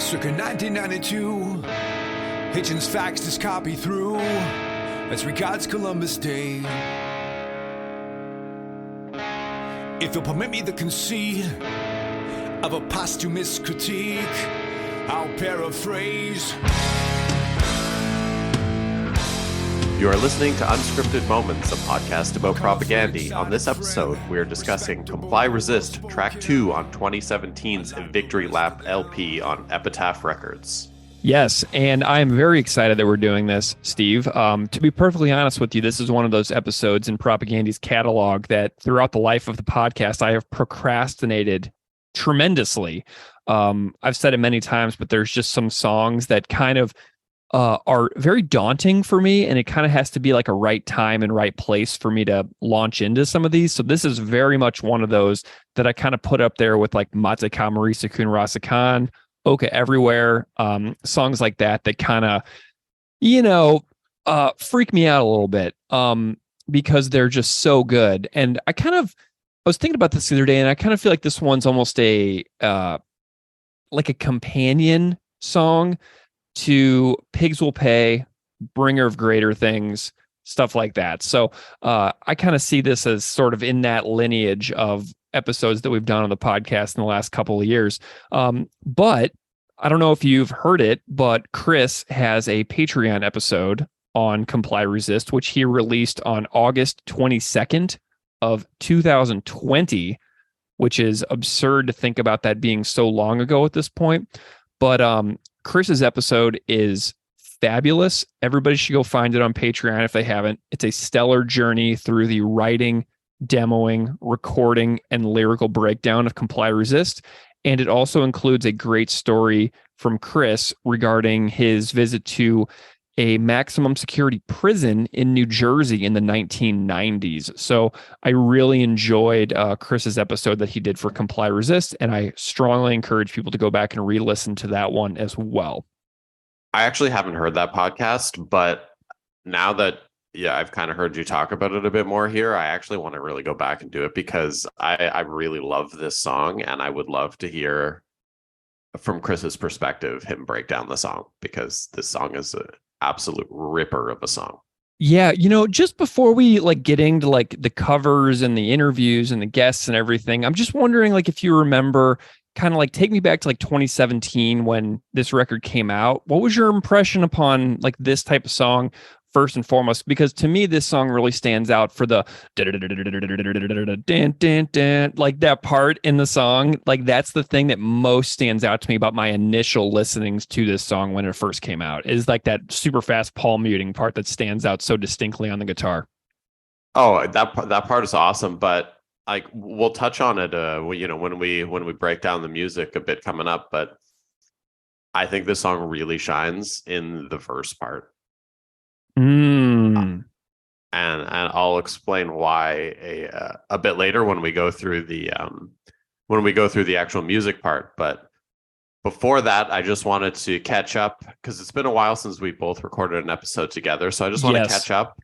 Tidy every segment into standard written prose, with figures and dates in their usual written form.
Circa 1992, Hitchens faxed his copy through as regards Columbus Day. If you'll permit me the conceit of a posthumous critique, I'll paraphrase. You are listening to Unscripted Moments, a podcast about Propagandhi. On this episode, we are discussing Comply Resist, Track 2 on 2017's Victory Lap LP on Epitaph Records. Yes, and I'm very excited that we're doing this, Steve. To be perfectly honest with you, this is one of those episodes in Propagandhi's catalog that throughout the life of the podcast, I have procrastinated tremendously. I've said it many times, but there's just some songs that kind of are very daunting for me, and it kind of has to be like a right time and right place for me to launch into some of these. So this is very much one of those that I kind of put up there with like Matze Ka Marisa Kun Rasa Khan, Oka Everywhere, songs like that kind of, freak me out a little bit because they're just so good. And I was thinking about this the other day, and I kind of feel like this one's almost like a companion song to Pigs Will Pay, Bringer of Greater Things, stuff like that. So I kind of see this as sort of in that lineage of episodes that we've done on the podcast in the last couple of years. But I don't know if you've heard it, but Chris has a Patreon episode on Comply Resist, which he released on August 22nd of 2020, which is absurd to think about that being so long ago at this point. But Chris's episode is fabulous. Everybody should go find it on Patreon if they haven't. It's a stellar journey through the writing, demoing, recording, and lyrical breakdown of Comply Resist. And it also includes a great story from Chris regarding his visit to a maximum security prison in New Jersey in the 1990s. So I really enjoyed Chris's episode that he did for Comply Resist, and I strongly encourage people to go back and re-listen to that one as well. I actually haven't heard that podcast, but now that I've kind of heard you talk about it a bit more here, I actually want to really go back and do it because I really love this song, and I would love to hear from Chris's perspective him break down the song, because this song is an absolute ripper of a song. Yeah, just before we get into the covers and the interviews and the guests and everything, I'm just wondering if you remember, kind of take me back to 2017 when this record came out. What was your impression upon this type of song first and foremost? Because to me, this song really stands out for the that part in the song. That's the thing that most stands out to me about my initial listenings to this song when it first came out, is that super fast palm muting part that stands out so distinctly on the guitar. Oh, that part is awesome, but we'll touch on it when we break down the music a bit coming up, but I think this song really shines in the verse part. And I'll explain why a bit later when we go through the actual music part. But before that, I just wanted to catch up because it's been a while since we both recorded an episode together. So I just want to catch up.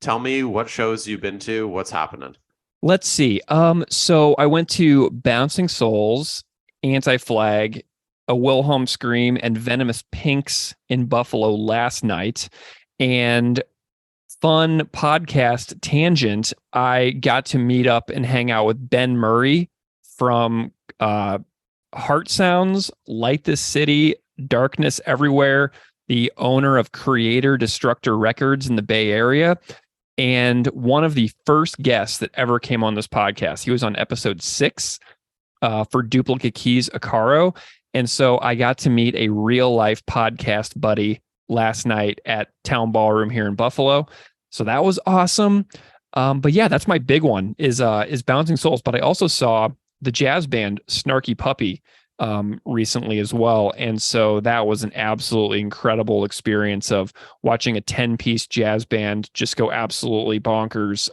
Tell me what shows you've been to. What's happening? Let's see. So I went to Bouncing Souls, Anti-Flag, A Wilhelm Scream, and Venomous Pinks in Buffalo last night. And fun podcast tangent, I got to meet up and hang out with Ben Murray from Heart Sounds, Light This City, Darkness Everywhere, the owner of Creator Destructor Records in the Bay Area, and one of the first guests that ever came on this podcast. He was on episode 6 for Duplicate Keys Acaro. And so I got to meet a real life podcast buddy last night at Town Ballroom here in Buffalo. So that was awesome. But yeah, that's my big one is Bouncing Souls. But I also saw the jazz band Snarky Puppy recently as well. And so that was an absolutely incredible experience of watching a 10-piece jazz band just go absolutely bonkers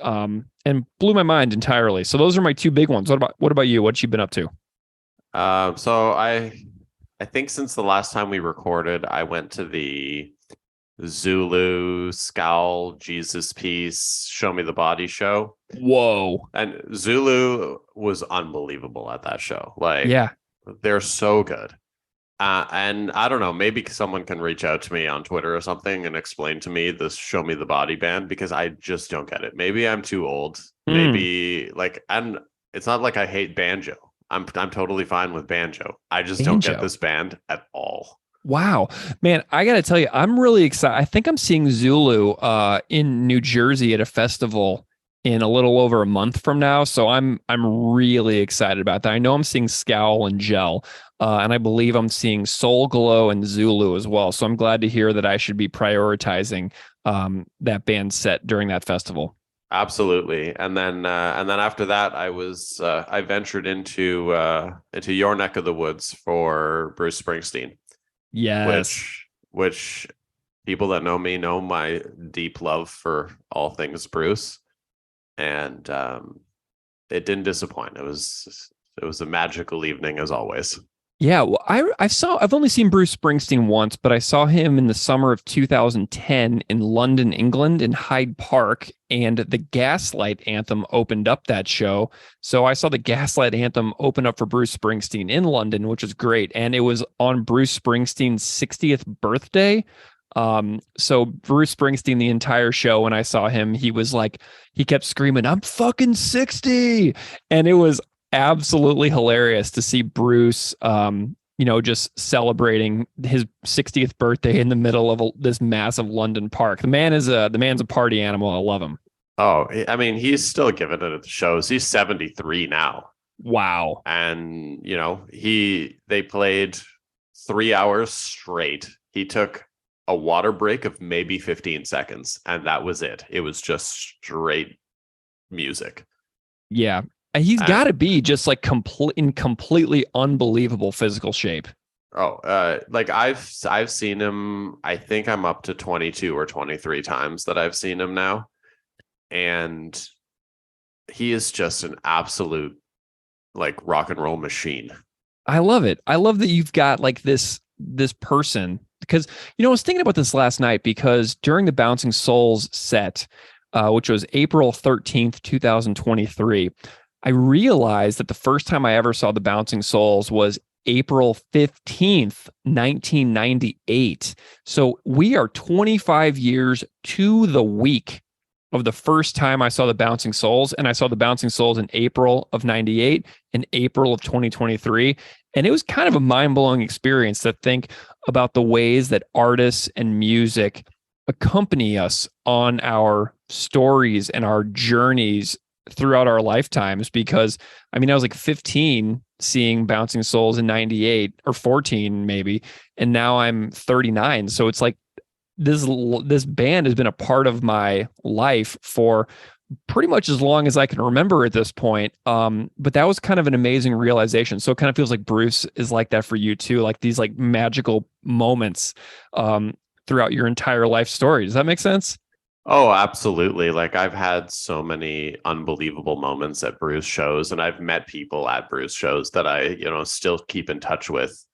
and blew my mind entirely. So those are my two big ones. What about you? What you been up to? So I think since the last time we recorded, I went to the Zulu, Scowl, Jesus Piece, Show Me the Body show. Whoa. And Zulu was unbelievable at that show. Yeah. They're so good. And I don't know, maybe someone can reach out to me on Twitter or something and explain to me this Show Me the Body band, because I just don't get it. Maybe I'm too old. Mm, Maybe like, and it's not like I hate banjo. I'm totally fine with banjo. I just don't get banjo. this band at all. Wow, man, I got to tell you, I'm really excited. I think I'm seeing Zulu in New Jersey at a festival in a little over a month from now, so I'm really excited about that. I know I'm seeing Scowl and Gel, and I believe I'm seeing Soul Glow and Zulu as well. So I'm glad to hear that I should be prioritizing that band set during that festival. Absolutely. And then after that, I ventured into your neck of the woods for Bruce Springsteen, Yes. which people that know me know my deep love for all things Bruce, and it didn't disappoint. It was a magical evening as always. Yeah, well, I've only seen Bruce Springsteen once, but I saw him in the summer of 2010 in London, England, in Hyde Park, and the Gaslight Anthem opened up that show. So I saw the Gaslight Anthem open up for Bruce Springsteen in London, which was great, and it was on Bruce Springsteen's 60th birthday. So Bruce Springsteen, the entire show, when I saw him, he kept screaming, "I'm fucking 60," and it was absolutely hilarious to see Bruce, just celebrating his 60th birthday in the middle of this massive London park. The man's a party animal. I love him. Oh, I mean, he's still giving it at the shows. He's 73 now. Wow. And, they played 3 hours straight. He took a water break of maybe 15 seconds, and that was it. It was just straight music. Yeah. He's And got to be just like in completely unbelievable physical shape. like I've seen him. I think I'm up to 22 or 23 times that I've seen him now, and he is just an absolute like rock and roll machine. I love it. I love that you've got like this person, because I was thinking about this last night, because during the Bouncing Souls set, which was April 13th, 2023, I realized that the first time I ever saw the Bouncing Souls was April 15th, 1998. So we are 25 years to the week of the first time I saw the Bouncing Souls, and I saw the Bouncing Souls in April of 98 and April of 2023. And it was kind of a mind-blowing experience to think about the ways that artists and music accompany us on our stories and our journeys throughout our lifetimes. Because I was like 15 seeing Bouncing Souls in 98, or 14 maybe, and now I'm 39. So it's like this band has been a part of my life for pretty much as long as I can remember at this point. But that was kind of an amazing realization. So it kind of feels like Bruce is like that for you too, like these like magical moments throughout your entire life story. Does that make sense? Oh, absolutely. Like I've had so many unbelievable moments at Bruce shows, and I've met people at Bruce shows that I, still keep in touch with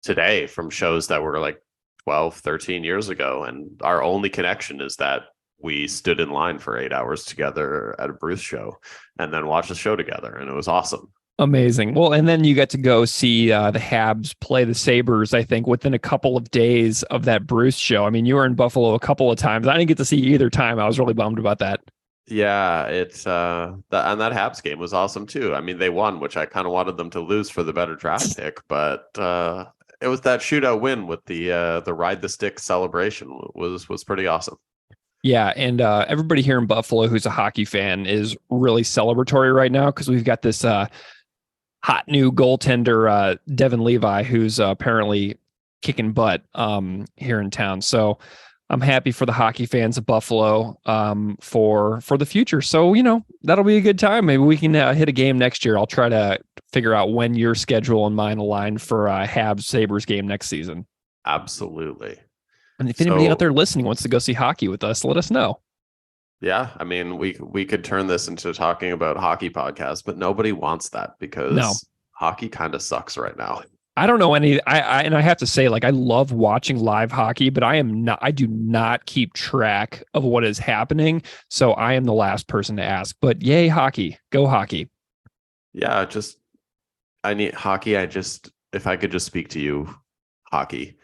today from shows that were like 12, 13 years ago. And our only connection is that we stood in line for 8 hours together at a Bruce show and then watched the show together. And it was awesome. Amazing. Well, and then you get to go see the Habs play the Sabres, I think, within a couple of days of that Bruce show. You were in Buffalo a couple of times. I didn't get to see you either time. I was really bummed about that. Yeah, it's and that Habs game was awesome too. They won, which I kind of wanted them to lose for the better draft pick, but it was that shootout win with the ride the stick celebration was pretty awesome. Yeah, and everybody here in Buffalo who's a hockey fan is really celebratory right now, because we've got this hot new goaltender, Devin Levi, who's apparently kicking butt here in town. So I'm happy for the hockey fans of Buffalo for the future. So, that'll be a good time. Maybe we can hit a game next year. I'll try to figure out when your schedule and mine align for a Habs Sabres game next season. Absolutely. And if anybody out there listening wants to go see hockey with us, let us know. Yeah, we could turn this into talking about hockey podcast, but nobody wants that because hockey kind of sucks right now. I don't know any. I have to say, like, I love watching live hockey, but I do not keep track of what is happening. So I am the last person to ask. But yay, hockey! Go hockey! Yeah, I need hockey. If I could just speak to you hockey.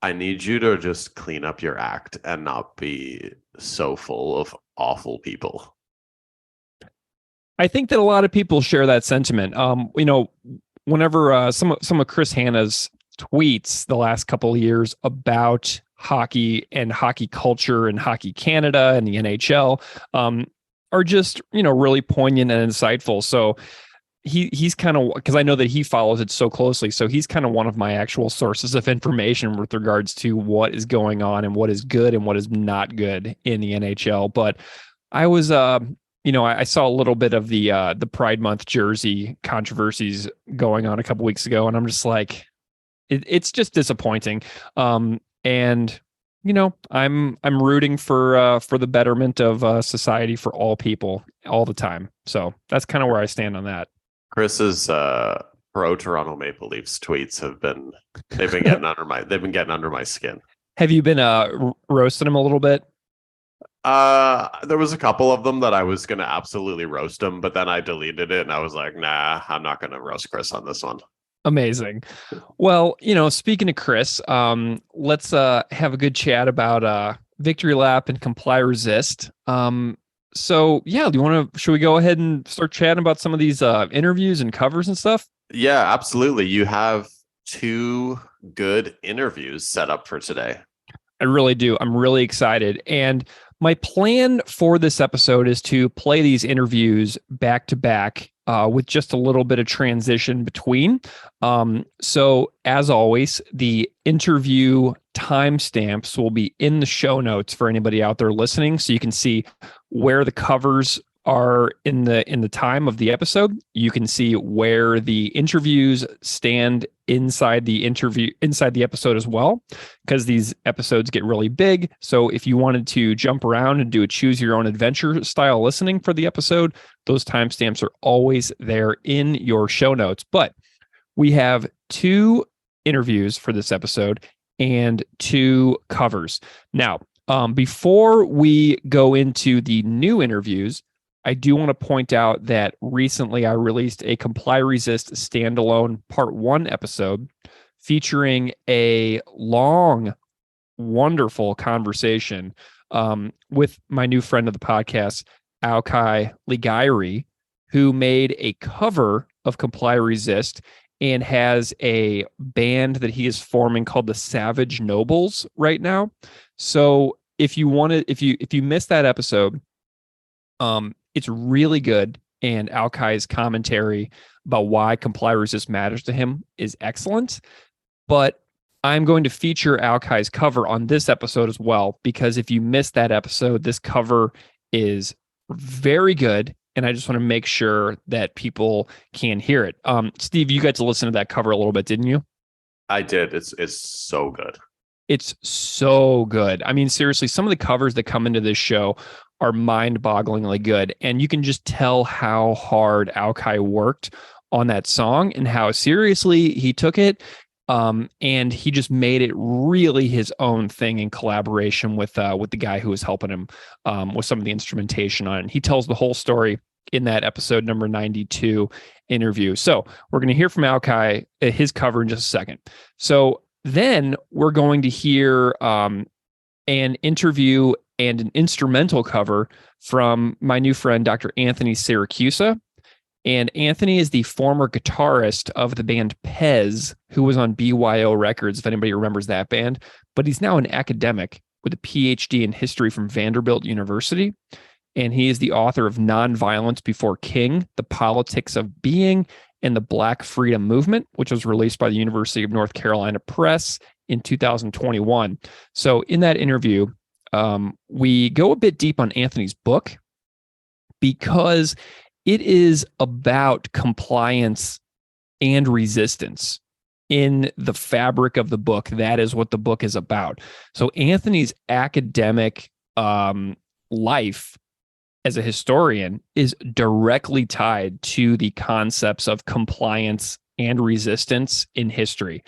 I need you to just clean up your act and not be so full of awful people. I think that a lot of people share that sentiment. Whenever some of Chris Hanna's tweets the last couple of years about hockey and hockey culture and Hockey Canada and the NHL are just, really poignant and insightful. So he's kind of, because I know that he follows it so closely. So he's kind of one of my actual sources of information with regards to what is going on and what is good and what is not good in the NHL. But I was, I saw a little bit of the Pride Month jersey controversies going on a couple weeks ago, and I'm just like, it's just disappointing. And I'm rooting for the betterment of society for all people all the time. So that's kind of where I stand on that. Chris's pro Toronto Maple Leafs tweets they've been getting under my skin. Have you been roasting him a little bit? There was a couple of them that I was going to absolutely roast him, but then I deleted it and I was like, nah, I'm not going to roast Chris on this one. Amazing. Well, speaking of Chris, let's have a good chat about Victory Lap and Comply Resist. So yeah, should we go ahead and start chatting about some of these interviews and covers and stuff? Yeah, absolutely. You have 2 good interviews set up for today. I really do. I'm really excited. And my plan for this episode is to play these interviews back to back with just a little bit of transition between. So as always, the interview timestamps will be in the show notes for anybody out there listening, so you can see where the covers are in the time of the episode. You can see where the interviews stand inside the episode as well, because these episodes get really big. So if you wanted to jump around and do a choose your own adventure style listening for the episode, those timestamps are always there in your show notes. But we have 2 interviews for this episode and 2 covers. Now, before we go into the new interviews, I do want to point out that recently I released a Comply Resist standalone part 1 episode featuring a long, wonderful conversation with my new friend of the podcast, Aukai Ligairi, who made a cover of Comply Resist and has a band that he is forming called the Savage Nobles right now. So if you missed that episode, it's really good, and Aukai's commentary about why Comply Resist matters to him is excellent. But I'm going to feature Aukai's cover on this episode as well, because if you missed that episode, this cover is very good, and I just want to make sure that people can hear it. Steve, you got to listen to that cover a little bit, didn't you? I did. It's so good. It's so good. I mean, seriously, some of the covers that come into this show are mind-bogglingly good, and you can just tell how hard Aukai worked on that song and how seriously he took it. And he just made it really his own thing in collaboration with the guy who was helping him with some of the instrumentation on it. And he tells the whole story in that episode number 92 interview. So we're going to hear from Aukai, his cover, in just a second. So then we're going to hear an interview and an instrumental cover from my new friend, Dr. Anthony Siracusa. And Anthony is the former guitarist of the band Pez, who was on BYO Records, if anybody remembers that band. But he's now an academic with a PhD in history from Vanderbilt University. And he is the author of Nonviolence Before King, The Politics of Being, and the Black Freedom Movement, which was released by the University of North Carolina Press in 2021. So in that interview, we go a bit deep on Anthony's book, because it is about compliance and resistance in the fabric of the book. That is what the book is about. So Anthony's academic life as a historian is directly tied to the concepts of compliance and resistance in history.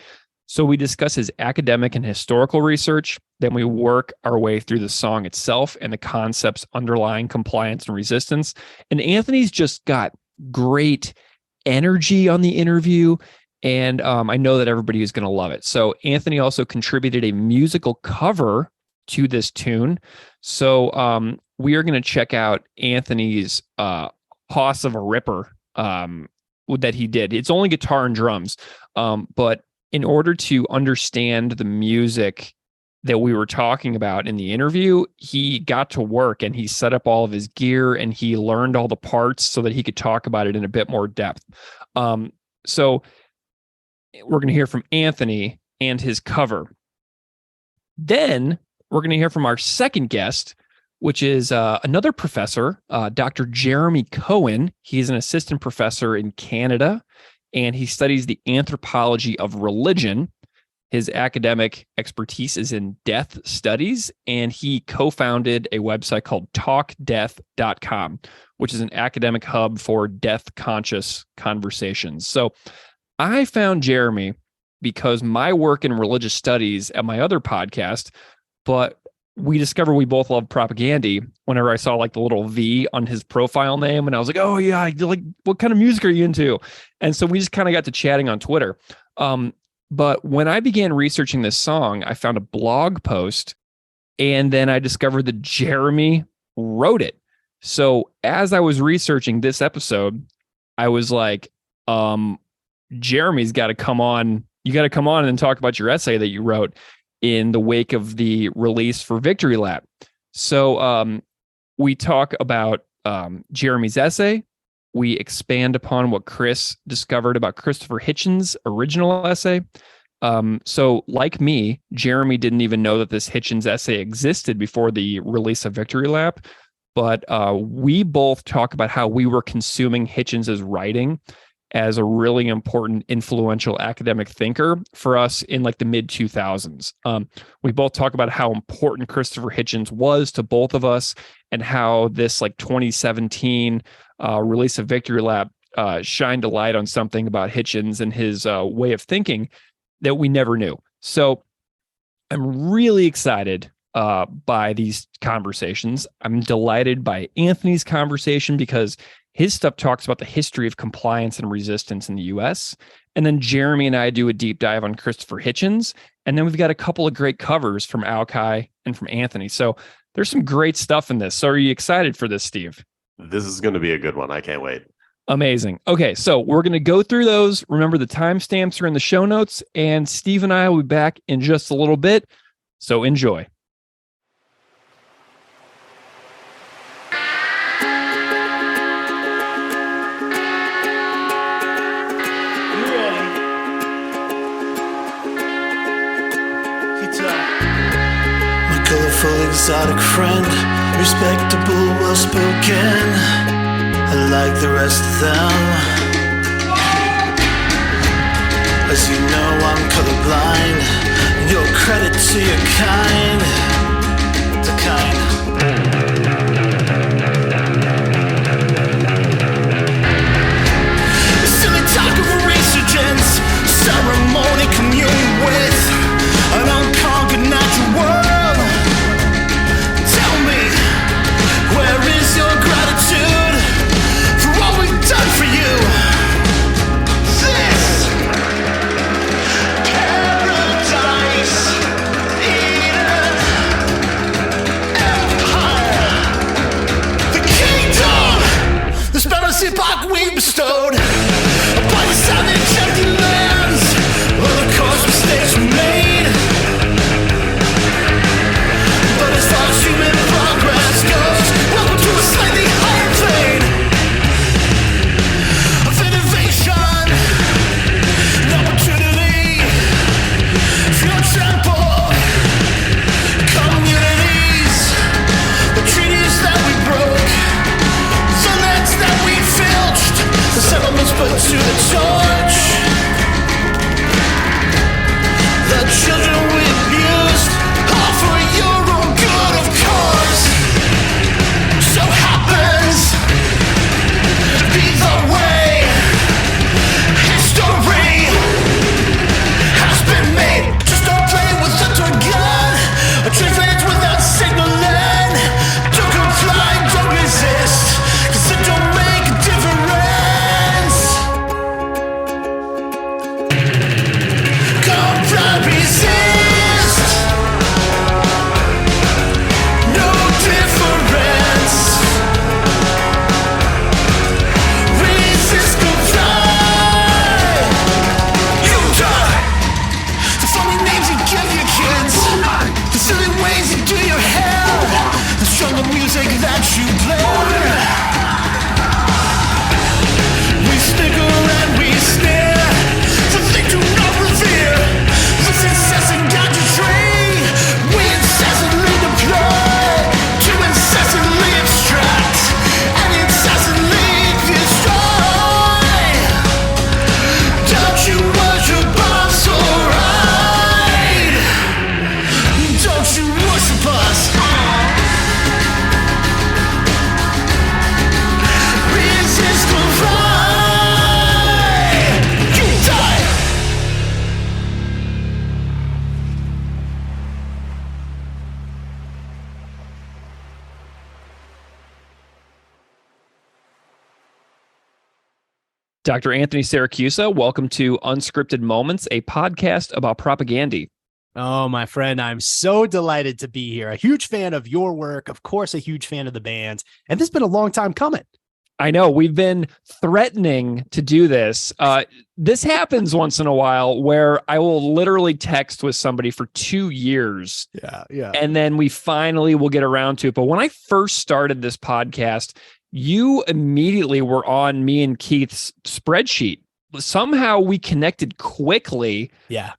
So we discuss his academic and historical research, then we work our way through the song itself and the concepts underlying compliance and resistance. And Anthony's just got great energy on the interview, And I know that everybody is going to love it. So Anthony also contributed a musical cover to this tune. So we are going to check out Anthony's Hoss of a Ripper that he did. It's only guitar and drums. But in order to understand the music that we were talking about in the interview, he got to work and he set up all of his gear and he learned all the parts so that he could talk about it in a bit more depth. So we're going to hear from Anthony and his cover. Then we're going to hear from our second guest, which is another professor, Dr. Jeremy Cohen. He's an assistant professor in Canada, and he studies the anthropology of religion. His academic expertise is in death studies, and he co-founded a website called talkdeath.com, which is an academic hub for death-conscious conversations. So I found Jeremy because my work in religious studies at my other podcast, but we discovered we both love Propagandhi whenever I saw like the little V on his profile name. And I was like, oh yeah, like, what kind of music are you into? And so we just kind of got to chatting on Twitter. But when I began researching this song, I found a blog post and then I discovered that Jeremy wrote it. So as I was researching this episode, I was like, Jeremy's got to come on. You got to come on and talk about your essay that you wrote in the wake of the release for Victory Lap. So we talk about Jeremy's essay. We expand upon what Chris discovered about Christopher Hitchens' original essay. So like me, Jeremy didn't even know that this Hitchens essay existed before the release of Victory Lap. But we both talk about how we were consuming Hitchens' writing as a really important, influential academic thinker for us in like the mid 2000s. We both talk about how important Christopher Hitchens was to both of us and how this like 2017 release of Victory Lap shined a light on something about Hitchens and his way of thinking that we never knew. So I'm really excited by these conversations. I'm delighted by Anthony's conversation because his stuff talks about the history of compliance and resistance in the U.S. And then Jeremy and I do a deep dive on Christopher Hitchens. And then we've got a couple of great covers from Aukai and from Anthony. So there's some great stuff in this. So are you excited for this, Steve? This is going to be a good one. I can't wait. Amazing. Okay, so we're going to go through those. Remember, the timestamps are in the show notes. And Steve and I will be back in just a little bit. So enjoy. Colorful, exotic friend, respectable, well-spoken, like the rest of them. As you know, I'm colorblind, your credit to your kind, to kind. Silly talk of a resurgence, ceremony communion with an unconquered natural world. Where is your gratitude for what we've done for you? This paradise Eden music that you play. We snicker and we stare, the thing to not revere. This incessant gadget tree, we incessantly deploy to incessantly abstract and incessantly destroy. Don't you worship us, alright? Don't you worship us? Resist the fight. You die. Dr. Anthony Siracusa, welcome to Unscripted Moments, a podcast about propagandhi. Oh, my friend, I'm so delighted to be here. A huge fan of your work, of course, a huge fan of the band. And this has been a long time coming. I know we've been threatening to do this. This happens once in a while where I will literally text with somebody for 2 years. Yeah. And then we finally will get around to it. But when I first started this podcast, you immediately were on me and Keith's spreadsheet. Somehow we connected quickly. Yeah.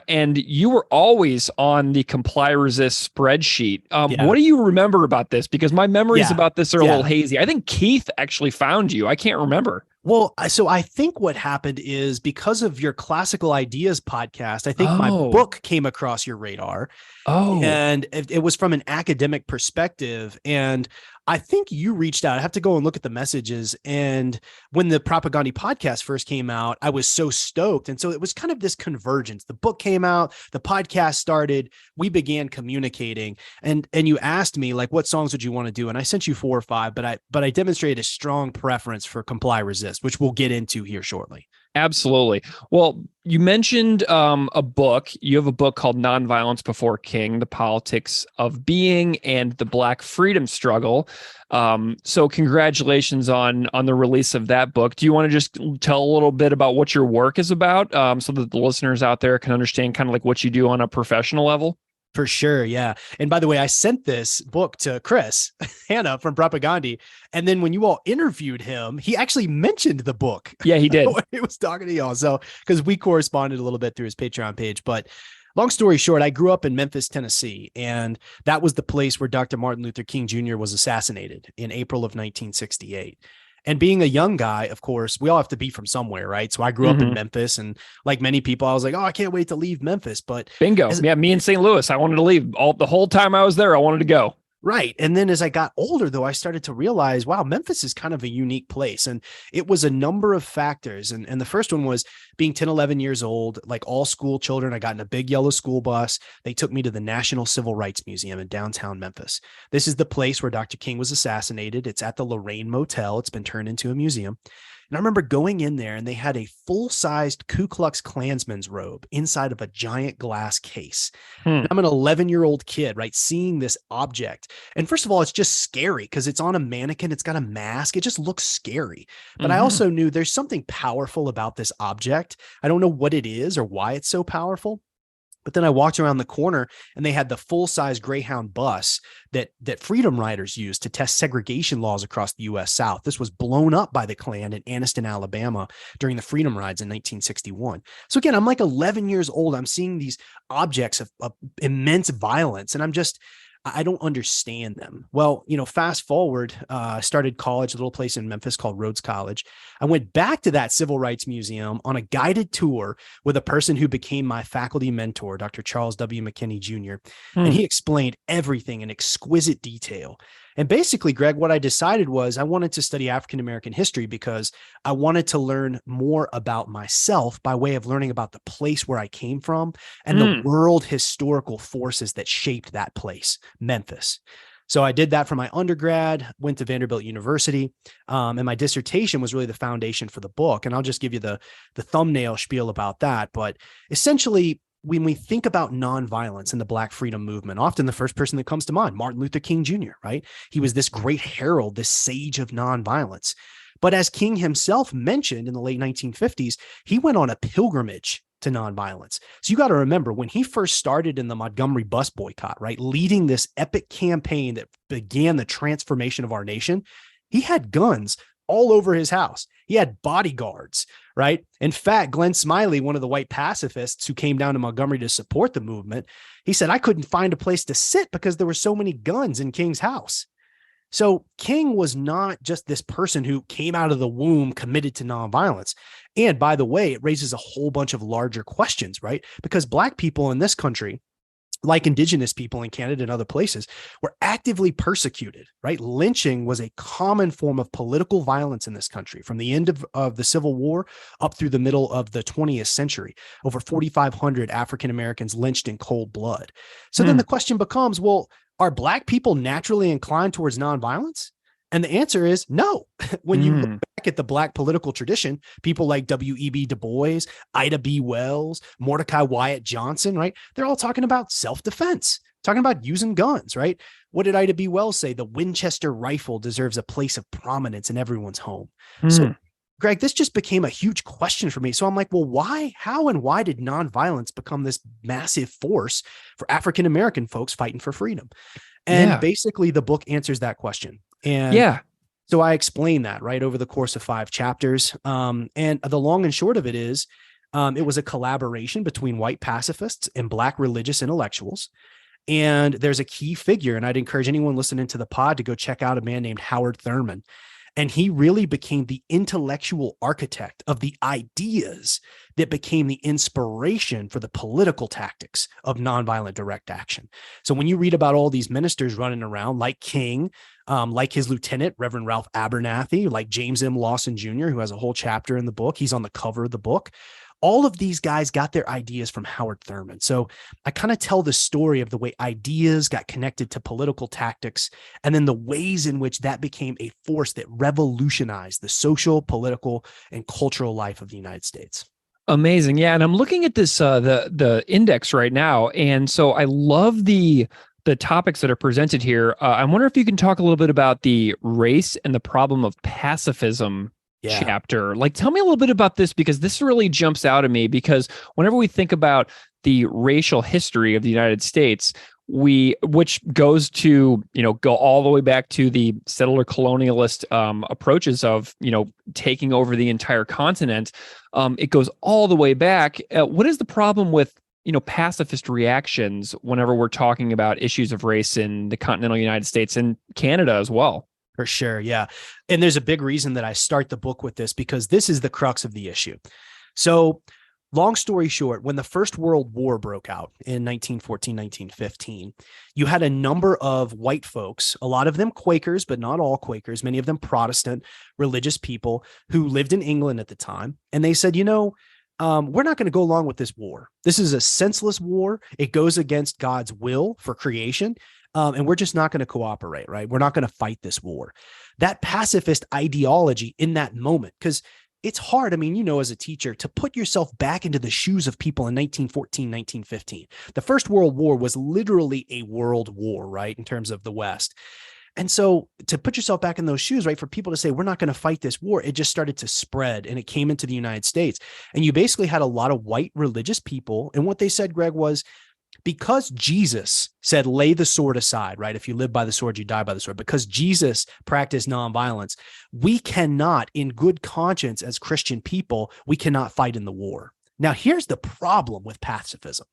And you were always on the comply resist spreadsheet. Yeah. What do you remember about this? Because my memories Yeah. about this are a Yeah. little hazy. I think Keith actually found you. I can't remember. Well, so I think what happened is because of your Classical Ideas podcast, I think my Oh. book came across your radar. Oh, And it was from an academic perspective. And I think you reached out. I have to go and look at the messages. And when the Propagandhi podcast first came out, I was so stoked. And so it was kind of this convergence. The book came out, the podcast started, we began communicating. And you asked me, like, what songs would you want to do? And I sent you 4 or 5, but I demonstrated a strong preference for Comply Resist, which we'll get into here shortly. absolutely. Well, you mentioned a book. You have a book called Nonviolence Before King, The Politics of Being and the Black Freedom Struggle. So congratulations on the release of that book. Do you want to just tell a little bit about what your work is about, so that the listeners out there can understand kind of like what you do on a professional level? For sure. Yeah. And by the way, I sent this book to Chris Hanna from Propagandhi. And then when you all interviewed him, he actually mentioned the book. Yeah, he did. When he was talking to y'all. So, because we corresponded a little bit through his Patreon page. But long story short, I grew up in Memphis, Tennessee, and that was the place where Dr. Martin Luther King Jr. was assassinated in April of 1968. And being a young guy, of course, we all have to be from somewhere, right? So I grew up in Memphis, and like many people, I was like, oh, I can't wait to leave Memphis. But Bingo. Yeah, me in St. Louis. I wanted to leave. The whole time I was there, I wanted to go. right. And then as I got older, though, I started to realize, wow, Memphis is kind of a unique place. And it was a number of factors. And the first one was being 10, 11 years old, like all school children. I got in a big yellow school bus. They took me to the National Civil Rights Museum in downtown Memphis. This is the place where Dr. King was assassinated. It's at the Lorraine Motel. It's been turned into a museum. And I remember going in there and they had a full-sized Ku Klux Klansman's robe inside of a giant glass case. And I'm an 11-year-old kid, right? Seeing this object. And first of all, it's just scary because it's on a mannequin. It's got a mask. It just looks scary. But I also knew there's something powerful about this object. I don't know what it is or why it's so powerful. But then I walked around the corner and they had the full-size Greyhound bus that Freedom Riders used to test segregation laws across the U.S. South. This was blown up by the Klan in Anniston, Alabama during the Freedom Rides in 1961. So again, I'm like 11 years old. I'm seeing these objects of immense violence, and I don't understand them. Well, fast forward, I started college, a little place in Memphis called Rhodes College. I went back to that Civil Rights Museum on a guided tour with a person who became my faculty mentor, Dr. Charles W. McKinney Jr. And he explained everything in exquisite detail. And basically, Greg, what I decided was I wanted to study African-American history because I wanted to learn more about myself by way of learning about the place where I came from and the world historical forces that shaped that place, Memphis. So I did that for my undergrad, went to Vanderbilt University, and my dissertation was really the foundation for the book. And I'll just give you the thumbnail spiel about that. But essentially, when we think about nonviolence and the Black freedom movement, often the first person that comes to mind, Martin Luther King Jr., right? He was this great herald, this sage of nonviolence. But as King himself mentioned in the late 1950s, he went on a pilgrimage to nonviolence. So you got to remember when he first started in the Montgomery bus boycott, right, leading this epic campaign that began the transformation of our nation, he had guns all over his house. He had bodyguards, right? In fact, Glenn Smiley, one of the white pacifists who came down to Montgomery to support the movement, he said, I couldn't find a place to sit because there were so many guns in King's house. So King was not just this person who came out of the womb committed to nonviolence. And by the way, it raises a whole bunch of larger questions, right? Because Black people in this country, like Indigenous people in Canada and other places, were actively persecuted, right? Lynching was a common form of political violence in this country from the end of the Civil War up through the middle of the 20th century. Over 4,500 African Americans lynched in cold blood. So then the question becomes, well, are Black people naturally inclined towards nonviolence? And the answer is no. When you look back at the Black political tradition, people like W.E.B. Du Bois, Ida B. Wells, Mordecai Wyatt Johnson, right? They're all talking about self-defense, talking about using guns, right? What did Ida B. Wells say? The Winchester rifle deserves a place of prominence in everyone's home. So, Greg, this just became a huge question for me. So I'm like, well, why, how, and why did nonviolence become this massive force for African-American folks fighting for freedom? And basically the book answers that question. And so I explain that right over the course of 5 chapters. And the long and short of it is, it was a collaboration between white pacifists and Black religious intellectuals. And there's a key figure, and I'd encourage anyone listening to the pod to go check out a man named Howard Thurman. And he really became the intellectual architect of the ideas that became the inspiration for the political tactics of nonviolent direct action. So when you read about all these ministers running around like King, like his lieutenant, Reverend Ralph Abernathy, like James M. Lawson Jr., who has a whole chapter in the book, he's on the cover of the book. All of these guys got their ideas from Howard Thurman. So I kind of tell the story of the way ideas got connected to political tactics, and then the ways in which that became a force that revolutionized the social, political, and cultural life of the United States. Amazing. Yeah. And I'm looking at this, the index right now. And so I love the topics that are presented here. I wonder if you can talk a little bit about the race and the problem of pacifism chapter. Like, tell me a little bit about this, because this really jumps out at me, because whenever we think about the racial history of the United States, which goes to, go all the way back to the settler colonialist approaches of, taking over the entire continent. It goes all the way back. What is the problem with, pacifist reactions whenever we're talking about issues of race in the continental United States and Canada as well? For sure. Yeah. And there's a big reason that I start the book with this, because this is the crux of the issue. So long story short, when the First World War broke out in 1914, 1915, you had a number of white folks, a lot of them Quakers, but not all Quakers, many of them Protestant religious people who lived in England at the time. And they said, we're not going to go along with this war. This is a senseless war. It goes against God's will for creation. And we're just not going to cooperate, right? We're not going to fight this war. That pacifist ideology in that moment, because it's hard. I mean, as a teacher, to put yourself back into the shoes of people in 1914, 1915. The First World War was literally a world war, right, in terms of the West. And so to put yourself back in those shoes, right, for people to say, we're not going to fight this war, it just started to spread, and it came into the United States. And you basically had a lot of white religious people. And what they said, Greg, was, because Jesus said, lay the sword aside, right? If you live by the sword, you die by the sword. Because Jesus practiced nonviolence, we cannot, in good conscience as Christian people, we cannot fight in the war. Now, here's the problem with pacifism.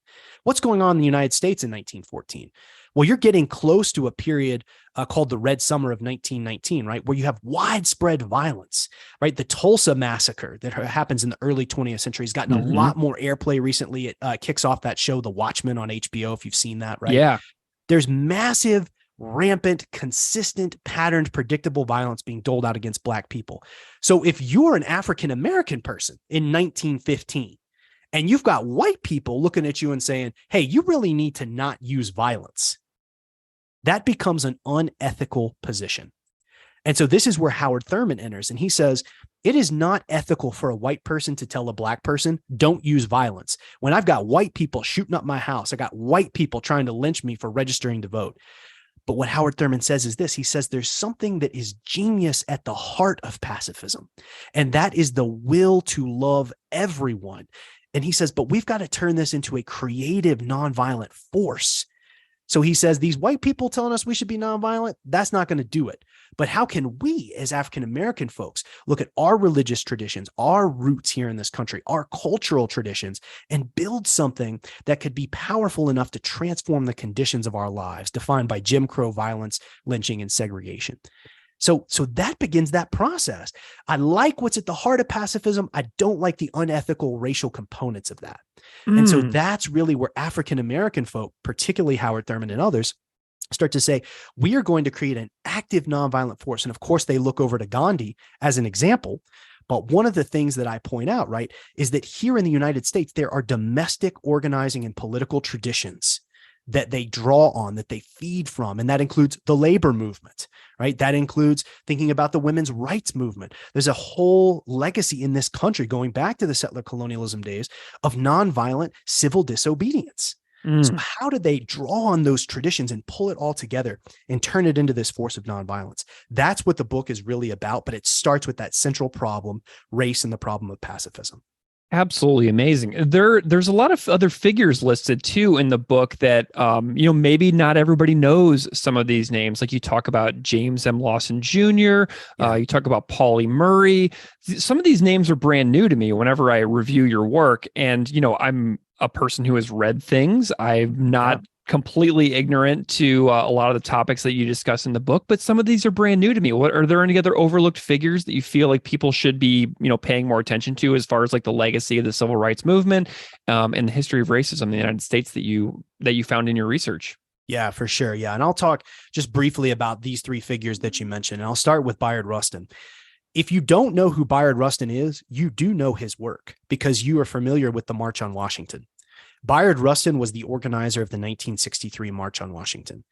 What's going on in the United States in 1914? Well, you're getting close to a period called the Red Summer of 1919, right? Where you have widespread violence, right? The Tulsa massacre that happens in the early 20th century has gotten a lot more airplay recently. It kicks off that show, The Watchmen, on HBO, if you've seen that, right? Yeah. There's massive, rampant, consistent, patterned, predictable violence being doled out against Black people. So if you're an African-American person in 1915, and you've got white people looking at you and saying, hey, you really need to not use violence, that becomes an unethical position. And so this is where Howard Thurman enters. And he says, it is not ethical for a white person to tell a Black person, don't use violence. When I've got white people shooting up my house, I got white people trying to lynch me for registering to vote. But what Howard Thurman says is this. He says there's something that is genius at the heart of pacifism, and that is the will to love everyone. And he says, but we've got to turn this into a creative, nonviolent force. So he says, these white people telling us we should be nonviolent, that's not going to do it. But how can we, as African-American folks, look at our religious traditions, our roots here in this country, our cultural traditions, and build something that could be powerful enough to transform the conditions of our lives, defined by Jim Crow violence, lynching, and segregation? So that begins that process. I like what's at the heart of pacifism. I don't like the unethical racial components of that. And so that's really where African-American folk, particularly Howard Thurman and others, start to say, we are going to create an active nonviolent force. And of course, they look over to Gandhi as an example. But one of the things that I point out, right, is that here in the United States, there are domestic organizing and political traditions that they draw on, that they feed from. And that includes the labor movement, right? That includes thinking about the women's rights movement. There's a whole legacy in this country going back to the settler colonialism days of nonviolent civil disobedience. So how do they draw on those traditions and pull it all together and turn it into this force of nonviolence? That's what the book is really about, but it starts with that central problem, race, and the problem of pacifism. Absolutely amazing. There's a lot of other figures listed too in the book that maybe not everybody knows some of these names. Like you talk about James M. Lawson Jr. You talk about Pauli Murray. Some of these names are brand new to me whenever I review your work. And I'm a person who has read things. I'm not completely ignorant to a lot of the topics that you discuss in the book, but some of these are brand new to me. What are there any other overlooked figures that you feel like people should be, paying more attention to as far as like the legacy of the civil rights movement and the history of racism in the United States that you found in your research? Yeah, for sure. Yeah. And I'll talk just briefly about these three figures that you mentioned. And I'll start with Bayard Rustin. If you don't know who Bayard Rustin is, you do know his work because you are familiar with the March on Washington. Bayard Rustin was the organizer of the 1963 March on Washington.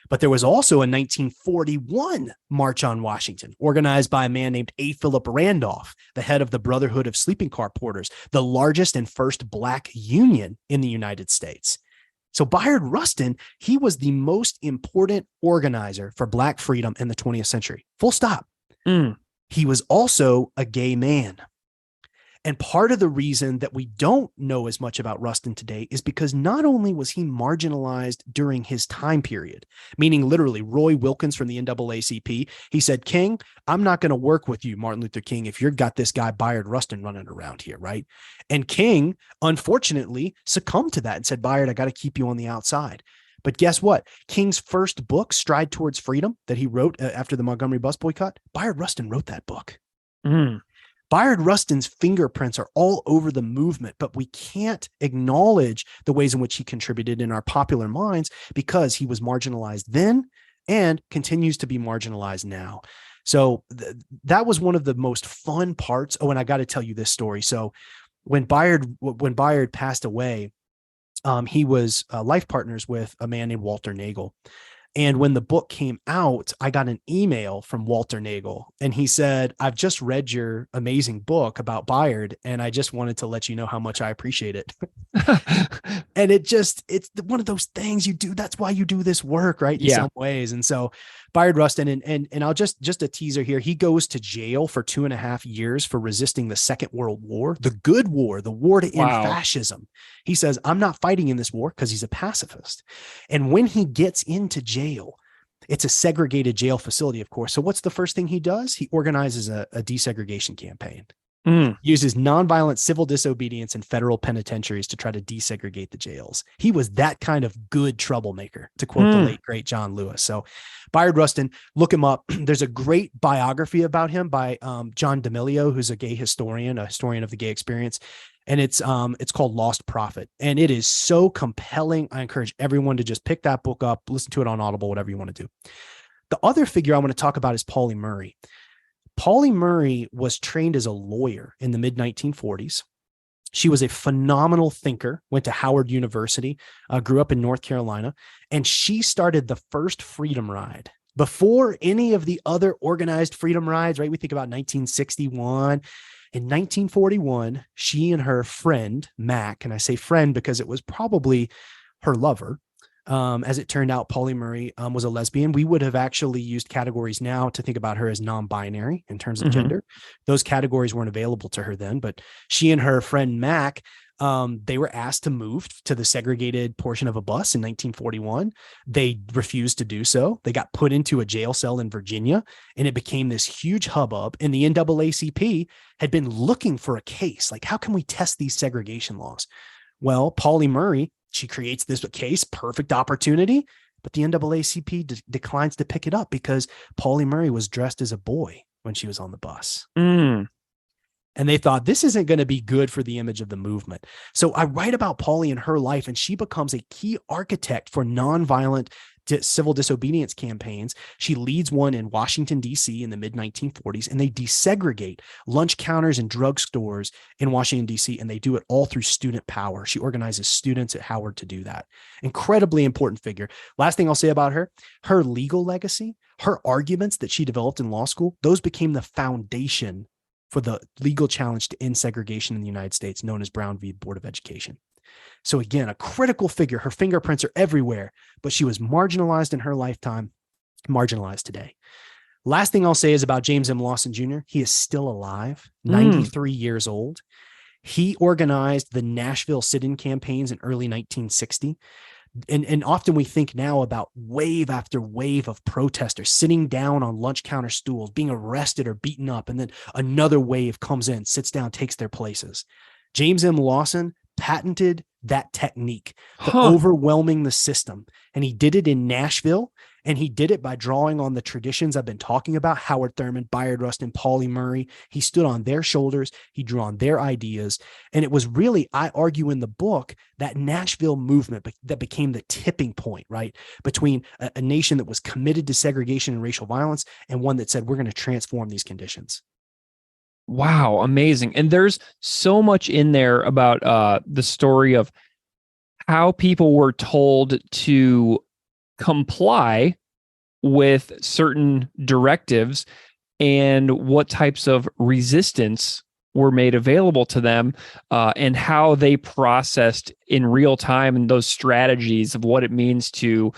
But there was also a 1941 March on Washington, organized by a man named A. Philip Randolph, the head of the Brotherhood of Sleeping Car Porters, the largest and first Black union in the United States. So Bayard Rustin, he was the most important organizer for Black freedom in the 20th century. Full stop. He was also a gay man. And part of the reason that we don't know as much about Rustin today is because not only was he marginalized during his time period, meaning literally Roy Wilkins from the NAACP, he said, King, I'm not going to work with you, Martin Luther King, if you've got this guy Bayard Rustin running around here, right? And King, unfortunately, succumbed to that and said, Bayard, I got to keep you on the outside. But guess what? King's first book, Stride Towards Freedom, that he wrote after the Montgomery bus boycott, Bayard Rustin wrote that book. Bayard Rustin's fingerprints are all over the movement, but we can't acknowledge the ways in which he contributed in our popular minds because he was marginalized then and continues to be marginalized now. So that was one of the most fun parts. Oh, and I got to tell you this story. So when Bayard passed away, he was life partners with a man named Walter Nagel. And when the book came out, I got an email from Walter Nagel, and he said, I've just read your amazing book about Bayard, and I just wanted to let you know how much I appreciate it. And it's one of those things you do. That's why you do this work, right? In some ways. And so Bayard Rustin, and I'll just a teaser here. He goes to jail for 2.5 years for resisting the Second World War, the good war, the war to end fascism. He says, I'm not fighting in this war because he's a pacifist. And when he gets into jail, it's a segregated jail facility, of course. So what's the first thing he does? He organizes a desegregation campaign. Uses nonviolent civil disobedience in federal penitentiaries to try to desegregate the jails. He was that kind of good troublemaker, to quote the late, great John Lewis. So Bayard Rustin, look him up. There's a great biography about him by John D'Amelio, who's a gay historian, a historian of the gay experience. And it's called Lost Prophet. And it is so compelling. I encourage everyone to just pick that book up, listen to it on Audible, whatever you want to do. The other figure I want to talk about is Pauli Murray. Pauli Murray was trained as a lawyer in the mid-1940s. She was a phenomenal thinker, went to Howard University, grew up in North Carolina, and she started the first freedom ride before any of the other organized freedom rides, right? We think about 1961. In 1941, she and her friend, Mac, and I say friend because it was probably her lover. As it turned out, Pauli Murray was a lesbian. We would have actually used categories now to think about her as non-binary in terms of gender. Those categories weren't available to her then, but she and her friend Mac They were asked to move to the segregated portion of a bus in 1941. They refused to do so. They got put into a jail cell in Virginia, and it became this huge hubbub. And the NAACP had been looking for a case, like, how can we test these segregation laws? Well, Pauli Murray, she creates this case, perfect opportunity, but the NAACP declines to pick it up because Pauli Murray was dressed as a boy when she was on the bus. And they thought, this isn't going to be good for the image of the movement. So I write about Pauli and her life, and she becomes a key architect for nonviolent civil disobedience campaigns. She leads one in Washington, D.C. in the mid-1940s, and they desegregate lunch counters and drugstores in Washington, D.C., and they do it all through student power. She organizes students at Howard to do that. Incredibly important figure. Last thing I'll say about her, her legal legacy, her arguments that she developed in law school, those became the foundation for the legal challenge to end segregation in the United States, known as Brown v. Board of Education. So again, a critical figure. Her fingerprints are everywhere, but she was marginalized in her lifetime, marginalized today. Last thing I'll say is about James M. Lawson Jr. He is still alive, 93 years old. He organized the Nashville sit-in campaigns in early 1960. And often we think now about wave after wave of protesters sitting down on lunch counter stools, being arrested or beaten up, and then another wave comes in, sits down, takes their places. James M. Lawson patented that technique for overwhelming the system. And he did it in Nashville, and he did it by drawing on the traditions I've been talking about, Howard Thurman, Bayard Rustin, Pauli Murray. He stood on their shoulders. He drew on their ideas. And it was really, I argue in the book, that Nashville movement that became the tipping point, right, between a nation that was committed to segregation and racial violence and one that said, we're going to transform these conditions. Wow, amazing. And there's so much in there about the story of how people were told to comply with certain directives and what types of resistance were made available to them, and how they processed in real time and those strategies of what it means to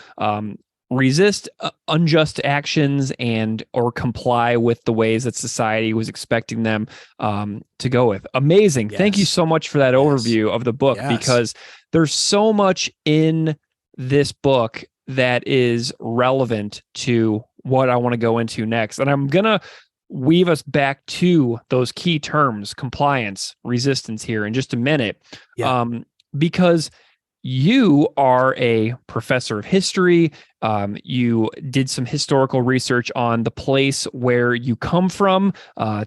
resist unjust actions and or comply with the ways that society was expecting them to go with. Amazing. Yes. Thank you so much for that overview of the book, because there's so much in this book that is relevant to what I want to go into next. And I'm going to weave us back to those key terms, compliance, resistance, here in just a minute, because you are a professor of history. You did some historical research on the place where you come from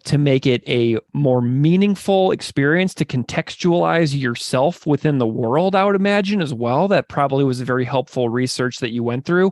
to make it a more meaningful experience, to contextualize yourself within the world, I would imagine, as well. That probably was a very helpful research that you went through.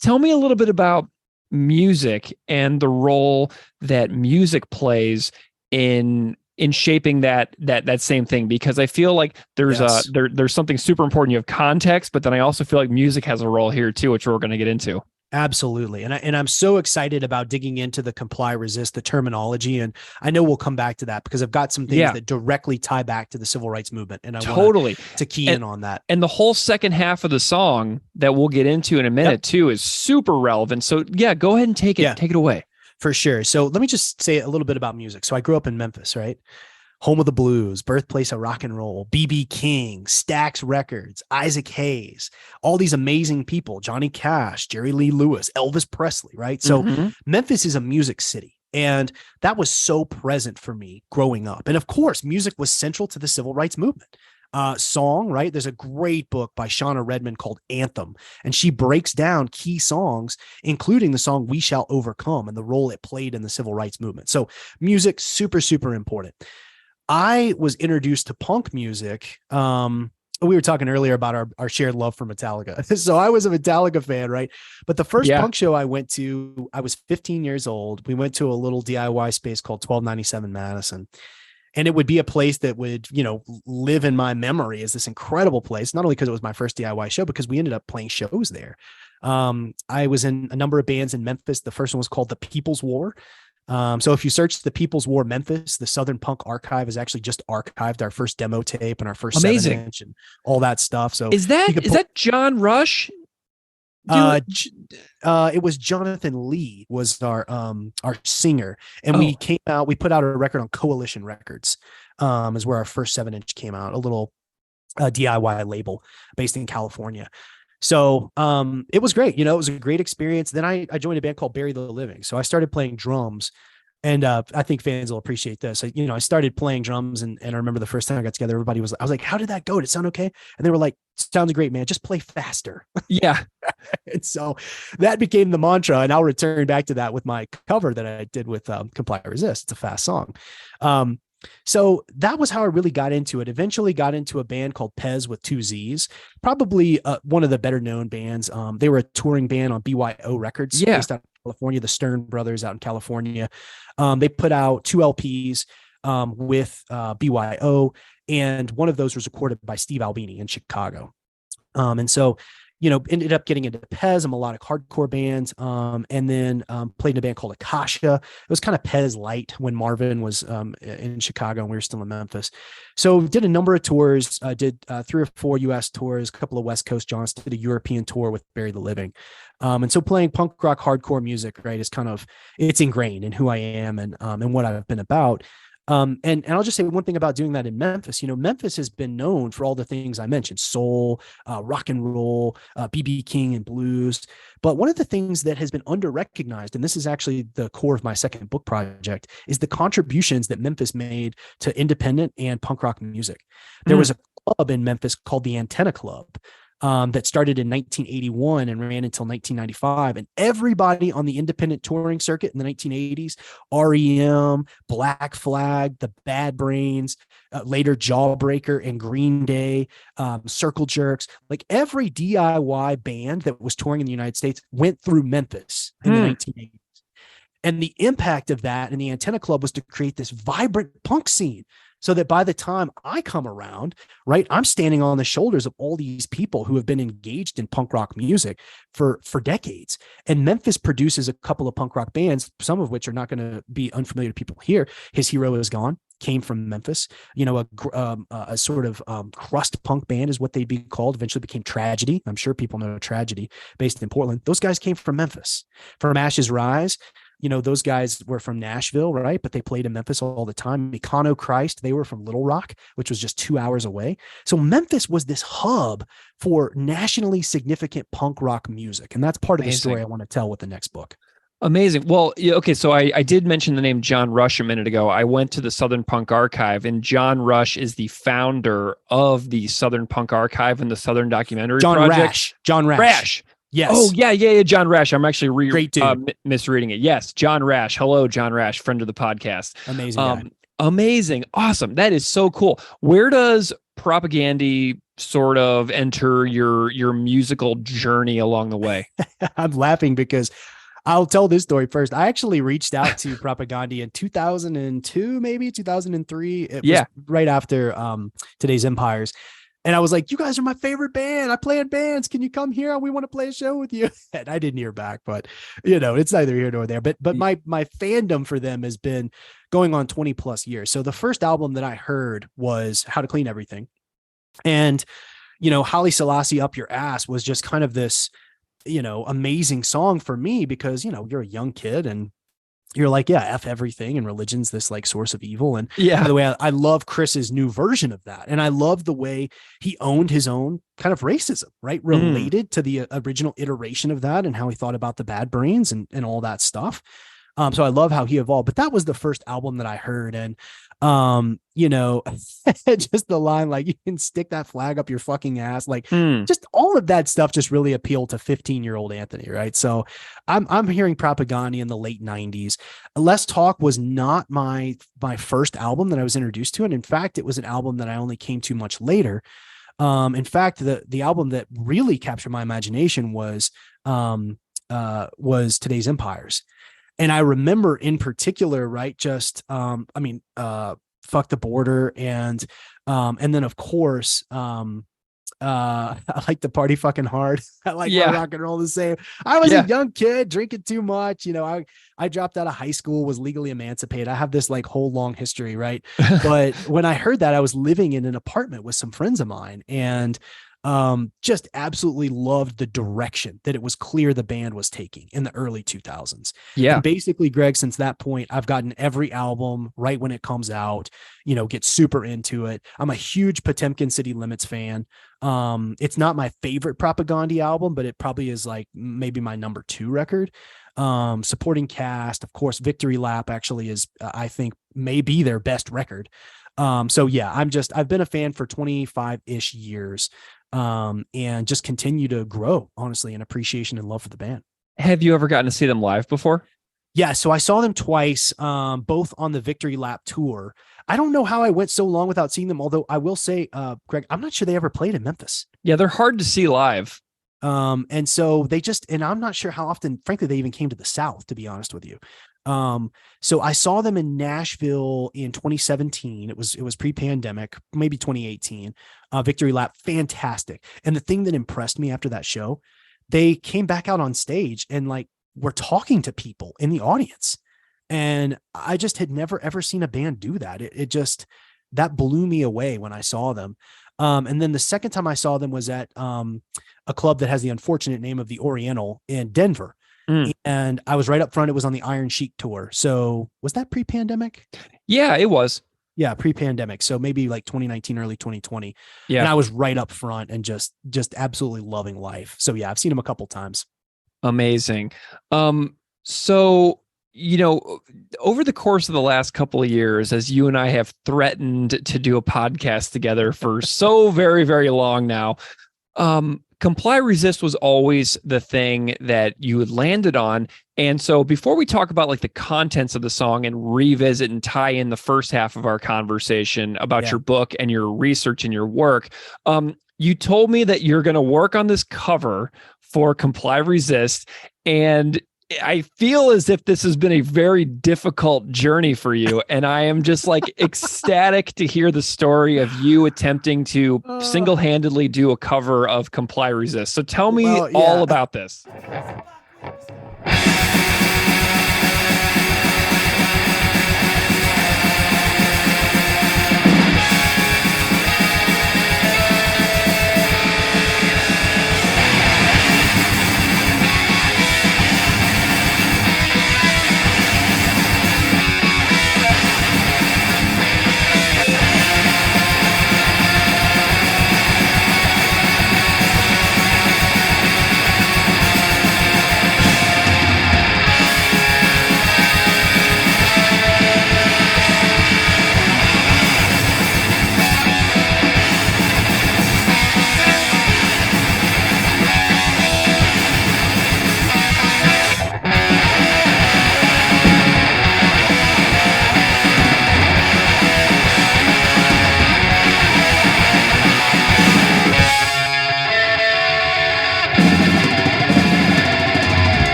Tell me a little bit about music and the role that music plays in shaping that same thing, because I feel like there's there's something super important. You have context, but then I also feel like music has a role here too, which we're going to get into. Absolutely. And I'm so excited about digging into the comply, resist, the terminology. And I know we'll come back to that because I've got some things that directly tie back to the civil rights movement. And I want to key in on that. And the whole second half of the song that we'll get into in a minute too is super relevant. So go ahead and take it away. For sure. So let me just say a little bit about music. So I grew up in Memphis, right? Home of the blues, birthplace of rock and roll, B.B. King, Stax Records, Isaac Hayes, all these amazing people, Johnny Cash, Jerry Lee Lewis, Elvis Presley, right? So Memphis is a music city. And that was so present for me growing up. And of course, music was central to the civil rights movement. Song, right? There's a great book by Shauna Redmond called Anthem, and she breaks down key songs, including the song We Shall Overcome and the role it played in the civil rights movement. So music, super, super important. I was introduced to punk music. We were talking earlier about our shared love for Metallica. So I was a Metallica fan, right? But the first punk show I went to, I was 15 years old. We went to a little DIY space called 1297 Madison. And it would be a place that would, live in my memory as this incredible place, not only because it was my first DIY show, because we ended up playing shows there. I was in a number of bands in Memphis. The first one was called The People's War. So if you search The People's War Memphis, the Southern Punk Archive has actually just archived our first demo tape and our first 7-inch and all that stuff. So is that John Rush? It was Jonathan Lee was our singer, and we put out a record on Coalition Records, is where our first 7-inch came out, a little DIY label based in California. So it was great. It was a great experience. Then I joined a band called Bury the Living. So I started playing drums. And I think fans will appreciate this. I started playing drums, and I remember the first time I got together, I was like, how did that go? Did it sound okay? And they were like, sounds great, man. Just play faster. Yeah. And so that became the mantra. And I'll return back to that with my cover that I did with Comply Resist. It's a fast song. So that was how I really got into it. Eventually got into a band called Pez with 2 Z's, probably one of the better known bands. They were a touring band on BYO Records, based out of California, the Stern brothers out in California. They put out 2 LPs with BYO, and one of those was recorded by Steve Albini in Chicago. And so ended up getting into Pez, a melodic hardcore band, and then played in a band called Akasha. It was kind of Pez light when Marvin was in Chicago and we were still in Memphis. So did a number of tours, did 3 or 4 US tours, a couple of West Coast jaunts, did a European tour with Bury the Living. And so playing punk rock hardcore music, right, is kind of, it's ingrained in who I am and what I've been about. And I'll just say one thing about doing that in Memphis. Memphis has been known for all the things I mentioned: soul, rock and roll, BB King and blues. But one of the things that has been under-recognized, and this is actually the core of my second book project, is the contributions that Memphis made to independent and punk rock music. There was a club in Memphis called the Antenna Club, that started in 1981 and ran until 1995. And everybody on the independent touring circuit in the 1980s, REM, Black Flag, the Bad Brains, later Jawbreaker and Green Day, Circle Jerks, like every DIY band that was touring in the United States went through Memphis in the 1980s. And the impact of that in the Antenna Club was to create this vibrant punk scene, so that by the time I come around, right, I'm standing on the shoulders of all these people who have been engaged in punk rock music for decades. And Memphis produces a couple of punk rock bands, some of which are not going to be unfamiliar to people here. His Hero Is Gone came from Memphis. A sort of crust punk band is what they'd be called. Eventually became Tragedy. I'm sure people know Tragedy, based in Portland. Those guys came from Memphis. From Ashes Rise, those guys were from Nashville, right? But they played in Memphis all the time. Mikano Christ, they were from Little Rock, which was just 2 hours away. So Memphis was this hub for nationally significant punk rock music. And that's part of the story I want to tell with the next book. Amazing. Well, okay. So I did mention the name John Rush a minute ago. I went to the Southern Punk Archive, and John Rush is the founder of the Southern Punk Archive and the Southern Documentary Project. John Rash. Yes. Oh, yeah. John Rash. I'm actually great dude. Misreading it. Yes. John Rash. Hello, John Rash, friend of the podcast. Amazing guy. Amazing. Awesome. That is so cool. Where does Propagandhi sort of enter your musical journey along the way? I'm laughing because I'll tell this story first. I actually reached out to Propagandhi in 2002, maybe 2003. It was right after Today's Empires. And I was like, you guys are my favorite band. I play in bands. Can you come here? We want to play a show with you. And I didn't hear back, but it's neither here nor there. But my fandom for them has been going on 20 plus years. So the first album that I heard was How to Clean Everything. And, Haile Selassie Up Your Ass was just kind of this, amazing song for me because, you're a young kid and you're like, yeah, F everything. And religion's this like source of evil. And by the way, I love Chris's new version of that. And I love the way he owned his own kind of racism, right? Related to the original iteration of that and how he thought about the Bad Brains and all that stuff. So I love how he evolved, but that was the first album that I heard. And, just the line, like, you can stick that flag up your fucking ass. Like just all of that stuff just really appealed to 15-year-old Anthony. Right. So I'm hearing Propagandhi in the late 90s. Less Talk was not my first album that I was introduced to. And in fact, it was an album that I only came to much later. In fact, the album that really captured my imagination was Today's Empires. And I remember in particular, right, just, Fuck the Border. And then of course, I like to party fucking hard. I like my rock and roll the same. I was a young kid drinking too much. I dropped out of high school, was legally emancipated. I have this like whole long history. Right. But when I heard that, I was living in an apartment with some friends of mine, and Just absolutely loved the direction that it was clear the band was taking in the early 2000s. Yeah. And basically, Greg, since that point, I've gotten every album right when it comes out, get super into it. I'm a huge Potemkin City Limits fan. It's not my favorite Propagandhi album, but it probably is like maybe my number 2 record. Supporting cast, of course, Victory Lap actually is, I think, may be their best record. So yeah, I've been a fan for 25-ish years, and just continue to grow, honestly, in appreciation and love for the band. Have you ever gotten to see them live before? Yeah, so I saw them twice, both on the Victory Lap tour. I don't know how I went so long without seeing them, although I will say, Greg, I'm not sure they ever played in Memphis. Yeah, they're hard to see live. And so and I'm not sure how often, frankly, they even came to the South, to be honest with you. So I saw them in Nashville in 2017. It was pre-pandemic, maybe 2018. Victory Lap, fantastic. And the thing that impressed me after that show, they came back out on stage and like were talking to people in the audience. And I just had never ever seen a band do that. It just, that blew me away when I saw them. And then the second time I saw them was at a club that has the unfortunate name of the Oriental in Denver. And I was right up front. It was on the Iron Sheik tour. So was that pre-pandemic? Yeah, it was. Yeah, pre-pandemic. So maybe like 2019, early 2020. Yeah. And I was right up front and just absolutely loving life. So yeah, I've seen them a couple times. Amazing. So, over the course of the last couple of years, as you and I have threatened to do a podcast together for so very, very long now, Comply Resist was always the thing that you had landed on. And so before we talk about like the contents of the song and revisit and tie in the first half of our conversation about your book and your research and your work, you told me that you're going to work on this cover for Comply Resist. And I feel as if this has been a very difficult journey for you. And I am just like ecstatic to hear the story of you attempting to single-handedly do a cover of Comply Resist. So tell me all about this.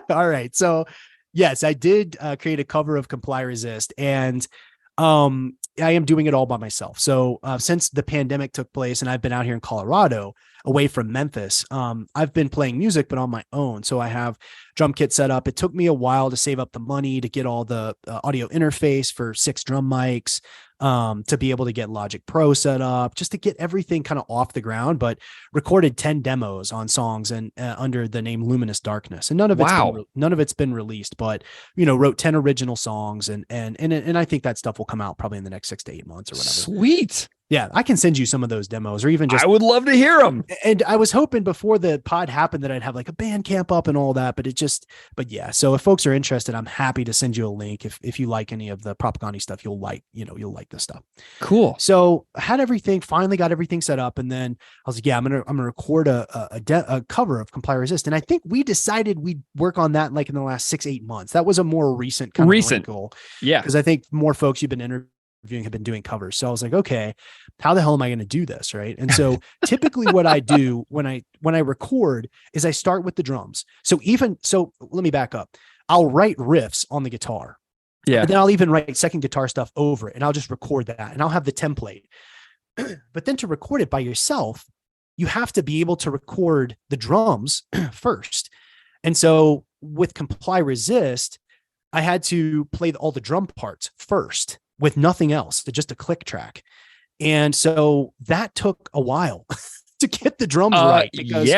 All right. So yes, I did create a cover of Comply Resist, and I am doing it all by myself. So since the pandemic took place and I've been out here in Colorado away from Memphis, I've been playing music, but on my own. So I have drum kit set up. It took me a while to save up the money to get all the audio interface for 6 drum mics, to be able to get Logic Pro set up, just to get everything kind of off the ground, but recorded 10 demos on songs and under the name Luminous Darkness. And none of it's been released, but wrote 10 original songs, and I think that stuff will come out probably in the next 6 to 8 months or whatever. Sweet. Yeah, I can send you some of those demos, or even just. I would love to hear them. And I was hoping before the pod happened that I'd have like a band camp up and all that, but yeah. So if folks are interested, I'm happy to send you a link. If you like any of the Propagandhi stuff, you'll like this stuff. Cool. So I had everything, finally got everything set up. And then I was like, yeah, I'm going to record a cover of Comply Resist. And I think we decided we'd work on that like in the last 6-8 months. That was a more recent goal. Yeah. Because I think more folks you've been interviewing have been doing covers. So I was like, okay, how the hell am I going to do this? Right. And so typically what I do when I record is I start with the drums. So let me back up. I'll write riffs on the guitar. Yeah. And then I'll even write second guitar stuff over it, and I'll just record that, and I'll have the template. But then to record it by yourself, you have to be able to record the drums first. And so with Comply Resist, I had to play all the drum parts first with nothing else, just a click track. And so that took a while to get the drums right, because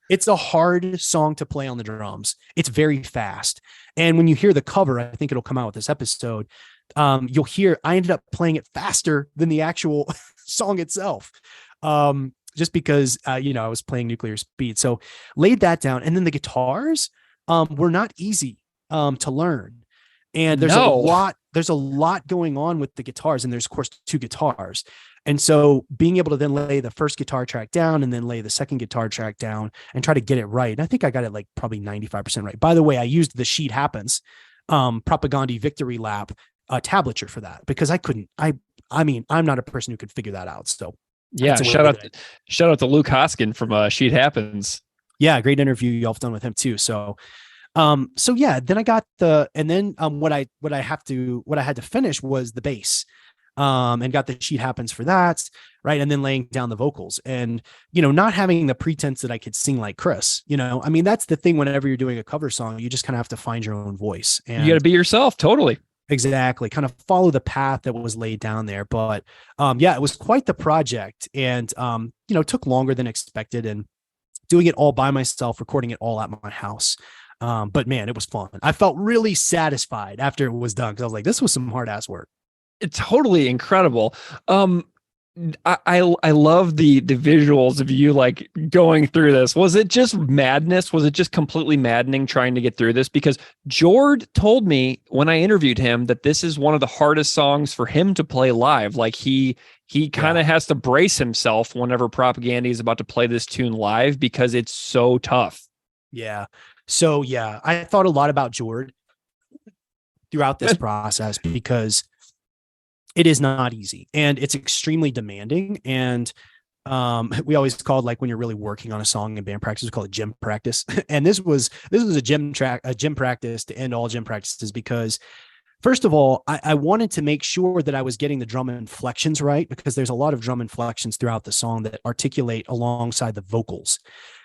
it's a hard song to play on the drums. It's very fast. And when you hear the cover, I think it'll come out with this episode, you'll hear I ended up playing it faster than the actual song itself. Just because, I was playing nuclear speed. So laid that down. And then the guitars were not easy to learn. And there's a lot going on with the guitars. And there's of course 2 guitars. And so being able to then lay the first guitar track down and then lay the second guitar track down and try to get it right. And I think I got it like probably 95% right. By the way, I used the Sheet Happens Propagandhi Victory Lap tablature for that, because I mean, I'm not a person who could figure that out. So yeah, shout out to Luke Hoskin from Sheet Happens. Yeah, great interview y'all have done with him too. So yeah, then I got what I had to finish was the bass, and got the Sheet Happens for that. Right. And then laying down the vocals and, not having the pretense that I could sing like Chris, I mean, that's the thing. Whenever you're doing a cover song, you just kind of have to find your own voice, and you got to be yourself. Totally. Exactly. Kind of follow the path that was laid down there. But, yeah, it was quite the project, and, took longer than expected, and doing it all by myself, recording it all at my house. But man, it was fun. I felt really satisfied after it was done, because I was like, this was some hard ass work. It's totally incredible. I love the visuals of you like going through this. Was it just madness? Was it just completely maddening trying to get through this? Because Jord told me when I interviewed him that this is one of the hardest songs for him to play live. Like he kind of has to brace himself whenever Propagandhi is about to play this tune live, because it's so tough. Yeah. So yeah, I thought a lot about Jord throughout this process, because it is not easy and it's extremely demanding. And we always called, like, when you're really working on a song in band practice, we call it gym practice. And this was a gym practice to end all gym practices, because first of all, I wanted to make sure that I was getting the drum inflections right, because there's a lot of drum inflections throughout the song that articulate alongside the vocals.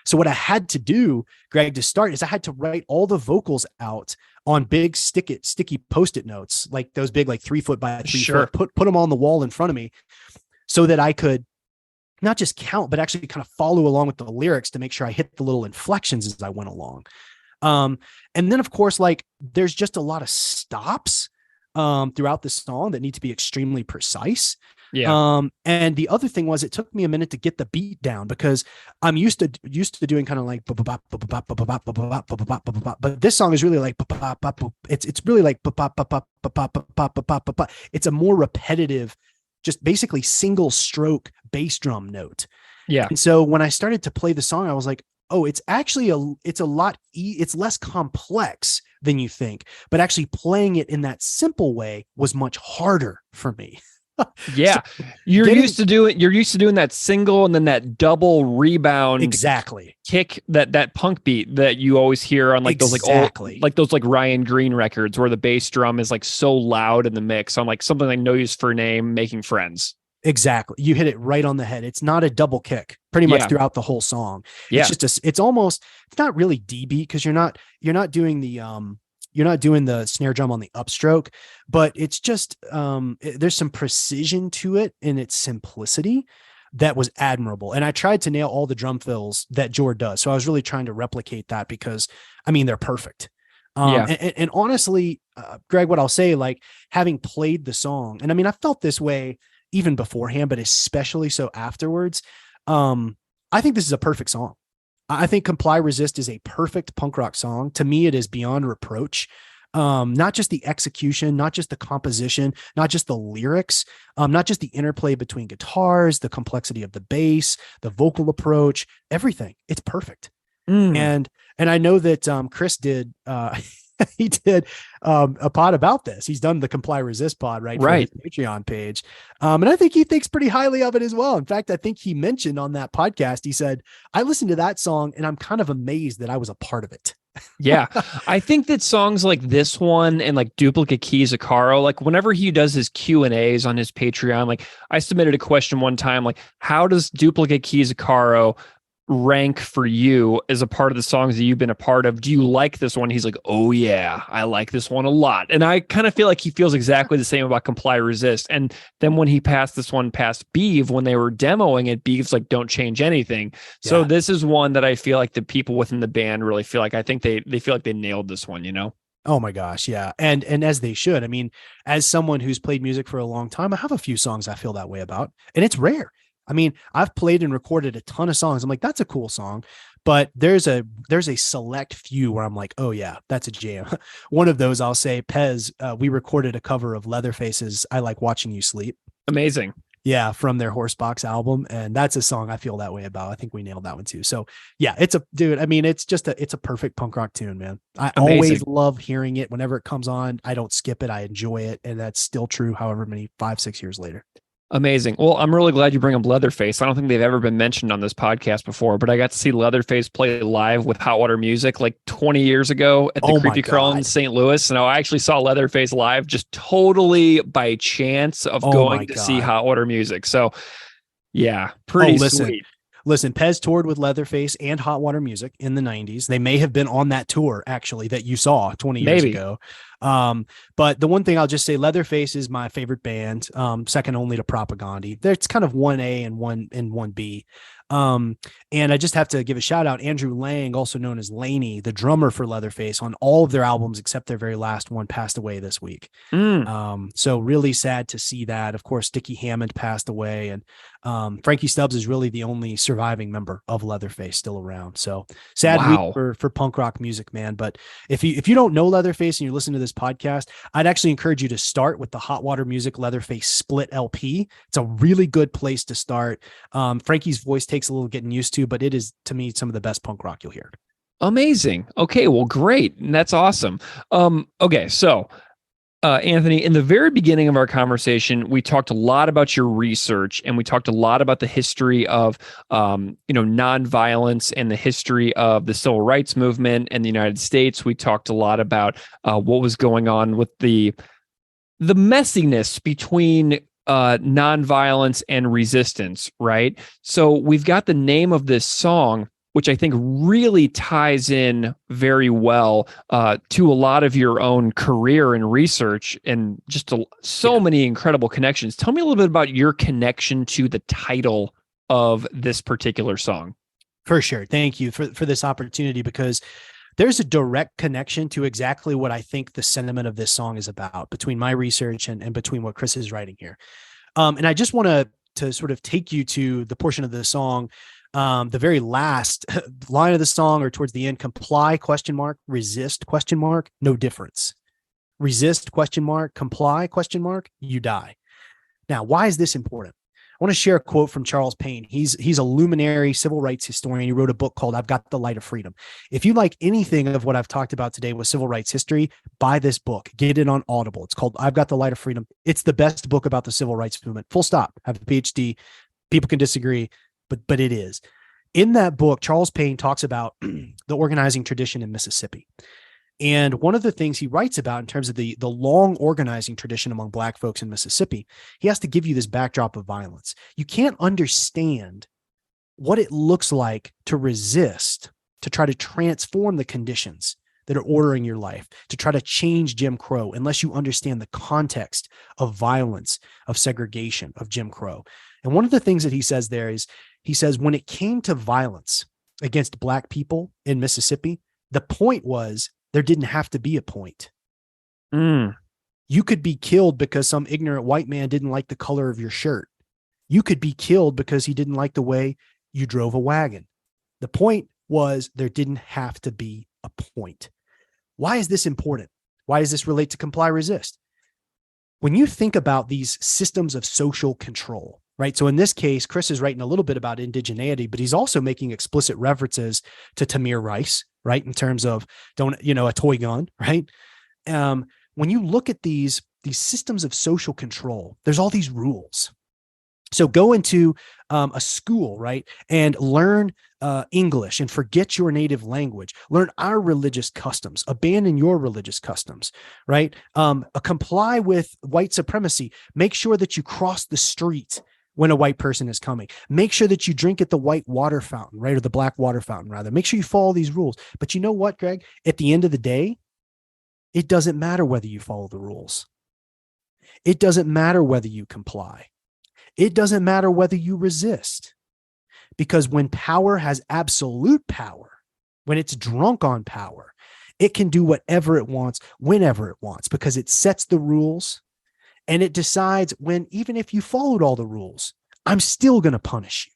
So what I had to do, Greg, to start, is I had to write all the vocals out on big sticky Post-it notes, like those big, like 3 foot by 3 foot, put them on the wall in front of me, so that I could not just count, but actually kind of follow along with the lyrics to make sure I hit the little inflections as I went along. And then of course, like, there's just a lot of stops throughout the song that need to be extremely precise. Yeah. And the other thing was, it took me a minute to get the beat down, because I'm used to doing kind of like, but this song is really like, it's really like, it's a more repetitive, just basically single stroke bass drum note. Yeah. And so when I started to play the song, I was like, oh, it's actually it's less complex than you think, but actually playing it in that simple way was much harder for me. Yeah. So you're used to doing that single and then that double rebound kick, that punk beat that you always hear on like those those Ryan Green records, where the bass drum is like so loud in the mix on like something like No Use for a Name, Making Friends. Exactly. You hit it right on the head. It's not a double kick pretty much throughout the whole song. Yeah. It's just it's not really D beat, because you're not doing the snare drum on the upstroke, but it's just there's some precision to it in its simplicity that was admirable. And I tried to nail all the drum fills that Jord does. So I was really trying to replicate that, because I mean, they're perfect. And honestly, Greg, what I'll say, like, having played the song, and I mean, I felt this way, even beforehand, but especially so afterwards. I think this is a perfect song. I think Comply Resist is a perfect punk rock song. To me, it is beyond reproach. Not just the execution, not just the composition, not just the lyrics, not just the interplay between guitars, the complexity of the bass, the vocal approach, everything. It's perfect. And I know that Chris did he did a pod about this. He's done the Comply Resist pod, right? For his Patreon page. And I think he thinks pretty highly of it as well. In fact, I think he mentioned on that podcast, he said, I listened to that song and I'm kind of amazed that I was a part of it. Yeah. I think that songs like this one and like Duplicate Keys Akaro, like whenever he does his Q&As on his Patreon, like I submitted a question one time, like how does Duplicate Keys Akaro rank for you as a part of the songs that you've been a part of? Do you like this one? He's like, oh yeah, I like this one a lot. And I kind of feel like he feels exactly the same about Comply Resist. And then when he passed this one past Beeve, when they were demoing it, Beeve's like, don't change anything. Yeah. So this is one that I feel like the people within the band really feel like, I think they feel like they nailed this one, you know? Oh my gosh. Yeah. And as they should. I mean, as someone who's played music for a long time, I have a few songs I feel that way about, and it's rare. I mean, I've played and recorded a ton of songs. I'm like, that's a cool song, but there's a select few where I'm like, oh yeah, that's a jam. One of those, I'll say, Pez, we recorded a cover of Leatherface's "I Like Watching You Sleep." Amazing. Yeah, from their Horsebox album, and that's a song I feel that way about. I think we nailed that one too. So yeah, it's a perfect punk rock tune, man. I always love hearing it whenever it comes on. I don't skip it. I enjoy it, and that's still true. However many 5-6 years later. Amazing. Well, I'm really glad you bring up Leatherface. I don't think they've ever been mentioned on this podcast before, but I got to see Leatherface play live with Hot Water Music like 20 years ago at the Creepy Crawl in St. Louis. And I actually saw Leatherface live just totally by chance of going to see Hot Water Music. So yeah, pretty sweet. Listen, Pez toured with Leatherface and Hot Water Music in the 90s. They may have been on that tour, actually, that you saw 20 years ago. But the one thing I'll just say, Leatherface is my favorite band, second only to Propagandhi. It's kind of 1A and 1B. And I just have to give a shout out, Andrew Lang, also known as Laney, the drummer for Leatherface, on all of their albums except their very last one, passed away this week. So really sad to see that. Of course, Dickie Hammond passed away, and Frankie Stubbs is really the only surviving member of Leatherface still around. So sad week for punk rock music, man. But if you don't know Leatherface and you listen to this podcast, I'd actually encourage you to start with the Hot Water Music Leatherface Split LP. It's a really good place to start. Frankie's voice takes a little getting used to, but it is, to me, some of the best punk rock you'll hear. Amazing. Okay, well, great. And that's awesome. Okay, so Anthony, in the very beginning of our conversation, we talked a lot about your research, and we talked a lot about the history of, nonviolence and the history of the civil rights movement in the United States. We talked a lot about what was going on with the messiness between nonviolence and resistance, right? So we've got the name of this song, which I think really ties in very well to a lot of your own career and research, and just so many incredible connections. Tell me a little bit about your connection to the title of this particular song. For sure. Thank you for this opportunity, because there's a direct connection to exactly what I think the sentiment of this song is about, between my research and between what Chris is writing here. And I just want to sort of take you to the portion of the song, the very last line of the song, or towards the end: comply, ? Resist, ? No difference. Resist, ? Comply, ? You die. Now, why is this important? I want to share a quote from Charles Payne. He's a luminary civil rights historian. He wrote a book called "I've Got the Light of Freedom." If you like anything of what I've talked about today with civil rights history, buy this book. Get it on Audible. It's called "I've Got the Light of Freedom." It's the best book about the civil rights movement. Full stop. I have a PhD. People can disagree, but it is. In that book, Charles Payne talks about the organizing tradition in Mississippi. And one of the things he writes about in terms of the long organizing tradition among Black folks in Mississippi, he has to give you this backdrop of violence. You can't understand what it looks like to resist, to try to transform the conditions that are ordering your life, to try to change Jim Crow, unless you understand the context of violence, of segregation, of Jim Crow. And one of the things that he says there is, he says, when it came to violence against Black people in Mississippi, the point was, there didn't have to be a point. You could be killed because some ignorant white man didn't like the color of your shirt. You could be killed because he didn't like the way you drove a wagon. The point was there didn't have to be a point. Why is this important? Why does this relate to comply, resist? When you think about these systems of social control, right? So in this case, Chris is writing a little bit about indigeneity, but he's also making explicit references to Tamir Rice, right? In terms of a toy gun, right? When you look at these systems of social control, there's all these rules. So go into a school, right, and learn English and forget your native language. Learn our religious customs. Abandon your religious customs, right? Comply with white supremacy. Make sure that you cross the street when a white person is coming. Make sure that you drink at the white water fountain, right, or the black water fountain, rather. Make sure you follow these rules. But you know what, Greg? At the end of the day, it doesn't matter whether you follow the rules. It doesn't matter whether you comply. It doesn't matter whether you resist. Because when power has absolute power, when it's drunk on power, it can do whatever it wants, whenever it wants, because it sets the rules and it decides when, even if you followed all the rules, I'm still going to punish you.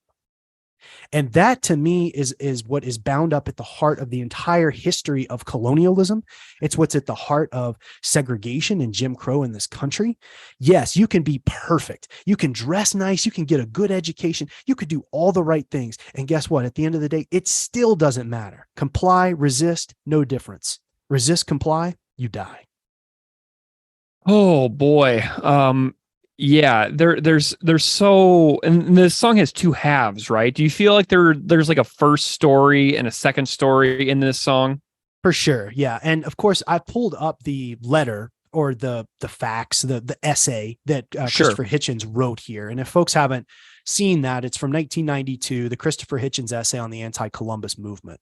And that, to me, is what is bound up at the heart of the entire history of colonialism. It's what's at the heart of segregation and Jim Crow in this country. Yes, you can be perfect. You can dress nice. You can get a good education. You could do all the right things. And guess what? At the end of the day, it still doesn't matter. Comply, resist, no difference. Resist, comply, you die. Oh boy. Yeah, there's so, and this song has two halves, right? Do you feel like there's like a first story and a second story in this song? For sure. Yeah. And of course, I pulled up the letter or the facts, the essay that Christopher Hitchens wrote here. And if folks haven't seen that, it's from 1992, the Christopher Hitchens essay on the anti-Columbus movement.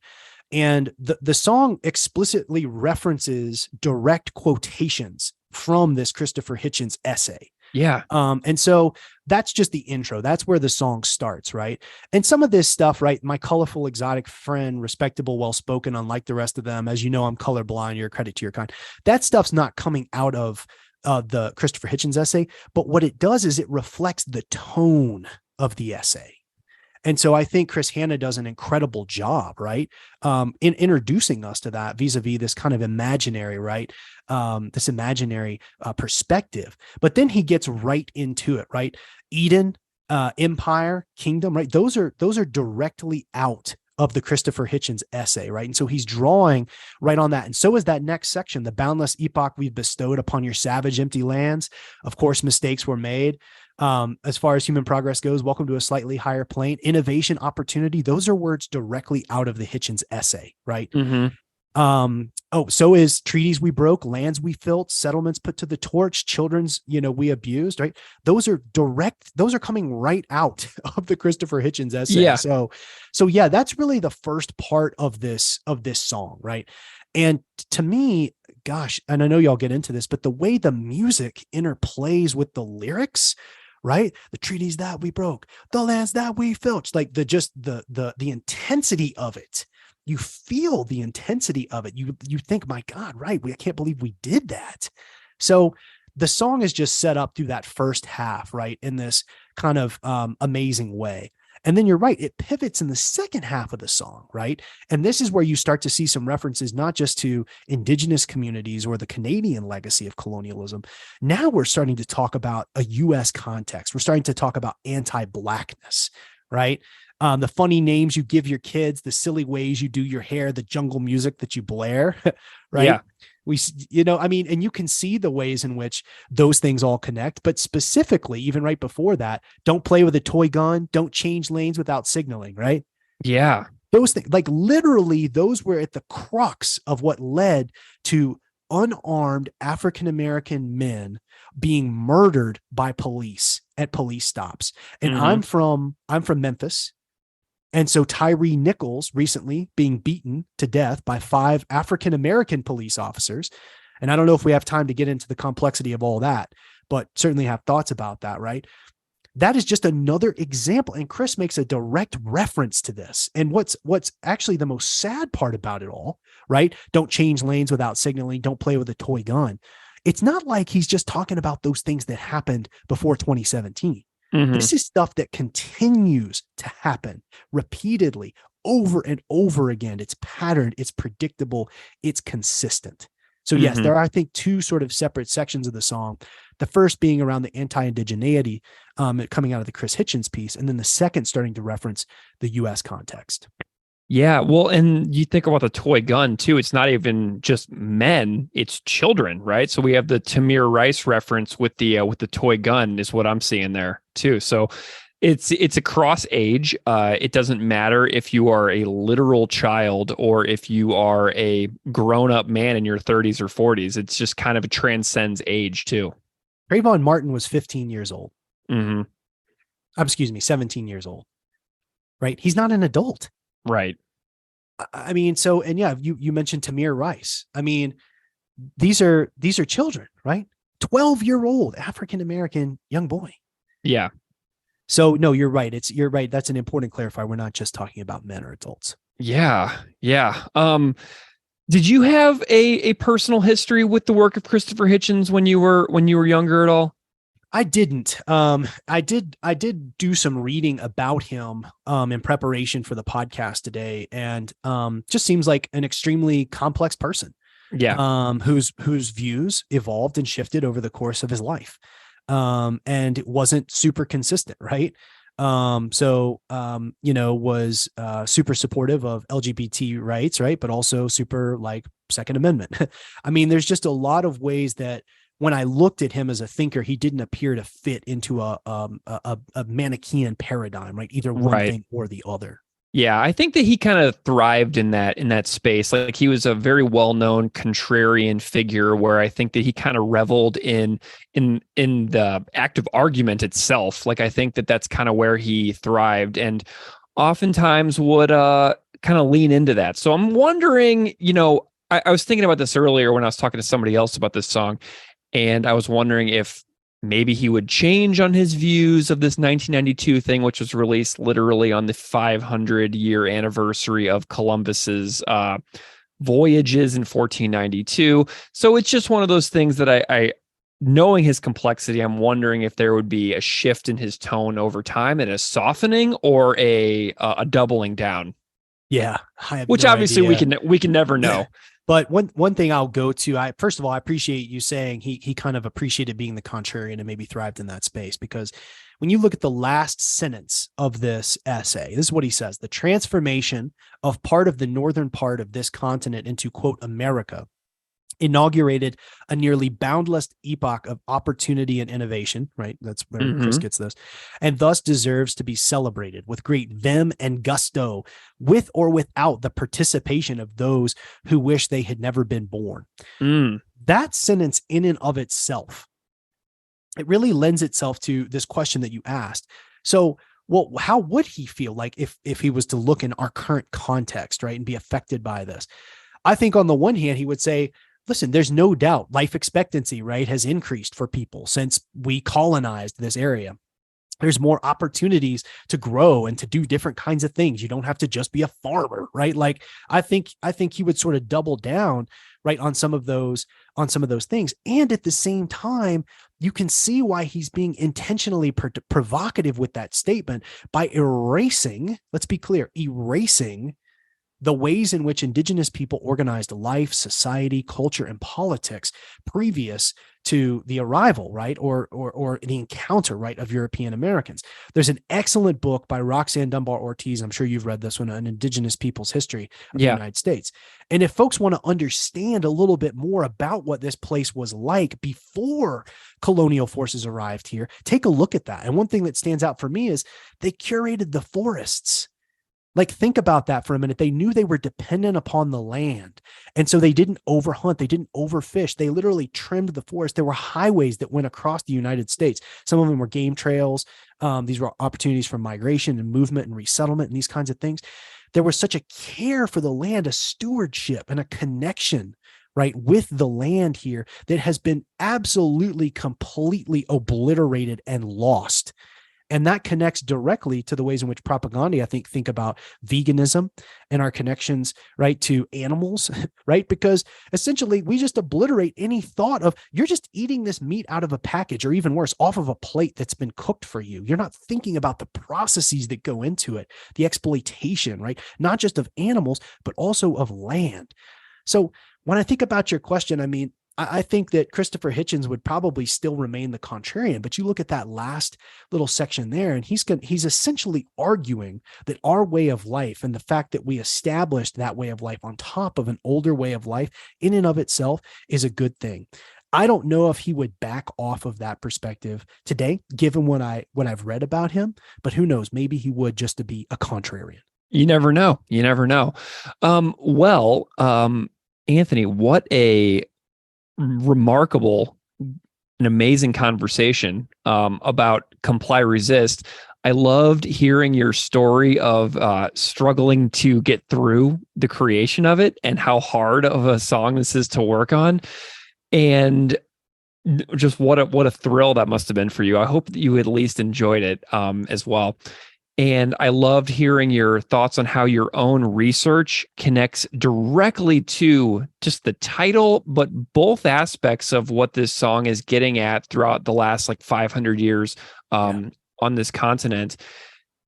And the song explicitly references direct quotations from this Christopher Hitchens essay. Yeah. And so that's just the intro. That's where the song starts, right? And some of this stuff, right? My colorful, exotic friend, respectable, well-spoken, unlike the rest of them. As you know, I'm colorblind. You're a credit to your kind. That stuff's not coming out of the Christopher Hitchens essay, but what it does is it reflects the tone of the essay. And so I think Chris Hanna does an incredible job, right? In introducing us to that vis-a-vis this kind of imaginary, right? This imaginary perspective. But then he gets right into it, right? Eden, empire, kingdom, right? Those are directly out of the Christopher Hitchens essay, right? And so he's drawing right on that. And so is that next section, the boundless epoch we've bestowed upon your savage empty lands. Of course, mistakes were made. As far as human progress goes, welcome to a slightly higher plane. Innovation, opportunity, those are words directly out of the Hitchens essay, right? Mm-hmm. So is treaties we broke, lands we filched, settlements put to the torch, children's, we abused, right? Those are coming right out of the Christopher Hitchens essay. Yeah. So yeah, that's really the first part of this song, right? And to me, gosh, and I know y'all get into this, but the way the music interplays with the lyrics, right? The treaties that we broke, the lands that we filched, like the intensity of it. You feel the intensity of it. You think, my God, right? I can't believe we did that. So the song is just set up through that first half, right? In this kind of amazing way. And then you're right, it pivots in the second half of the song, right? And this is where you start to see some references, not just to indigenous communities or the Canadian legacy of colonialism. Now we're starting to talk about a U.S. context. We're starting to talk about anti-Blackness, right? The funny names you give your kids, the silly ways you do your hair, the jungle music that you blare, right? Yeah. And you can see the ways in which those things all connect, but specifically, even right before that, don't play with a toy gun, don't change lanes without signaling, right? Yeah. Those things, like literally, those were at the crux of what led to unarmed African-American men being murdered by police at police stops. And I'm from Memphis. And so Tyree Nichols recently being beaten to death by 5 African-American police officers. And I don't know if we have time to get into the complexity of all that, but certainly have thoughts about that, right? That is just another example. And Chris makes a direct reference to this. And what's actually the most sad part about it all, right? Don't change lanes without signaling. Don't play with a toy gun. it's not like he's just talking about those things that happened before 2017. Mhm. This is stuff that continues to happen repeatedly over and over again. It's patterned, it's predictable, it's consistent. So yes, Mhm. there are, I think, two sort of separate sections of the song. The first being around the anti-indigeneity coming out of the Chris Hitchens piece, and then the second starting to reference the U.S. context. Yeah, well, and you think about the toy gun too. It's not even just men; it's children, right? So we have the Tamir Rice reference with the toy gun, is what I'm seeing there too. So it's across age. It doesn't matter if you are a literal child or if you are a grown up man in your 30s or 40s. It's just kind of transcends age too. Trayvon Martin was 15 years old. Mm-hmm. Excuse me, 17 years old. Right? He's not an adult. Right. I mean, so, and yeah, you mentioned Tamir Rice. I mean, these are children, right? 12-year-old African-American young boy. Yeah. So no, you're right. You're right. That's an important clarifier. We're not just talking about men or adults. Yeah. Yeah. Did you have a personal history with the work of Christopher Hitchens when you were younger at all? I didn't. I did do some reading about him in preparation for the podcast today, and just seems like an extremely complex person. Yeah. Whose views evolved and shifted over the course of his life. And it wasn't super consistent, right? Was super supportive of LGBT rights, right? But also super like Second Amendment. I mean, there's just a lot of ways that when I looked at him as a thinker, he didn't appear to fit into a Manichaean paradigm, right? Either one thing or the other. Yeah, I think that he kind of thrived in that space. Like he was a very well-known contrarian figure where I think that he kind of reveled in the act of argument itself. Like I think that that's kind of where he thrived and oftentimes would kind of lean into that. So I'm wondering, I was thinking about this earlier when I was talking to somebody else about this song, and I was wondering if maybe he would change on his views of this 1992 thing, which was released literally on the 500-year anniversary of Columbus's voyages in 1492. So it's just one of those things that I knowing his complexity, I'm wondering if there would be a shift in his tone over time and a softening or a doubling down. Yeah, which obviously we can never know. But one thing I'll go to, first of all, I appreciate you saying he kind of appreciated being the contrarian and maybe thrived in that space, because when you look at the last sentence of this essay, this is what he says: the transformation of part of the northern part of this continent into, quote, America inaugurated a nearly boundless epoch of opportunity and innovation, right? That's where Chris gets this, and thus deserves to be celebrated with great vim and gusto, with or without the participation of those who wish they had never been born. That sentence in and of itself, it really lends itself to this question that you asked. So, well, how would he feel like if he was to look in our current context, right, and be affected by this? I think on the one hand, he would say, listen, there's no doubt life expectancy, right, has increased for people since we colonized this area. There's more opportunities to grow and to do different kinds of things. You don't have to just be a farmer, right? Like I think he would sort of double down, right, on some of those things. And at the same time, you can see why he's being intentionally provocative with that statement by erasing, let's be clear, erasing the ways in which indigenous people organized life, society, culture, and politics previous to the arrival, right, or the encounter, right, of European Americans. There's an excellent book by Roxanne Dunbar Ortiz. I'm sure you've read this one, An Indigenous People's History of the United States. And if folks want to understand a little bit more about what this place was like before colonial forces arrived here, take a look at that. And one thing that stands out for me is they curated the forests. Like, think about that for a minute. They knew they were dependent upon the land. And so they didn't overhunt. They didn't overfish. They literally trimmed the forest. There were highways that went across the United States. Some of them were game trails. These were opportunities for migration and movement and resettlement and these kinds of things. There was such a care for the land, a stewardship and a connection, right, with the land here that has been absolutely, completely obliterated and lost. And that connects directly to the ways in which Propagandhi, I think about veganism and our connections, right, to animals, right? Because essentially we just obliterate any thought of you're just eating this meat out of a package, or even worse, off of a plate that's been cooked for you. You're not thinking about the processes that go into it, the exploitation, right? Not just of animals, but also of land. So when I think about your question, I mean, I think that Christopher Hitchens would probably still remain the contrarian, but you look at that last little section there, and he's essentially arguing that our way of life and the fact that we established that way of life on top of an older way of life in and of itself is a good thing. I don't know if he would back off of that perspective today, given what I've read about him, but who knows? Maybe he would, just to be a contrarian. You never know. You never know. Anthony, what a remarkable and amazing conversation about Comply Resist. I loved hearing your story of struggling to get through the creation of it and how hard of a song this is to work on. And just what a thrill that must have been for you. I hope that you at least enjoyed it as well. And I loved hearing your thoughts on how your own research connects directly to just the title, but both aspects of what this song is getting at throughout the last 500 years on this continent.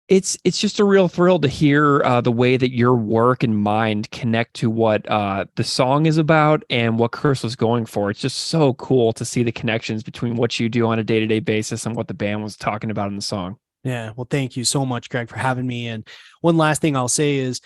It's just a real thrill to hear the way that your work and mind connect to what the song is about and what Chris was going for. It's just so cool to see the connections between what you do on a day-to-day basis and what the band was talking about in the song. Yeah. Well, thank you so much, Greg, for having me. And one last thing I'll say is,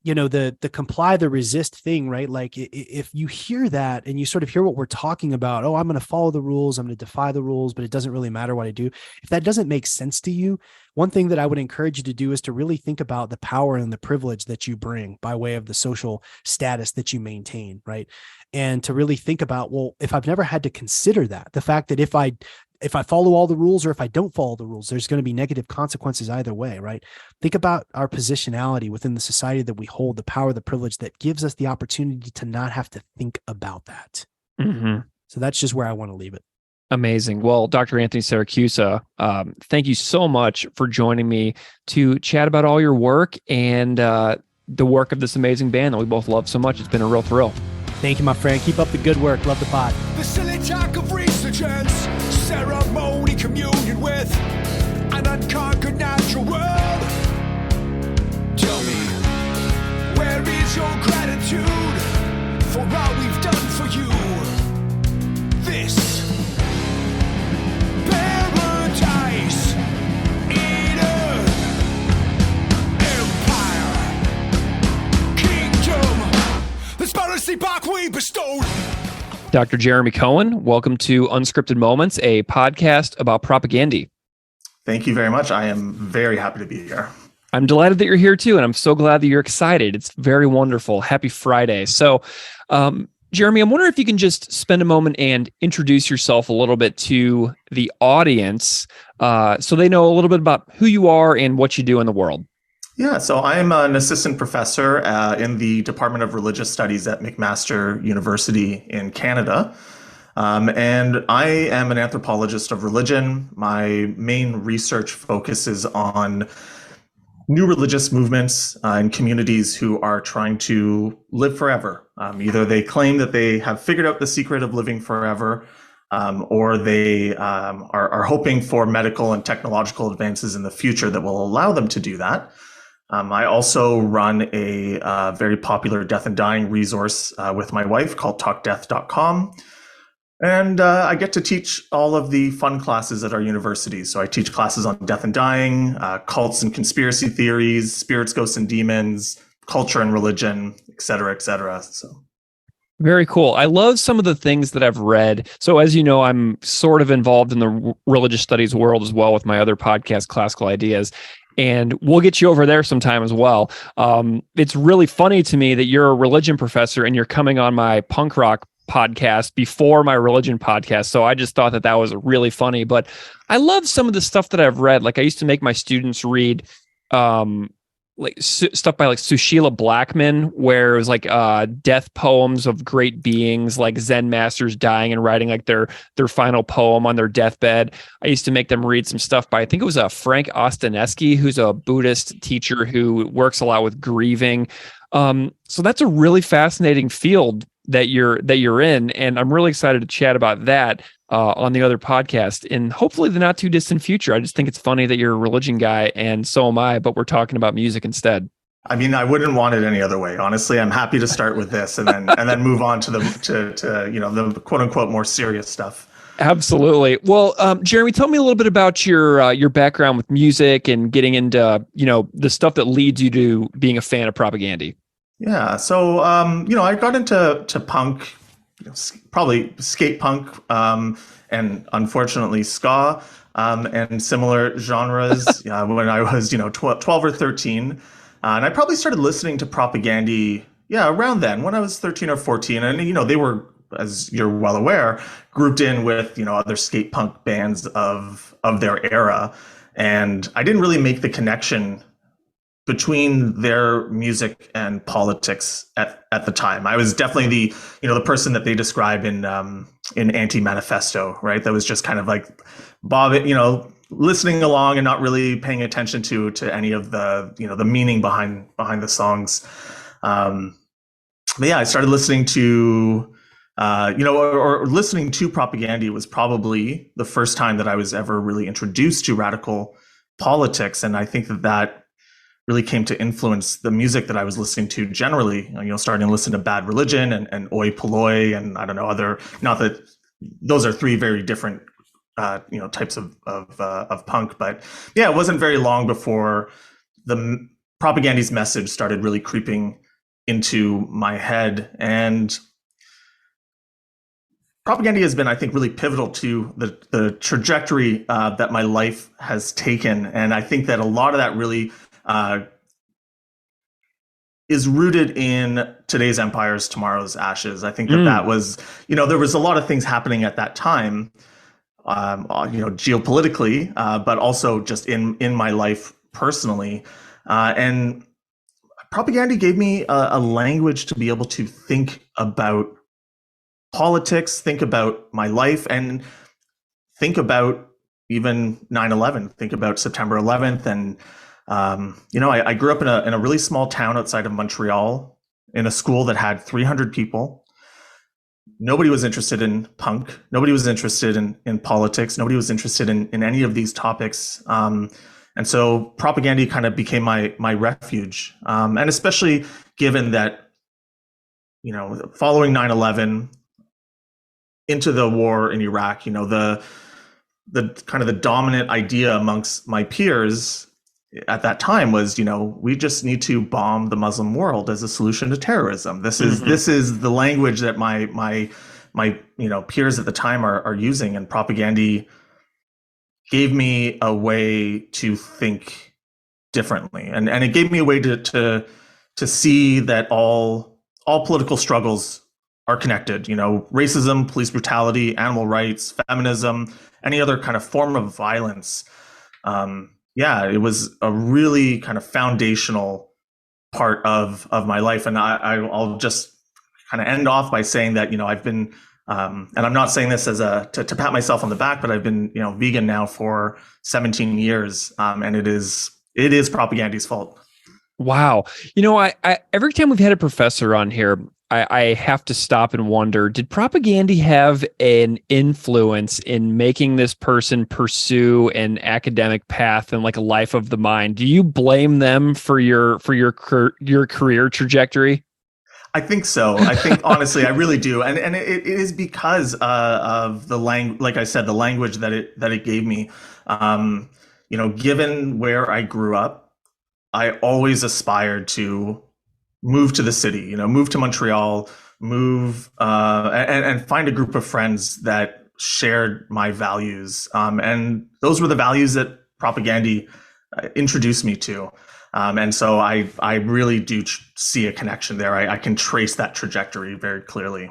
the comply, the resist thing, right? Like if you hear that and you sort of hear what we're talking about, oh, I'm going to follow the rules, I'm going to defy the rules, but it doesn't really matter what I do. If that doesn't make sense to you, one thing that I would encourage you to do is to really think about the power and the privilege that you bring by way of the social status that you maintain, right? And to really think about, well, if I've never had to consider that, the fact that if I follow all the rules or if I don't follow the rules, there's going to be negative consequences either way, right? Think about our positionality within the society that we hold, the power, the privilege that gives us the opportunity to not have to think about that. Mm-hmm. So that's just where I want to leave it. Amazing. Well, Dr. Anthony Siracusa, thank you so much for joining me to chat about all your work and the work of this amazing band that we both love so much. It's been a real thrill. Thank you, my friend. Keep up the good work. Love the pod. The silly talk of resurgence, ceremony, communion with an unconquered natural world. Tell me, where is your gratitude for all we've done for you? This paradise in earth, empire, kingdom, the spiritually back we bestowed. Dr. Jeremy Cohen, welcome to Unscripted Moments, a podcast about Propagandhi. Thank you very much. I am very happy to be here. I'm delighted that you're here too, and I'm so glad that you're excited. It's very wonderful. Happy Friday. So, Jeremy, I'm wondering if you can just spend a moment and introduce yourself a little bit to the audience so they know a little bit about who you are and what you do in the world. Yeah, so I'm an assistant professor in the Department of Religious Studies at McMaster University in Canada. And I am an anthropologist of religion. My main research focuses on new religious movements and communities who are trying to live forever. Either they claim that they have figured out the secret of living forever, or they are hoping for medical and technological advances in the future that will allow them to do that. I also run a very popular death and dying resource with my wife called talkdeath.com. And I get to teach all of the fun classes at our university. So I teach classes on death and dying, cults and conspiracy theories, spirits, ghosts, and demons, culture and religion, et cetera, et cetera. So. Very cool. I love some of the things that I've read. So as you know, I'm sort of involved in the religious studies world as well with my other podcast, Classical Ideas. And we'll get you over there sometime as well. It's really funny to me that you're a religion professor and you're coming on my punk rock podcast before my religion podcast. So I just thought that was really funny. But I love some of the stuff that I've read. Like I used to make my students read like stuff by like Sushila Blackman, where it was like death poems of great beings, like Zen masters dying and writing like their final poem on their deathbed. I used to make them read some stuff by, I think it was Frank Ostaneski, who's a Buddhist teacher who works a lot with grieving. So that's a really fascinating field that you're in, and I'm really excited to chat about that on the other podcast in hopefully the not too distant future. I just think it's funny that you're a religion guy, and so am I, but we're talking about music instead. I mean, I wouldn't want it any other way. Honestly, I'm happy to start with this and then move on to the quote unquote more serious stuff. Absolutely. Well, Jeremy, tell me a little bit about your background with music and getting into the stuff that leads you to being a fan of Propagandhi. Yeah. So, I got into punk, probably skate punk, and unfortunately ska, and similar genres when I was, 12 or 13. And I probably started listening to Propagandhi, around then when I was 13 or 14. And, they were, as you're well aware, grouped in with, other skate punk bands of their era. And I didn't really make the connection between their music and politics at the time. I was definitely the person that they describe in Anti-Manifesto, right? That was just kind of like Bob, listening along and not really paying attention to any of the, the meaning behind the songs. But yeah, I started listening to, or listening to Propagandhi was probably the first time that I was ever really introduced to radical politics. And I think that really came to influence the music that I was listening to generally, starting to listen to Bad Religion and Oi Polloi and I don't know, not that those are three very different, types of punk, but yeah, it wasn't very long before the Propagandhi's message started really creeping into my head. And Propagandhi has been, I think, really pivotal to the trajectory that my life has taken. And I think that a lot of that really is rooted in today's empires, tomorrow's ashes. I think that was, there was a lot of things happening at that time, geopolitically, but also just in my life personally. And Propagandhi gave me a language to be able to think about politics, think about my life, and think about even 9/11, think about September 11th. And I grew up in a really small town outside of Montreal in a school that had 300 people. Nobody was interested in punk. Nobody was interested in politics. Nobody was interested in any of these topics. And so Propagandhi kind of became my refuge. And especially given that, following 9/11 into the war in Iraq, the kind of the dominant idea amongst my peers at that time was, we just need to bomb the Muslim world as a solution to terrorism. This is the language that my peers at the time are using, and Propagandhi gave me a way to think differently, and it gave me a way to see that all political struggles are connected. Racism, police brutality, animal rights, feminism, any other kind of form of violence. It was a really kind of foundational part of my life. And I'll just kind of end off by saying that, I've been, and I'm not saying this as to pat myself on the back, but I've been, vegan now for 17 years. And it is Propagandhi's fault. Wow. I every time we've had a professor on here, I have to stop and wonder, did Propagandhi have an influence in making this person pursue an academic path and like a life of the mind? Do you blame them for your career trajectory? I think so. I think honestly, I really do. And it is because of the language, like I said, the language that it gave me. Given where I grew up, I always aspired to move to the city, move to Montreal, and find a group of friends that shared my values. And those were the values that Propagandhi introduced me to. And so I really do see a connection there. I can trace that trajectory very clearly.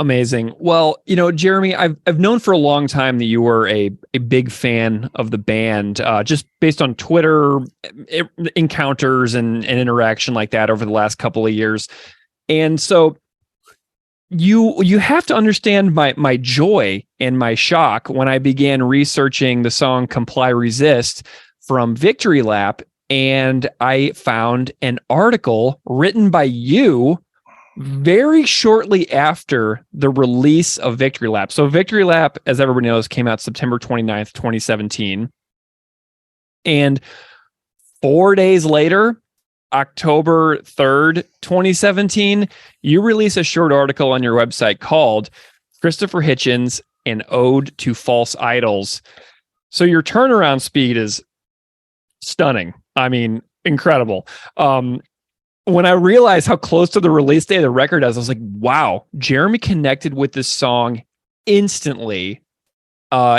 Amazing. Well, Jeremy, I've known for a long time that you were a big fan of the band, just based on Twitter encounters and interaction like that over the last couple of years. And so you have to understand my joy and my shock when I began researching the song Comply Resist from Victory Lap, and I found an article written by you very shortly after the release of Victory Lap. So Victory Lap, as everybody knows, came out September 29th, 2017. And 4 days later, October 3rd, 2017, you release a short article on your website called Christopher Hitchens, An Ode to False Idols. So your turnaround speed is stunning. I mean, incredible. When I realized how close to the release date of the record is, I was like, wow, Jeremy connected with this song instantly,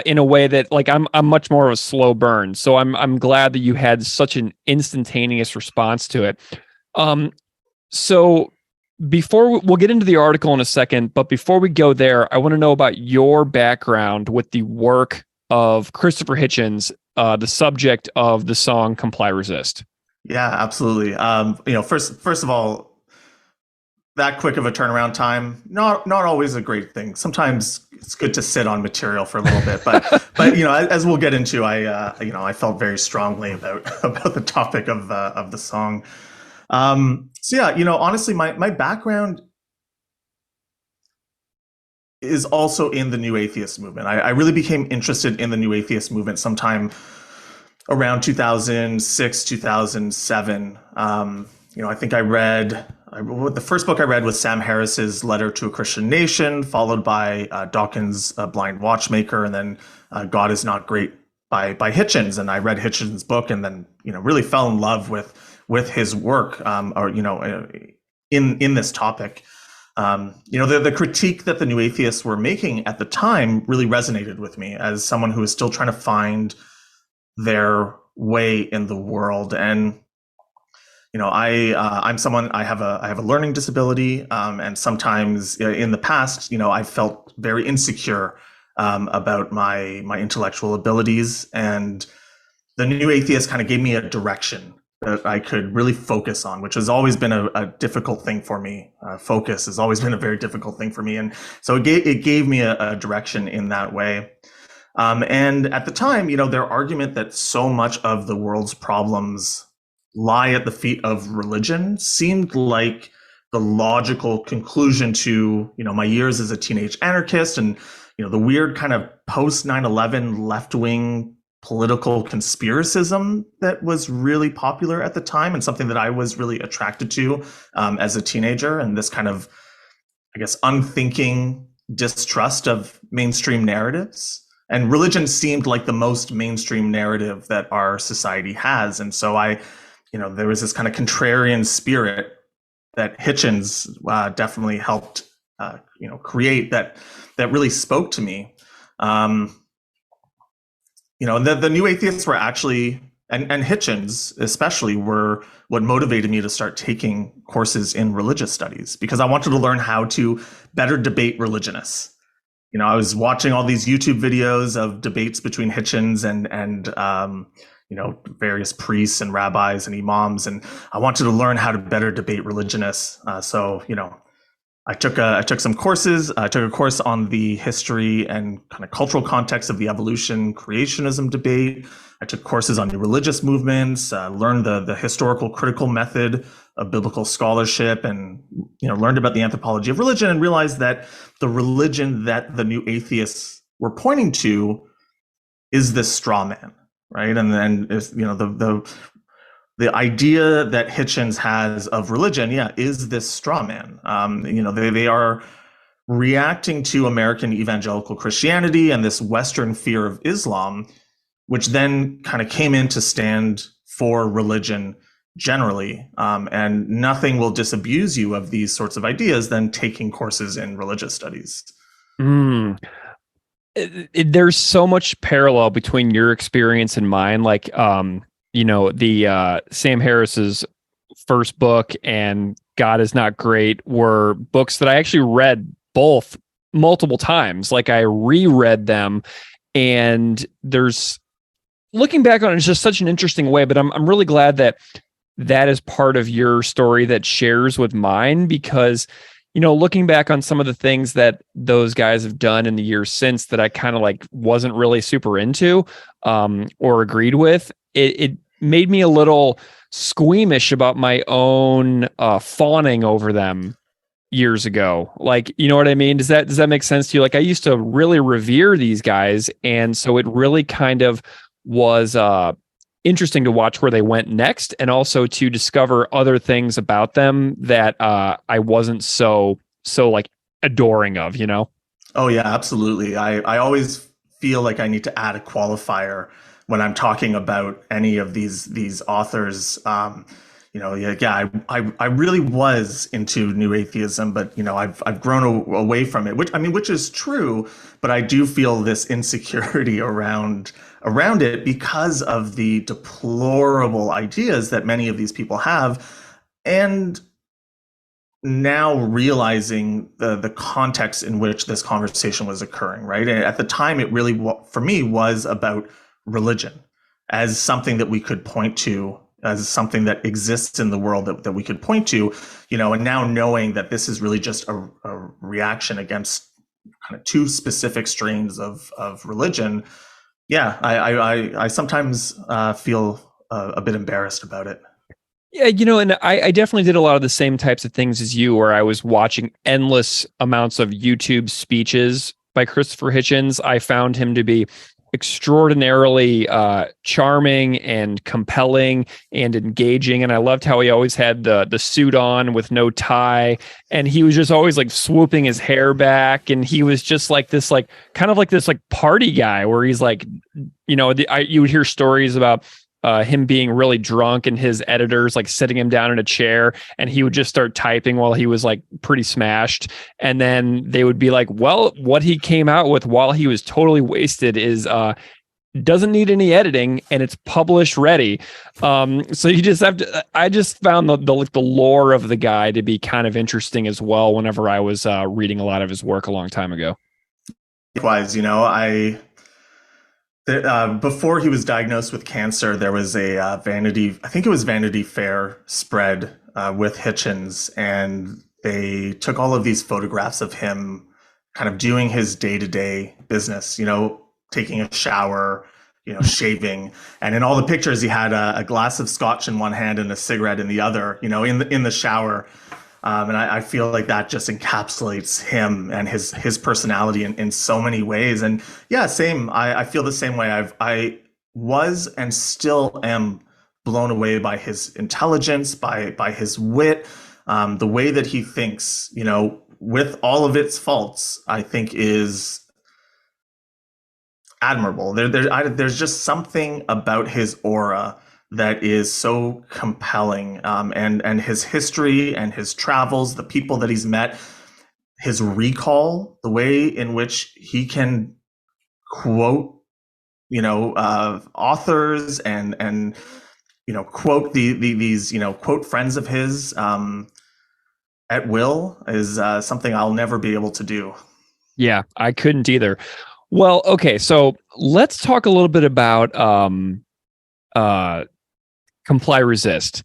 in a way that, like, I'm much more of a slow burn. So I'm glad that you had such an instantaneous response to it. So we'll get into the article in a second, but before we go there, I want to know about your background with the work of Christopher Hitchens, the subject of the song Comply Resist. Yeah, absolutely. First of all, that quick of a turnaround time, not always a great thing. Sometimes it's good to sit on material for a little bit, but as we'll get into, I felt very strongly about the topic of the song. Honestly, my background is also in the New Atheist movement. I really became interested in the New Atheist movement sometime around 2006, 2007. I think the first book I read was Sam Harris's Letter to a Christian Nation, followed by Dawkins' Blind Watchmaker, and then God is Not Great by Hitchens. And I read Hitchens' book and then, really fell in love with his work, in this topic. The critique that the New Atheists were making at the time really resonated with me as someone who is still trying to find their way in the world. And I'm someone, I have a learning disability, and sometimes in the past, I felt very insecure about my intellectual abilities, and the New Atheist kind of gave me a direction that I could really focus on, which has always been a difficult thing for me. Focus has always been a very difficult thing for me, and so it gave me a direction in that way. And at the time, their argument that so much of the world's problems lie at the feet of religion seemed like the logical conclusion to, my years as a teenage anarchist and, the weird kind of post 9/11 left-wing political conspiracism that was really popular at the time, and something that I was really attracted to as a teenager, and this kind of, I guess, unthinking distrust of mainstream narratives. And religion seemed like the most mainstream narrative that our society has. And so there was this kind of contrarian spirit that Hitchens definitely helped, create that really spoke to me. The New Atheists were actually, and Hitchens especially, were what motivated me to start taking courses in religious studies, because I wanted to learn how to better debate religionists. I was watching all these YouTube videos of debates between Hitchens and various priests and rabbis and imams, and I wanted to learn how to better debate religionists. So I took some courses. I took a course on the history and kind of cultural context of the evolution creationism debate. I took courses on the religious movements, learned the historical critical method of biblical scholarship, and learned about the anthropology of religion, and realized that the religion that the New Atheists were pointing to is this straw man, right? And then the idea that Hitchens has of religion, is this straw man. They are reacting to American evangelical Christianity and this Western fear of Islam, which then kind of came in to stand for religion generally. And nothing will disabuse you of these sorts of ideas than taking courses in religious studies. There's so much parallel between your experience and mine. Like, the Sam Harris's first book and God is Not Great were books that I actually read both multiple times. Like I reread them, and there's looking back on it, it's just such an interesting way. But I'm really glad that that is part of your story that shares with mine, because looking back on some of the things that those guys have done in the years since that I kind of like wasn't really super into or agreed with, it made me a little squeamish about my own fawning over them years ago. Like, you know what I mean? Does that make sense to you? Like, I used to really revere these guys, and so it really kind of was interesting to watch where they went next, and also to discover other things about them that I wasn't so like adoring of, Oh yeah, absolutely. I always feel like I need to add a qualifier when I'm talking about any of these authors. I really was into New Atheism, but I've grown away from it, which is true, but I do feel this insecurity around it because of the deplorable ideas that many of these people have, and now realizing the context in which this conversation was occurring, right? And at the time, it really, for me, was about religion as something that we could point to, as something that exists in the world that we could point to, and now knowing that this is really just a reaction against kind of two specific strains of religion. Yeah, I sometimes feel a bit embarrassed about it. Yeah, and I definitely did a lot of the same types of things as you, where I was watching endless amounts of YouTube speeches by Christopher Hitchens. I found him to be extraordinarily charming and compelling and engaging, and I loved how he always had the suit on with no tie, and he was just always like swooping his hair back, and he was just like this like kind of like this like party guy where he's like, you would hear stories about him being really drunk and his editors like sitting him down in a chair, and he would just start typing while he was like pretty smashed. And then they would be like, well, what he came out with while he was totally wasted is doesn't need any editing and it's published ready. So you just have to, I just found the lore of the guy to be kind of interesting as well whenever I was reading a lot of his work a long time ago. Likewise, before he was diagnosed with cancer, there was a Vanity Fair spread with Hitchens, and they took all of these photographs of him kind of doing his day-to-day business, taking a shower, shaving. And in all the pictures, he had a glass of scotch in one hand and a cigarette in the other, in the shower. And I feel like that just encapsulates him and his personality in so many ways. And yeah, same. I feel the same way. I was and still am blown away by his intelligence, by his wit, the way that he thinks, with all of its faults, I think is admirable. There's just something about his aura that is so compelling, and his history and his travels, the people that he's met, his recall, the way in which he can quote, authors and quote these quote friends of his at will is something I'll never be able to do. Yeah, I couldn't either. Well, okay, so let's talk a little bit about comply resist.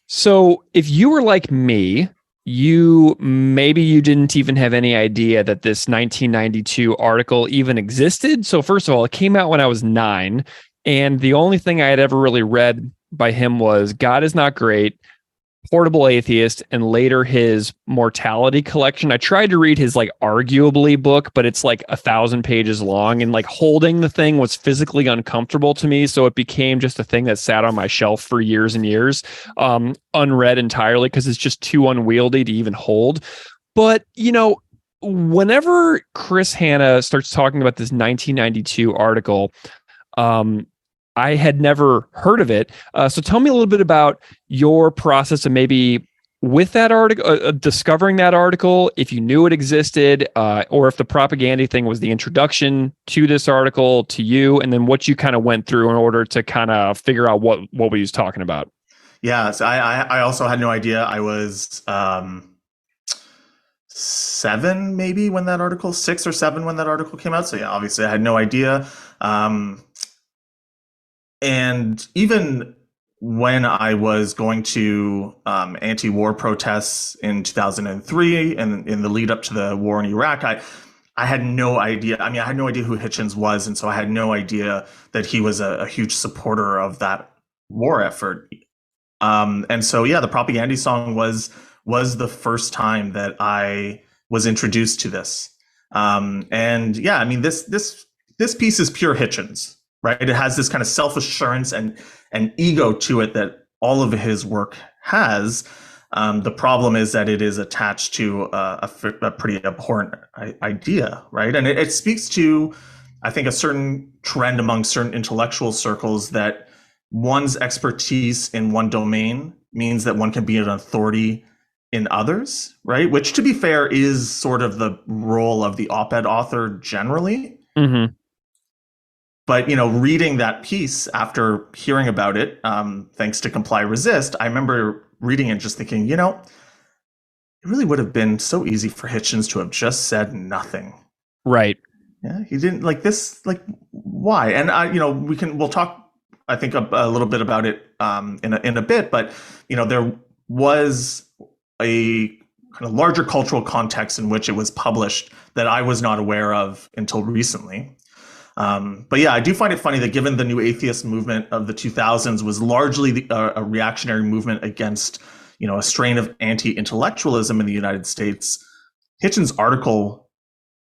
So if you were like me, you didn't even have any idea that this 1992 article even existed. So first of all, it came out when I was 9, and the only thing I had ever really read by him was God Is Not Great, Portable Atheist, and later his Mortality collection. I tried to read his like arguably book, but it's like 1,000 pages long, and like holding the thing was physically uncomfortable to me. So it became just a thing that sat on my shelf for years and years, unread entirely because it's just too unwieldy to even hold. But, whenever Chris Hanna starts talking about this 1992 article, I had never heard of it. So tell me a little bit about your process of maybe with that article, discovering that article, if you knew it existed, or if the Propagandhi thing was the introduction to this article to you, and then what you kind of went through in order to kind of figure out what we was talking about. Yeah, so I also had no idea. I was seven, maybe when that article, 6 or 7 when that article came out. So yeah, obviously I had no idea. And even when I was going to anti-war protests in 2003 and in the lead up to the war in Iraq, I had no idea. I mean, I had no idea who Hitchens was, and so I had no idea that he was a huge supporter of that war effort. And so, yeah, the Propagandhi song was the first time that I was introduced to this. And yeah, I mean, this piece is pure Hitchens, right? It has this kind of self-assurance and ego to it that all of his work has. The problem is that it is attached to a pretty abhorrent idea, right? And it speaks to, I think, a certain trend among certain intellectual circles that one's expertise in one domain means that one can be an authority in others, right? Which, to be fair, is sort of the role of the op-ed author generally. Mm-hmm. But, reading that piece after hearing about it, thanks to Comply Resist, I remember reading it and just thinking, it really would have been so easy for Hitchens to have just said nothing. Right. Yeah, he didn't like this. Like, why? And we'll talk, I think, a little bit about it in a bit. But there was a kind of larger cultural context in which it was published that I was not aware of until recently. But yeah, I do find it funny that given the new atheist movement of the 2000s was largely a reactionary movement against, a strain of anti-intellectualism in the United States, Hitchens' article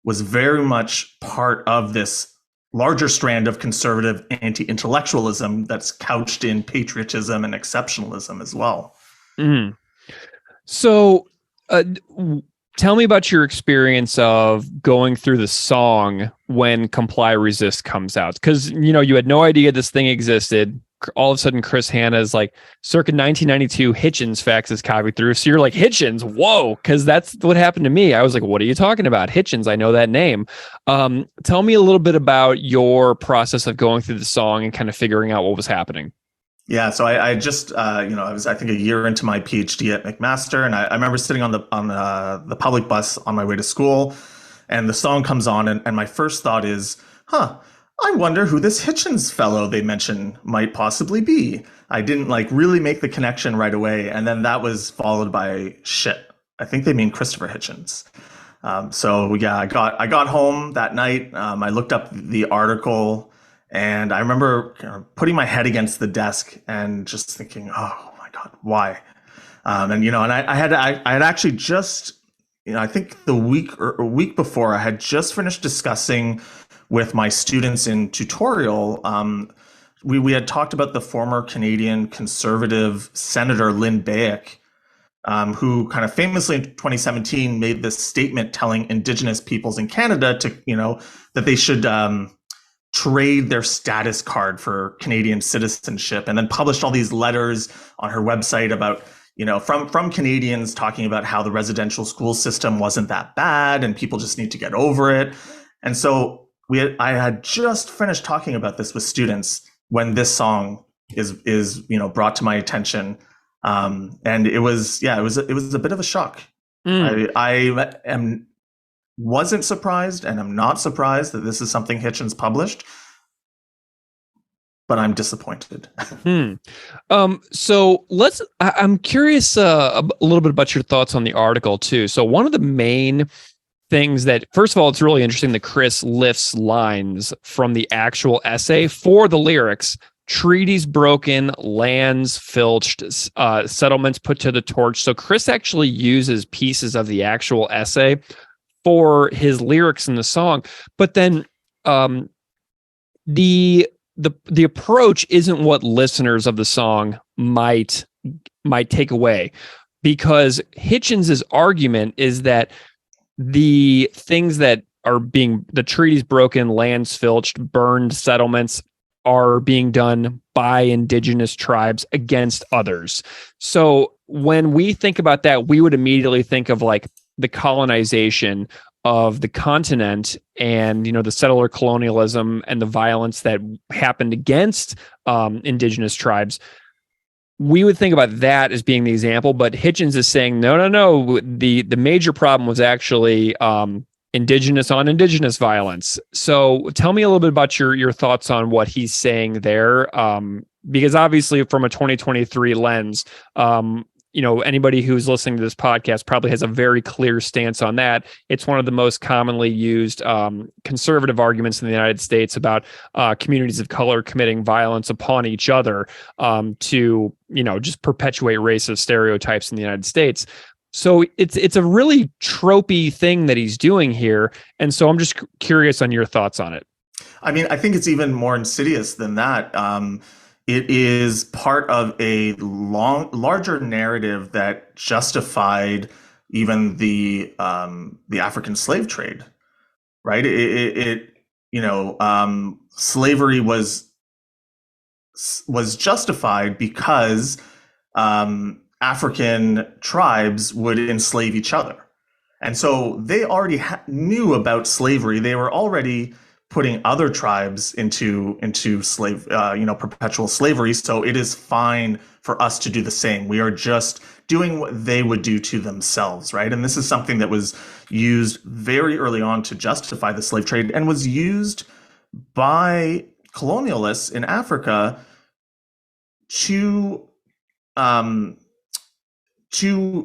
was very much part of this larger strand of conservative anti-intellectualism that's couched in patriotism and exceptionalism as well. Mm. So, tell me about your experience of going through the song when Comply Resist comes out. Because, you had no idea this thing existed. All of a sudden, Chris Hanna's like, circa 1992, Hitchens fax is copied through. So you're like, Hitchens, whoa, because that's what happened to me. I was like, what are you talking about? Hitchens, I know that name. Tell me a little bit about your process of going through the song and kind of figuring out what was happening. Yeah, so I just, I was, I think, a year into my PhD at McMaster, and I remember sitting on the public bus on my way to school, and the song comes on, and my first thought is, I wonder who this Hitchens fellow they mention might possibly be. I didn't really make the connection right away, and then that was followed by shit. I think they mean Christopher Hitchens. So yeah, I got home that night. I looked up the article. And I remember putting my head against the desk and just thinking, "Oh my God, why?" And I had actually just, I think the week before, I had just finished discussing with my students in tutorial. We had talked about the former Canadian Conservative Senator Lynn Bayek, who kind of famously in 2017 made this statement telling Indigenous peoples in Canada to, that they should trade their status card for Canadian citizenship, and then published all these letters on her website about, from Canadians talking about how the residential school system wasn't that bad and people just need to get over it. And so I had just finished talking about this with students when this song is brought to my attention. And it was a bit of a shock. I wasn't surprised, and I'm not surprised that this is something Hitchens published, but I'm disappointed. So I'm curious a little b5 about your thoughts on the article too. So one of the main things that, first of all, it's really interesting that Chris lifts lines from the actual essay for the lyrics: treaties broken, lands filched, settlements put to the torch. So Chris actually uses pieces of the actual essay for his lyrics in the song, but then the approach isn't what listeners of the song might take away, because Hitchens's argument is that the things that are the treaties broken, lands filched, burned settlements are being done by Indigenous tribes against others. So when we think about that, we would immediately think of the colonization of the continent and, the settler colonialism and the violence that happened against Indigenous tribes. we would think about that as being the example, but Hitchens is saying, no. The major problem was actually indigenous on indigenous violence. So tell me a little bit about your thoughts on what he's saying there. Because obviously from a 2023 lens, anybody who's listening to this podcast probably has a very clear stance on that. It's one of the most commonly used conservative arguments in the United States about communities of color committing violence upon each other to, just perpetuate racist stereotypes in the United States. So it's a really tropey thing that he's doing here. And so I'm just curious on your thoughts on it. I mean, I think it's even more insidious than that. It is part of a larger narrative that justified even the African slave trade, right? Slavery was justified because African tribes would enslave each other, and so they already knew about slavery. They were already putting other tribes into slave, perpetual slavery. So it is fine for us to do the same. We are just doing what they would do to themselves, right? And this is something that was used very early on to justify the slave trade, and was used by colonialists in Africa to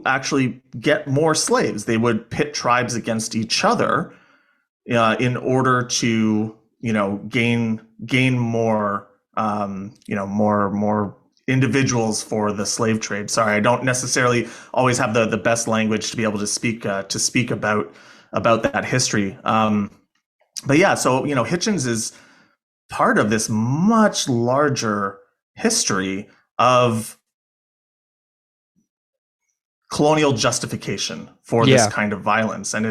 actually get more slaves. They would pit tribes against each other in order to, gain more, more individuals for the slave trade. Sorry, I don't necessarily always have the best language to be able to speak about that history. But yeah, so Hitchens is part of this much larger history of colonial justification for this kind of violence. And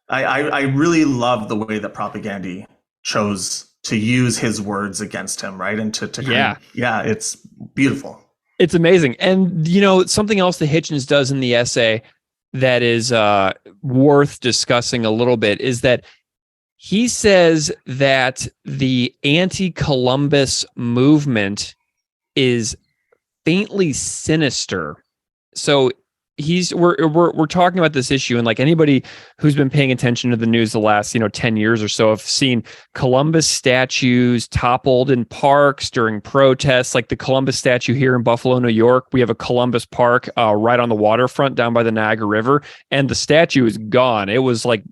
I really love the way that Propagandhi chose to use his words against him, right? And it's beautiful. It's amazing. And something else that Hitchens does in the essay that is worth discussing a little bit is that he says that the anti-Columbus movement is faintly sinister. So we're talking about this issue, and like anybody who's been paying attention to the news the last 10 years or so have seen Columbus statues toppled in parks during protests, like the Columbus statue here in Buffalo, New York. We have a Columbus Park right on the waterfront down by the Niagara River, and the statue is gone. It was like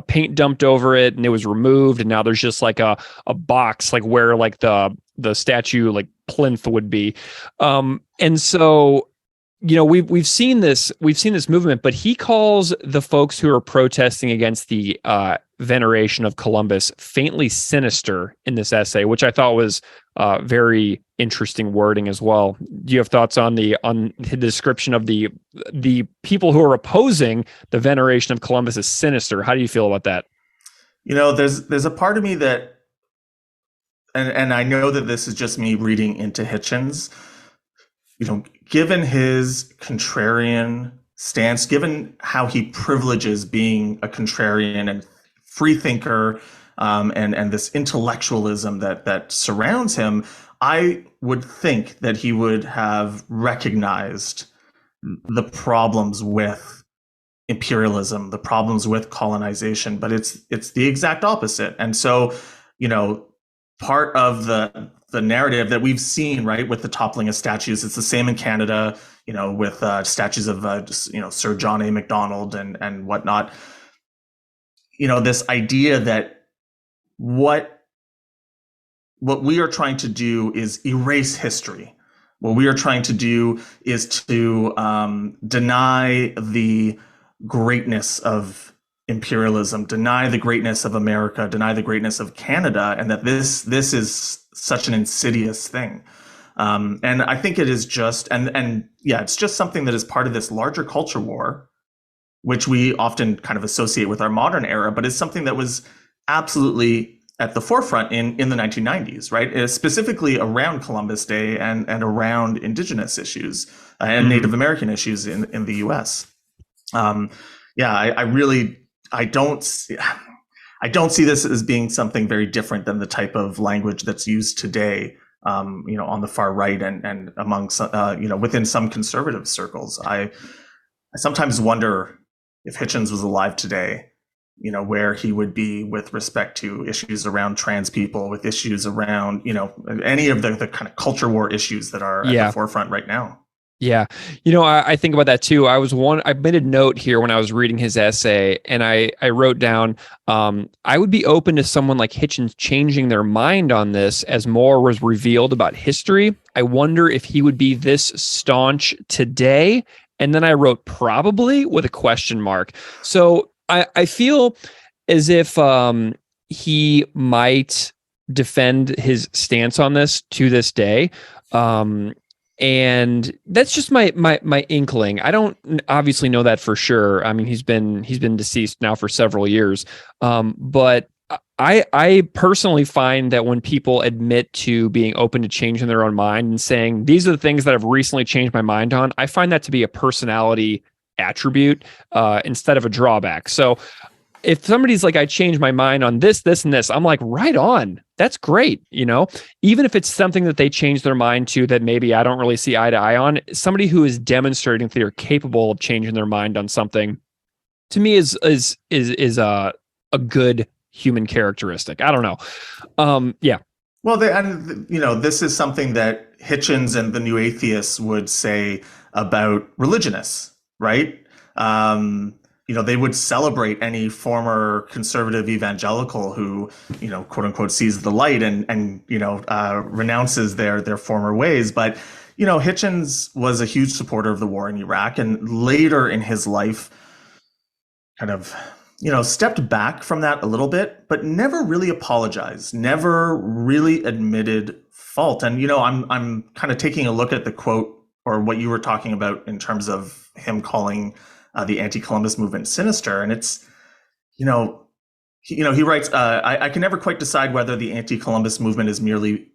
paint dumped over it, and it was removed, and now there's just like a box like where like the statue like plinth would be, and so we've seen this movement, but he calls the folks who are protesting against the veneration of Columbus faintly sinister in this essay, which I thought was very interesting wording as well. Do you have thoughts on the description of the people who are opposing the veneration of Columbus as sinister? How do you feel about that? There's a part of me that, and I know that this is just me reading into Hitchens, given his contrarian stance, given how he privileges being a contrarian and free thinker, and this intellectualism that surrounds him, I would think that he would have recognized the problems with imperialism, the problems with colonization, but it's the exact opposite. And so, part of the narrative that we've seen, right, with the toppling of statues, it's the same in Canada, with statues of Sir John A. Macdonald and whatnot. This idea that what we are trying to do is erase history. What we are trying to do is to deny the greatness of imperialism, deny the greatness of America, deny the greatness of Canada, and that this is such an insidious thing. And I think it is just, it's just something that is part of this larger culture war, which we often kind of associate with our modern era, but is something that was absolutely at the forefront in the 1990s, right? Specifically around Columbus Day and around Indigenous issues and Native American issues in the US. I don't see this as being something very different than the type of language that's used today on the far right and among within some conservative circles. I sometimes wonder if Hitchens was alive today, where he would be with respect to issues around trans people, with issues around, any of the kind of culture war issues that are at the forefront right now. Yeah. I think about that too. I made a note here when I was reading his essay, and I wrote down, I would be open to someone like Hitchens changing their mind on this as more was revealed about history. I wonder if he would be this staunch today. And then I wrote probably with a question mark. So I feel as if he might defend his stance on this to this day. And that's just my inkling. I don't obviously know that for sure. I mean, he's been deceased now for several years. But I personally find that when people admit to being open to changing their own mind and saying, these are the things that I've recently changed my mind on, I find that to be a personality attribute instead of a drawback. So if somebody's like, I changed my mind on this, and this, I'm like, right on. That's great. Even if it's something that they change their mind to that maybe I don't really see eye to eye on, somebody who is demonstrating that they're capable of changing their mind on something, to me is a good human characteristic. I don't know. Yeah. Well, this is something that Hitchens and the New Atheists would say about religionists, right? They would celebrate any former conservative evangelical who, quote unquote, sees the light and renounces their former ways. But, Hitchens was a huge supporter of the war in Iraq, and later in his life kind of, stepped back from that a little bit, but never really apologized, never really admitted fault. And, I'm kind of taking a look at the quote or what you were talking about in terms of him calling the anti-Columbus movement sinister. And it's, he writes, I can never quite decide whether the anti-Columbus movement is merely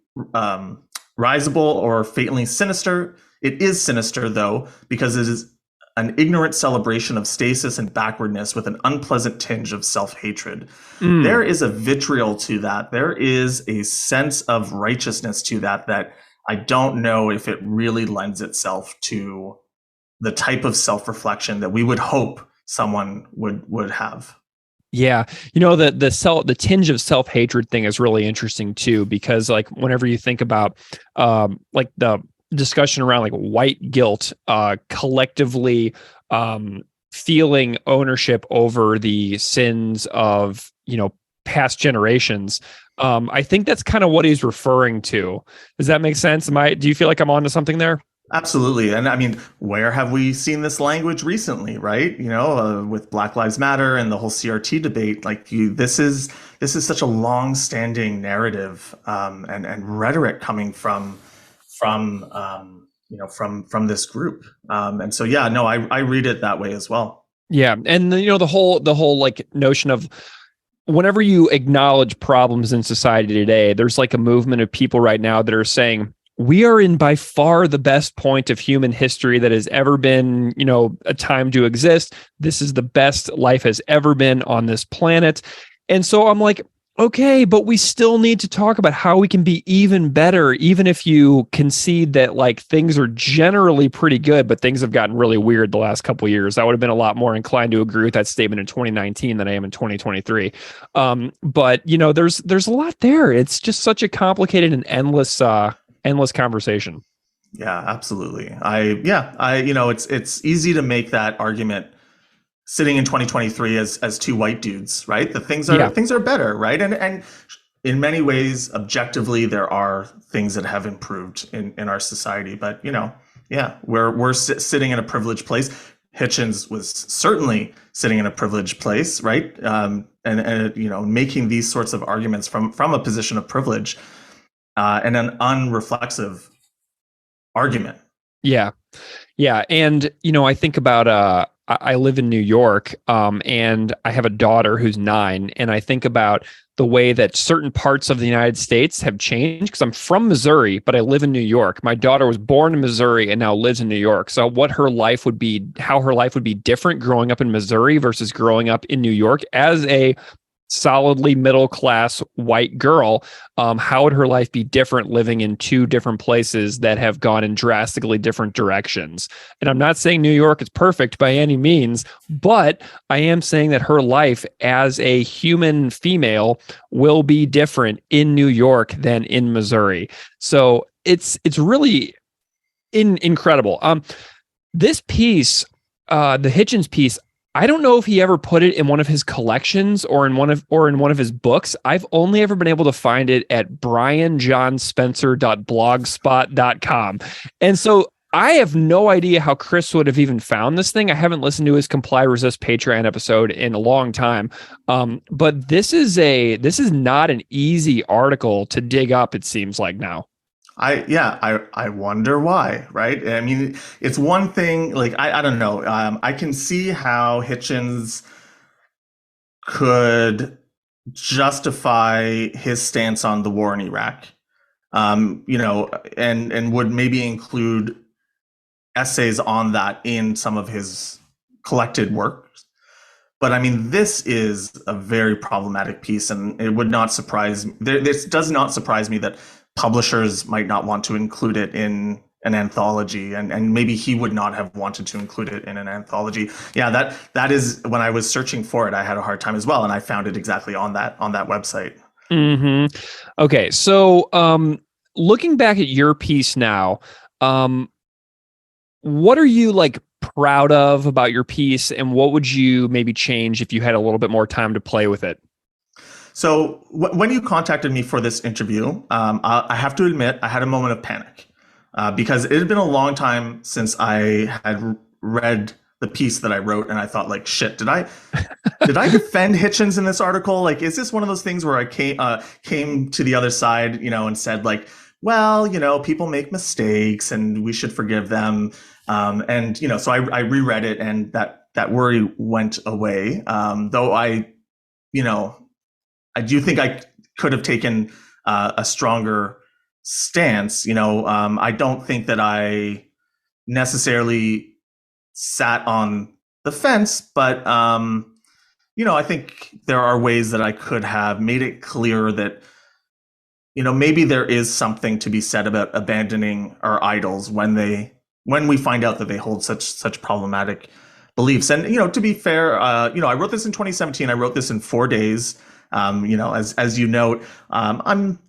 risible or fatally sinister. It is sinister, though, because it is an ignorant celebration of stasis and backwardness with an unpleasant tinge of self-hatred. There is a vitriol to that. There is a sense of righteousness to that I don't know if it really lends itself to the type of self-reflection that we would hope someone would have. Yeah. The tinge of self-hatred thing is really interesting too, because like whenever you think about like the discussion around like white guilt, collectively feeling ownership over the sins of, past generations. I think that's kind of what he's referring to. Does that make sense? Do you feel like I'm onto something there? Absolutely. And I mean, where have we seen this language recently, right? With Black Lives Matter and the whole CRT debate, this is such a long-standing narrative and rhetoric coming from this group. And so, yeah, no, I read it that way as well. Yeah. And the whole like notion of whenever you acknowledge problems in society today, there's like a movement of people right now that are saying, we are in by far the best point of human history that has ever been, a time to exist. This is the best life has ever been on this planet. And so I'm like, okay, but we still need to talk about how we can be even better, even if you concede that like things are generally pretty good, but things have gotten really weird the last couple of years. I would have been a lot more inclined to agree with that statement in 2019 than I am in 2023. But there's a lot there. It's just such a complicated and endless conversation. Yeah, absolutely. It's easy to make that argument sitting in 2023 as two white dudes, right? Things are better, right? And in many ways, objectively, there are things that have improved in our society. But we're sitting in a privileged place. Hitchens was certainly sitting in a privileged place, right? And making these sorts of arguments from a position of privilege. And an unreflexive argument. Yeah. And, I think about, I live in New York, and I have a daughter who's 9. And I think about the way that certain parts of the United States have changed, because I'm from Missouri, but I live in New York. My daughter was born in Missouri and now lives in New York. So how her life would be different growing up in Missouri versus growing up in New York as a solidly middle class white girl. How would her life be different living in two different places that have gone in drastically different directions? And I'm not saying New York is perfect by any means, but I am saying that her life as a human female will be different in New York than in Missouri. So it's really incredible. This piece, the Hitchens piece, I don't know if he ever put it in one of his collections or in one of his books. I've only ever been able to find it at brianjohnspencer.blogspot.com. And so I have no idea how Chris would have even found this thing. I haven't listened to his Comply Resist Patreon episode in a long time. But this is not an easy article to dig up, it seems like now. I wonder why, right? I mean, it's one thing, like, I don't know. I can see how Hitchens could justify his stance on the war in Iraq, and would maybe include essays on that in some of his collected works. But I mean, this is a very problematic piece, and it would not surprise me. This does not surprise me that publishers might not want to include it in an anthology, and maybe he would not have wanted to include it in an anthology. Yeah, that is, when I was searching for it, I had a hard time as well, and I found it exactly on that website. Mm-hmm. Okay, so looking back at your piece now, what are you like proud of about your piece, and what would you maybe change if you had a little bit more time to play with it? So when you contacted me for this interview, I have to admit I had a moment of panic because it had been a long time since I had read the piece that I wrote, and I thought, like, shit, did I defend Hitchens in this article? Like, is this one of those things where I came to the other side, and said, like, well, people make mistakes and we should forgive them, and so I reread it, and that worry went away. Though I do think I could have taken a stronger stance. I don't think that I necessarily sat on the fence, but I think there are ways that I could have made it clear that maybe there is something to be said about abandoning our idols when we find out that they hold such problematic beliefs. And to be fair, I wrote this in 2017. I wrote this in 4 days. As you note, I'm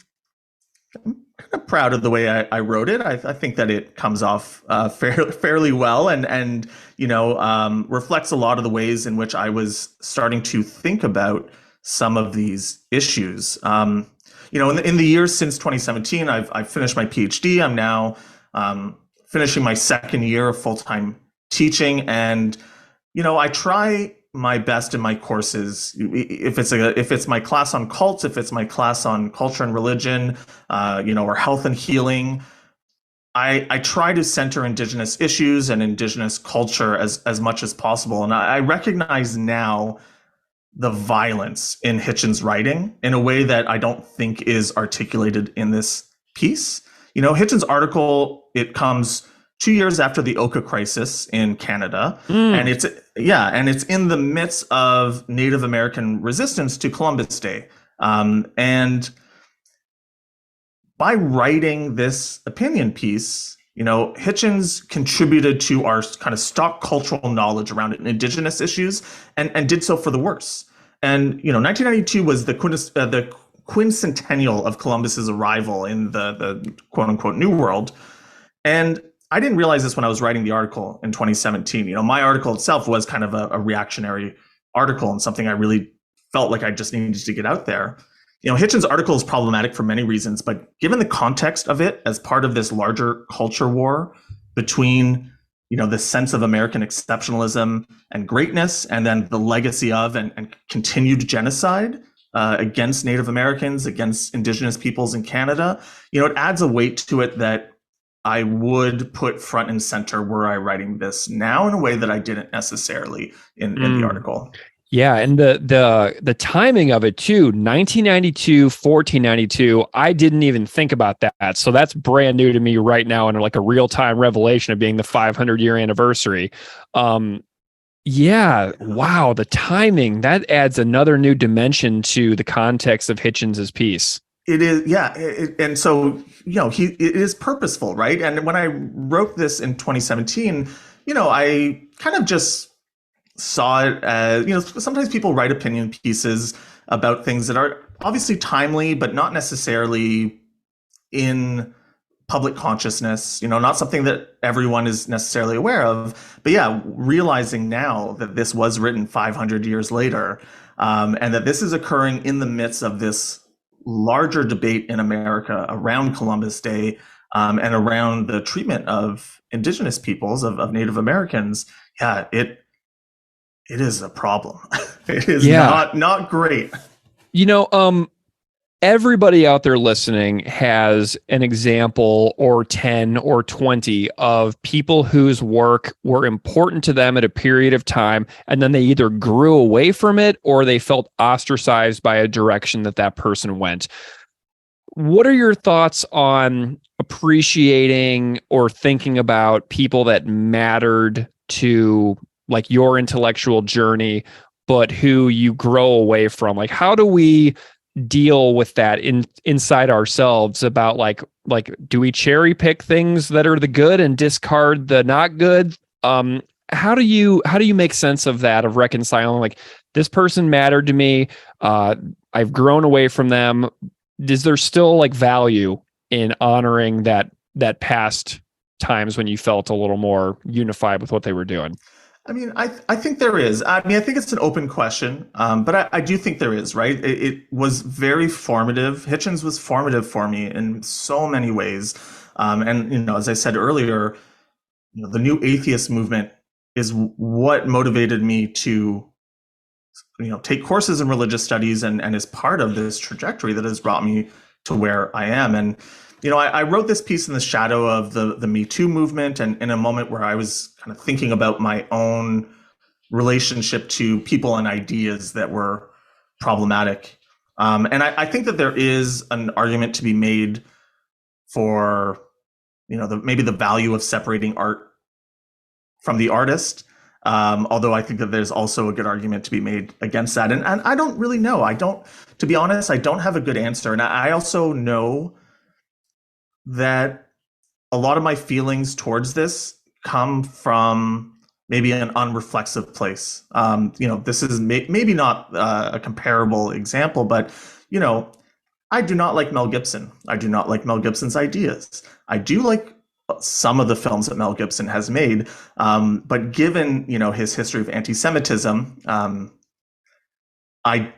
kind of proud of the way I wrote it. I think that it comes off fairly well, and reflects a lot of the ways in which I was starting to think about some of these issues. In the years since 2017, I've finished my PhD. I'm now finishing my second year of full-time teaching, and I try my best in my courses, if it's my class on cults, if it's my class on culture and religion, or health and healing, I try to center Indigenous issues and Indigenous culture as much as possible. And I recognize now the violence in Hitchens' writing in a way that I don't think is articulated in this piece. Hitchens' article, it comes 2 years after the Oka crisis in Canada, and it's in the midst of Native American resistance to Columbus Day. And by writing this opinion piece, Hitchens contributed to our kind of stock cultural knowledge around Indigenous issues, and did so for the worse. And 1992 was the quincentennial of Columbus's arrival in the quote unquote New World, and I didn't realize this when I was writing the article in 2017. My article itself was kind of a reactionary article, and something I really felt like I just needed to get out there. Hitchens' article is problematic for many reasons, but given the context of it as part of this larger culture war between, the sense of American exceptionalism and greatness, and then the legacy of and continued genocide against Native Americans, against Indigenous peoples in Canada, it adds a weight to it that I would put front and center were I writing this now in a way that I didn't necessarily in the article. Yeah, and the timing of it too, 1992, 1492, I didn't even think about that. So that's brand new to me right now, and like a real-time revelation of being the 500-year anniversary. Yeah. Wow. The timing, that adds another new dimension to the context of Hitchens's piece. It is, yeah, and so it is purposeful, right? And when I wrote this in 2017, I kind of just saw it as sometimes people write opinion pieces about things that are obviously timely, but not necessarily in public consciousness. Not something that everyone is necessarily aware of. But yeah, realizing now that this was written 500 years later, and that this is occurring in the midst of this larger debate in America around Columbus Day, and around the treatment of indigenous peoples, of Native Americans. Yeah, it is a problem. It is not great. Everybody out there listening has an example or 10 or 20 of people whose work were important to them at a period of time, and then they either grew away from it or they felt ostracized by a direction that person went. What are your thoughts on appreciating or thinking about people that mattered to like your intellectual journey, but who you grow away from? Like, how do we deal with that inside ourselves about like do we cherry pick things that are the good and discard the not good? How do you make sense of that, of reconciling like this person mattered to me, I've grown away from them? Is there still like value in honoring that past times when you felt a little more unified with what they were doing? I mean, I think there is. I mean, I think it's an open question, but I do think there is, right? It was very formative. Hitchens was formative for me in so many ways. And, as I said earlier, the new atheist movement is what motivated me to, take courses in religious studies and is part of this trajectory that has brought me to where I am. And, I wrote this piece in the shadow of the Me Too movement, and in a moment where I was kind of thinking about my own relationship to people and ideas that were problematic. And I think that there is an argument to be made for, maybe the value of separating art from the artist. Although I think that there's also a good argument to be made against that. And I don't really know. To be honest, I don't have a good answer. And I also know that a lot of my feelings towards this come from maybe an unreflexive place. This is maybe not a comparable example, but, I do not like Mel Gibson. I do not like Mel Gibson's ideas. I do like some of the films that Mel Gibson has made. But given, his history of anti-Semitism, I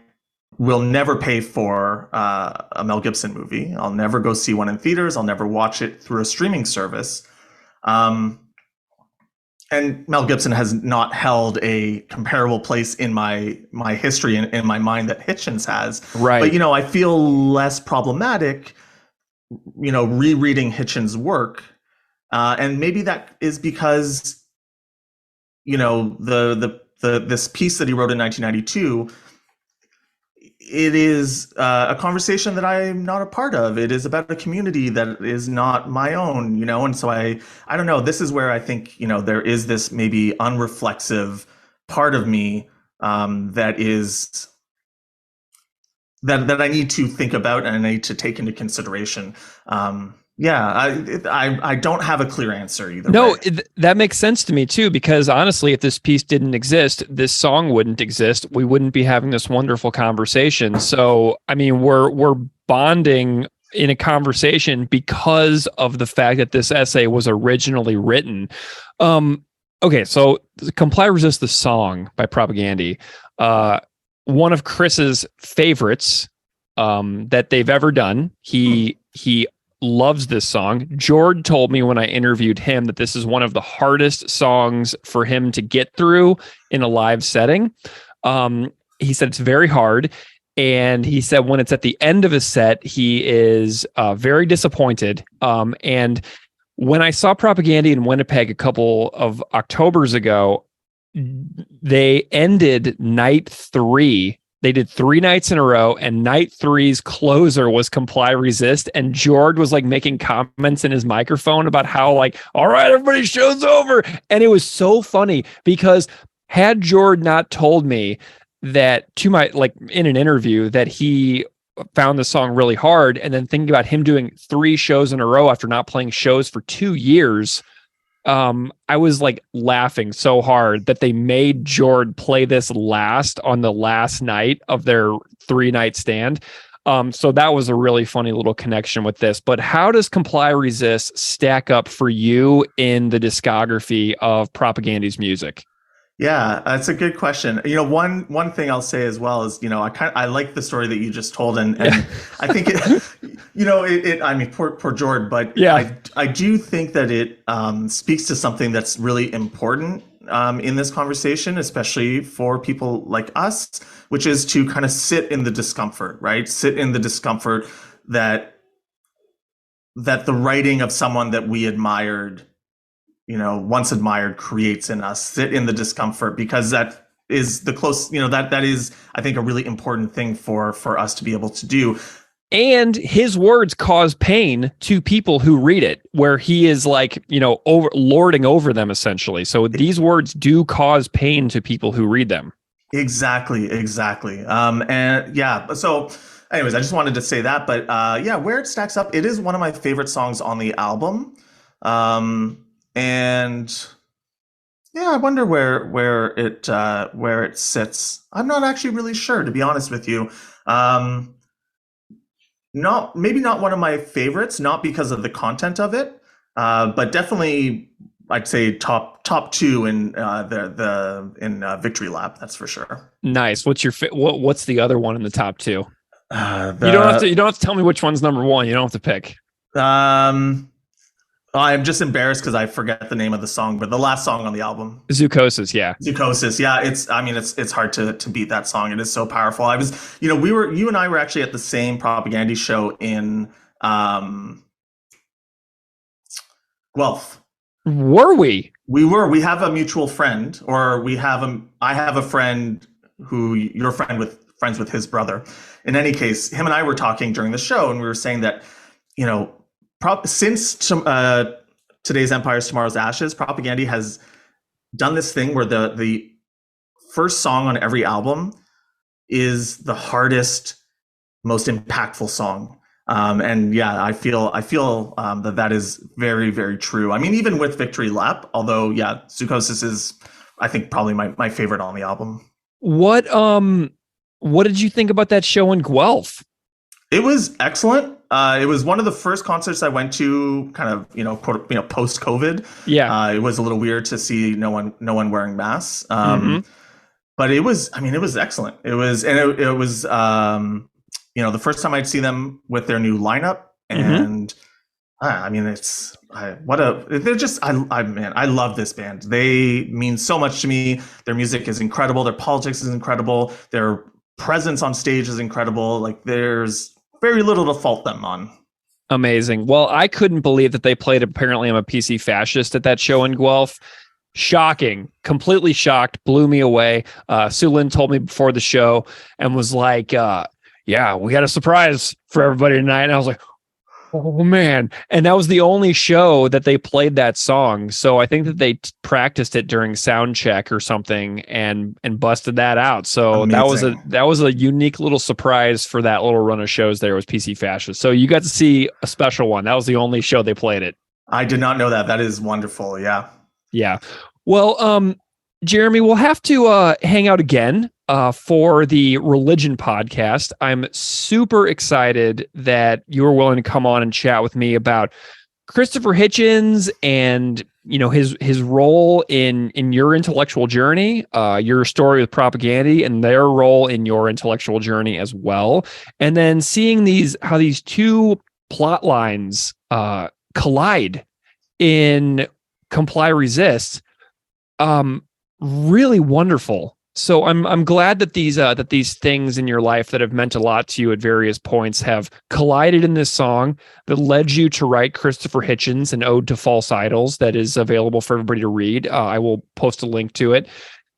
will never pay for a Mel Gibson movie. I'll never go see one in theaters. I'll never watch it through a streaming service. And Mel Gibson has not held a comparable place in my history and in my mind that Hitchens has. Right. But, I feel less problematic, rereading Hitchens' work. And maybe that is because, this piece that he wrote in 1992, it is a conversation that I'm not a part of. It is about a community that is not my own, and so I don't know. This is where I think, there is this maybe unreflexive part of me that I need to think about and I need to take into consideration. I don't have a clear answer either. No, that makes sense to me too, because honestly, if this piece didn't exist, this song wouldn't exist. We wouldn't be having this wonderful conversation. So, I mean, we're bonding in a conversation because of the fact that this essay was originally written. Okay, so Comply Resist the Song by Propagandhi, one of Chris's favorites that they've ever done. He loves this song. Jord told me when I interviewed him that this is one of the hardest songs for him to get through in a live setting. He said it's very hard. And he said when it's at the end of his set, he is very disappointed. And when I saw Propagandhi in Winnipeg a couple of Octobers ago, they ended night 3. They did 3 nights in a row, and night 3's closer was Comply Resist. And Jord was like making comments in his microphone about how like, all right, everybody, show's over. And it was so funny because Had Jord not told me that to my, like in an interview, that he found the song really hard, and then thinking about him doing 3 shows in a row after not playing shows for 2 years, I was like laughing so hard that they made Jord play this last on the last night of their 3-night stand. So that was a really funny little connection with this. But how does Comply Resist stack up for you in the discography of Propagandhi's music? Yeah, that's a good question. One thing I'll say as well is, I like the story that you just told, and I think I mean, poor Jord, but yeah, I do think that it speaks to something that's really important in this conversation, especially for people like us, which is to kind of sit in the discomfort, right? Sit in the discomfort that the writing of someone that we admired, once admired, creates in us. Sit in the discomfort, because that is the close, that is, I think, a really important thing for us to be able to do. And his words cause pain to people who read it, where he is like, lording over them essentially. So these words do cause pain to people who read them. Exactly. And yeah, so anyways, I just wanted to say that, but where it stacks up, it is one of my favorite songs on the album. And yeah, I wonder where it sits. I'm not actually really sure, to be honest with you. Maybe not one of my favorites, not because of the content of it, but definitely I'd say top 2 in Victory Lap. That's for sure. Nice. What's the other one in the top 2? You don't have to tell me which one's number 1. You don't have to pick. I'm just embarrassed because I forget the name of the song, but the last song on the album, Zucosis. Yeah. It's hard to beat that song. It is so powerful. You and I were actually at the same Propagandhi show in Guelph. Were we? We were. We have a mutual friend, or I have a friend who you're friends with his brother. In any case, him and I were talking during the show, and we were saying that, since today's Empires, Tomorrow's Ashes, Propagandhi has done this thing where the first song on every album is the hardest, most impactful song. And yeah, I feel that is very, very true. I mean, even with Victory Lap, although yeah, Zucosis is, I think, probably my favorite on the album. What did you think about that show in Guelph? It was excellent. It was one of the first concerts I went to, kind of, post COVID. Yeah. It was a little weird to see no one wearing masks. But it was excellent. It was the first time I'd see them with their new lineup, and I love this band. They mean so much to me. Their music is incredible. Their politics is incredible. Their presence on stage is incredible. Like, there's very little to fault them on. Amazing. Well, I couldn't believe that they played Apparently I'm a PC Fascist at that show in Guelph. Shocking. Completely shocked. Blew me away. Sue Lynn told me before the show and was like, yeah, we got a surprise for everybody tonight. And I was like, oh man. And that was the only show that they played that song. So I think that they practiced it during sound check or something and busted that out. So amazing. that was a unique little surprise for that little run of shows there was PC Fascist. So you got to see a special one. That was the only show they played it. I did not know that. That is wonderful. Yeah. Yeah. Well, Jeremy, we'll have to hang out again for the religion podcast. I'm super excited that you were willing to come on and chat with me about Christopher Hitchens and his role in your intellectual journey, your story with Propagandhi, and their role in your intellectual journey as well. And then seeing how these two plot lines collide in Comply Resist. Really wonderful. So I'm glad that these things in your life that have meant a lot to you at various points have collided in this song that led you to write Christopher Hitchens, an ode to false idols that is available for everybody to read. I will post a link to it.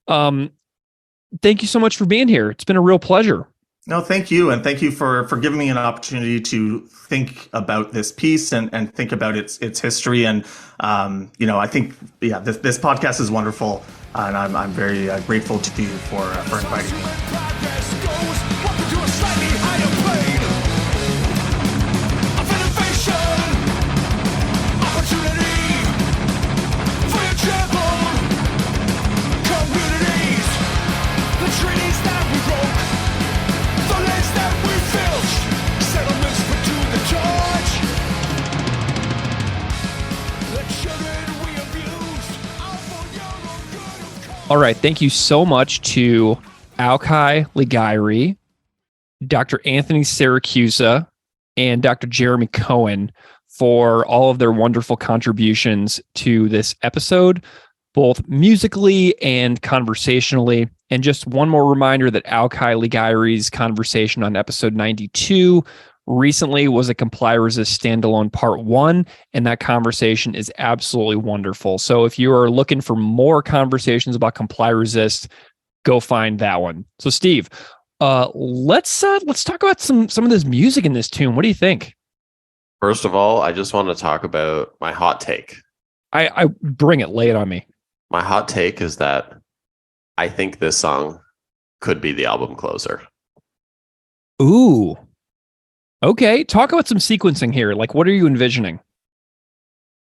Thank you so much for being here. It's been a real pleasure. No, thank you. And thank you for giving me an opportunity to think about this piece and think about its history. And, I think, this podcast is wonderful. And I'm very grateful to you for inviting me. Progress goes, welcome to a slightly higher plane of innovation, opportunity for your troubled communities. The treaties that we broke, the lands that we filched, settlements put to the torch. The children we abused, all for your own good of cause. All right. Thank you so much to Aukai Ligairi, Dr. Anthony Siracusa, and Dr. Jeremy Cohen for all of their wonderful contributions to this episode, both musically and conversationally. And just one more reminder that Aukai Ligairi's conversation on episode 92 recently was a Comply Resist standalone part 1, and that conversation is absolutely wonderful. So if you are looking for more conversations about Comply Resist, go find that one. So Steve, let's talk about some of this music in this tune. What do you think? First of all, I just want to talk about my hot take. I bring it, lay it on me. My hot take is that I think this song could be the album closer. Ooh. Okay, talk about some sequencing here. Like, what are you envisioning?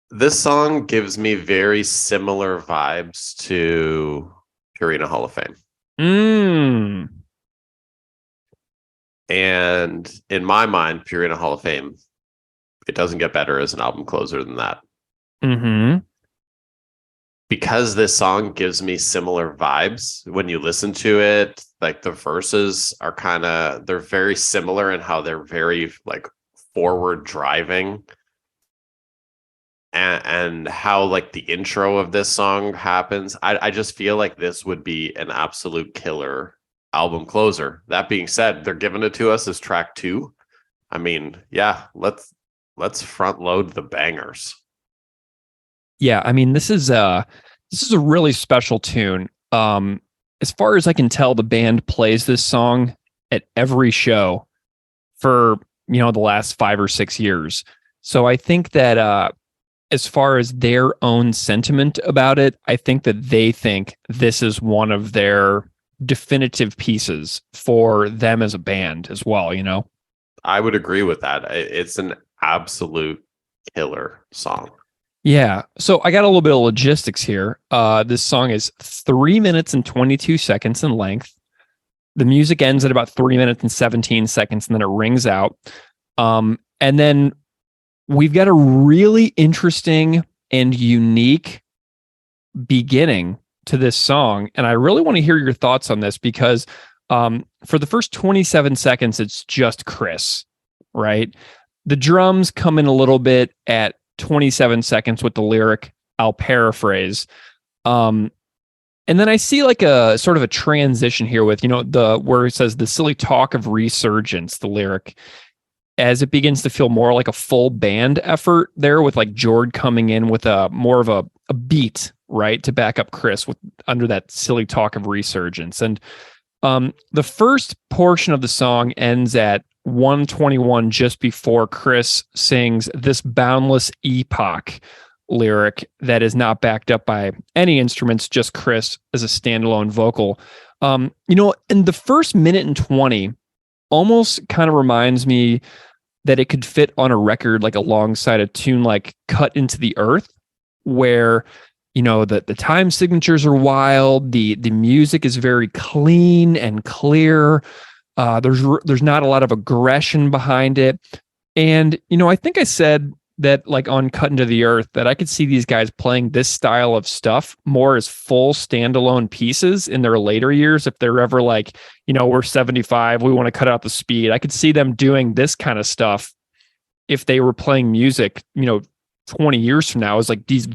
This song gives me very similar vibes to Purina Hall of Fame. And in my mind, Purina Hall of Fame, it doesn't get better as an album closer than that. Mm-hmm. Because this song gives me similar vibes when you listen to it, like the verses are they're very similar in how they're very like forward driving. And how like the intro of this song happens. I just feel like this would be an absolute killer album closer. That being said, they're giving it to us as track 2. I mean, yeah, let's front load the bangers. Yeah, I mean, this is a really special tune. As far as I can tell, the band plays this song at every show for, the last 5 or 6 years. So I think that as far as their own sentiment about it, I think that they think this is one of their definitive pieces for them as a band as well, I would agree with that. It's an absolute killer song. Yeah. So I got a little bit of logistics here. This song is 3 minutes and 22 seconds in length. The music ends at about 3 minutes and 17 seconds, and then it rings out. And then we've got a really interesting and unique beginning to this song. And I really want to hear your thoughts on this because for the first 27 seconds, it's just Chris, right? The drums come in a little bit at 27 seconds with the lyric, I'll paraphrase. And then I see like a sort of a transition here with, where it says the silly talk of resurgence, the lyric, as it begins to feel more like a full band effort there with like Jord coming in with a more of a beat, right, to back up Chris with under that silly talk of resurgence. And the first portion of the song ends at 121, just before Chris sings this boundless epoch lyric that is not backed up by any instruments, just Chris as a standalone vocal. In the first minute and 20 almost kind of reminds me that it could fit on a record like alongside a tune like Cut Into the Earth, where the time signatures are wild, the music is very clean and clear. There's not a lot of aggression behind it. And I think I said that like on Cut Into the Earth that I could see these guys playing this style of stuff more as full standalone pieces in their later years. If they're ever like, we're 75, we want to cut out the speed. I could see them doing this kind of stuff if they were playing music, 20 years from now, is like these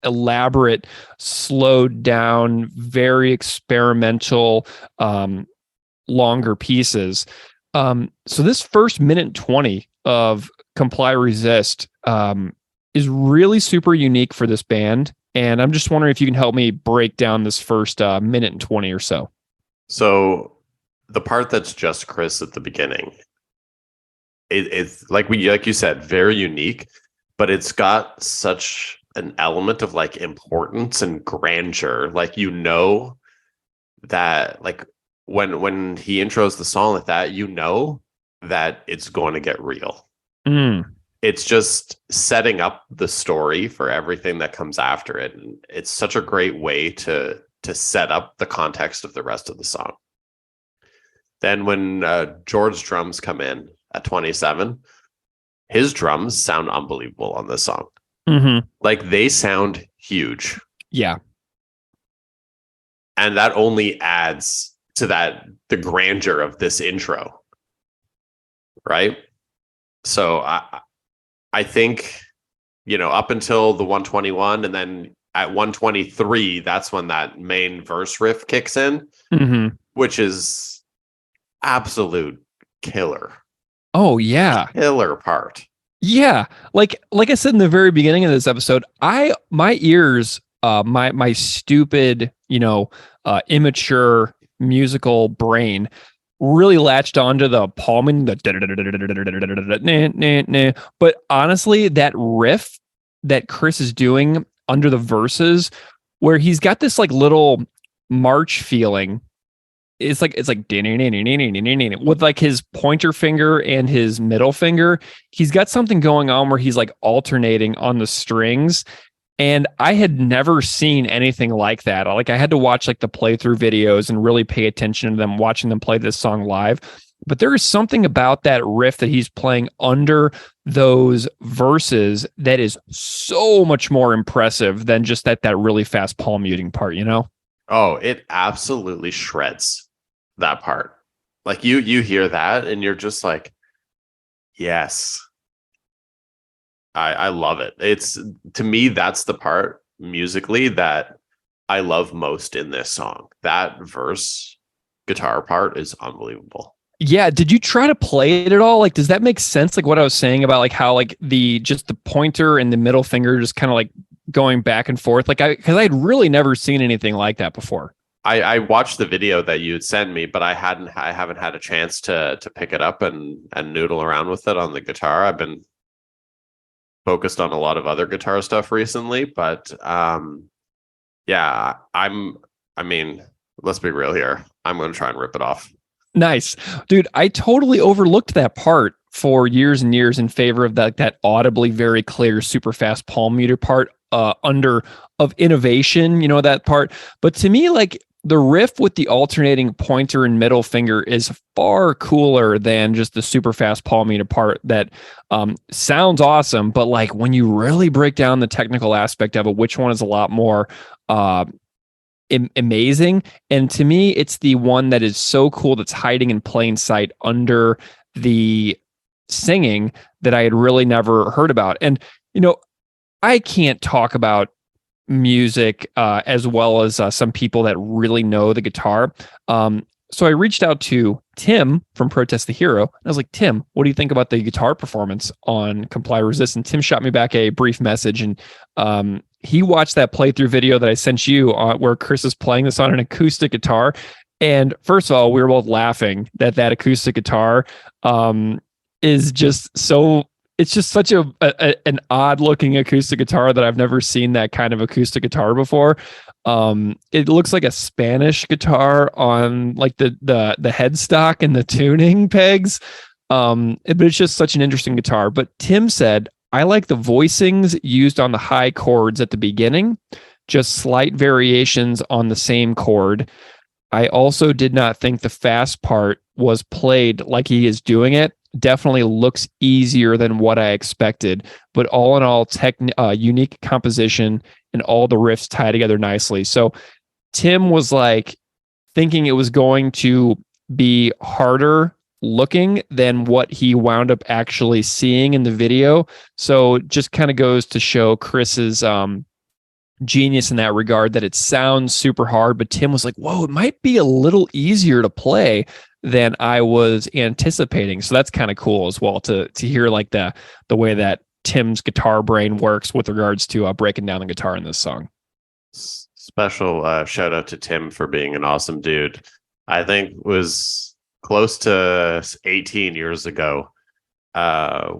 elaborate, slowed down, very experimental, longer pieces. So this first minute and 20 of Comply Resist is really super unique for this band. And I'm just wondering if you can help me break down this first minute and 20 or so. So the part that's just Chris at the beginning, it's like you said, very unique, but it's got such an element of like importance and grandeur. Like, you know, that like when he intros the song like that, you know that it's going to get real. It's just setting up the story for everything that comes after it, and it's such a great way to set up the context of the rest of the song. Then when George's drums come in at 27, his drums sound unbelievable on this song. Like, they sound huge. Yeah. And that only adds to the grandeur of this intro. Right? So I think, you know, up until the 121, and then at 123, that's when that main verse riff kicks in, which is absolute killer. Oh yeah. Killer part. Yeah. Like I said in the very beginning of this episode, my ears, my stupid, immature musical brain really latched onto the palming, but honestly, that riff that Chris is doing under the verses, where he's got this like little march feeling, it's like with like his pointer finger and his middle finger, he's got something going on where he's like alternating on the strings. And I had never seen anything like that. Like, I had to watch like the playthrough videos and really pay attention to them, watching them play this song live. But there is something about that riff that he's playing under those verses that is so much more impressive than just that really fast palm muting part, you know? Oh, it absolutely shreds that part. Like, you hear that and you're just like, yes. I love it. It's, to me, that's the part musically that I love most in this song. That verse guitar part is unbelievable. Yeah. Did you try to play it at all? Like, does that make sense? Like what I was saying about like how like the pointer and the middle finger just kind of like going back and forth. Like, because I'd really never seen anything like that before. I watched the video that you had sent me, but I haven't had a chance to pick it up and noodle around with it on the guitar. I've been focused on a lot of other guitar stuff recently, but yeah, I mean, let's be real here. I'm going to try and rip it off. Nice. Dude, I totally overlooked that part for years and years in favor of that audibly very clear, super fast palm muter part of innovation, you know, that part. But to me, like, the riff with the alternating pointer and middle finger is far cooler than just the super fast palm muter part that sounds awesome. But like, when you really break down the technical aspect of it, which one is a lot more amazing? And to me, it's the one that is so cool that's hiding in plain sight under the singing that I had really never heard about. And, you know, I can't talk about music as well as some people that really know the guitar. So I reached out to Tim from Protest the Hero. And I was like, Tim, what do you think about the guitar performance on Comply Resist? And Tim shot me back a brief message, and he watched that playthrough video that I sent you where Chris is playing this on an acoustic guitar. And first of all, we were both laughing that acoustic guitar is just so... It's just such an odd looking acoustic guitar that I've never seen that kind of acoustic guitar before. It looks like a Spanish guitar on like the headstock and the tuning pegs. But it's just such an interesting guitar. But Tim said, I like the voicings used on the high chords at the beginning, just slight variations on the same chord. I also did not think the fast part was played like he is doing it. Definitely looks easier than what I expected, but all in all, unique composition and all the riffs tie together nicely. So Tim was like thinking it was going to be harder looking than what he wound up actually seeing in the video. So just kind of goes to show Chris's genius in that regard, that it sounds super hard, but Tim was like, whoa, it might be a little easier to play than I was anticipating. So that's kind of cool as well to hear like the way that Tim's guitar brain works with regards to breaking down the guitar in this song. Special shout out to Tim for being an awesome dude. I think was close to 18 years ago,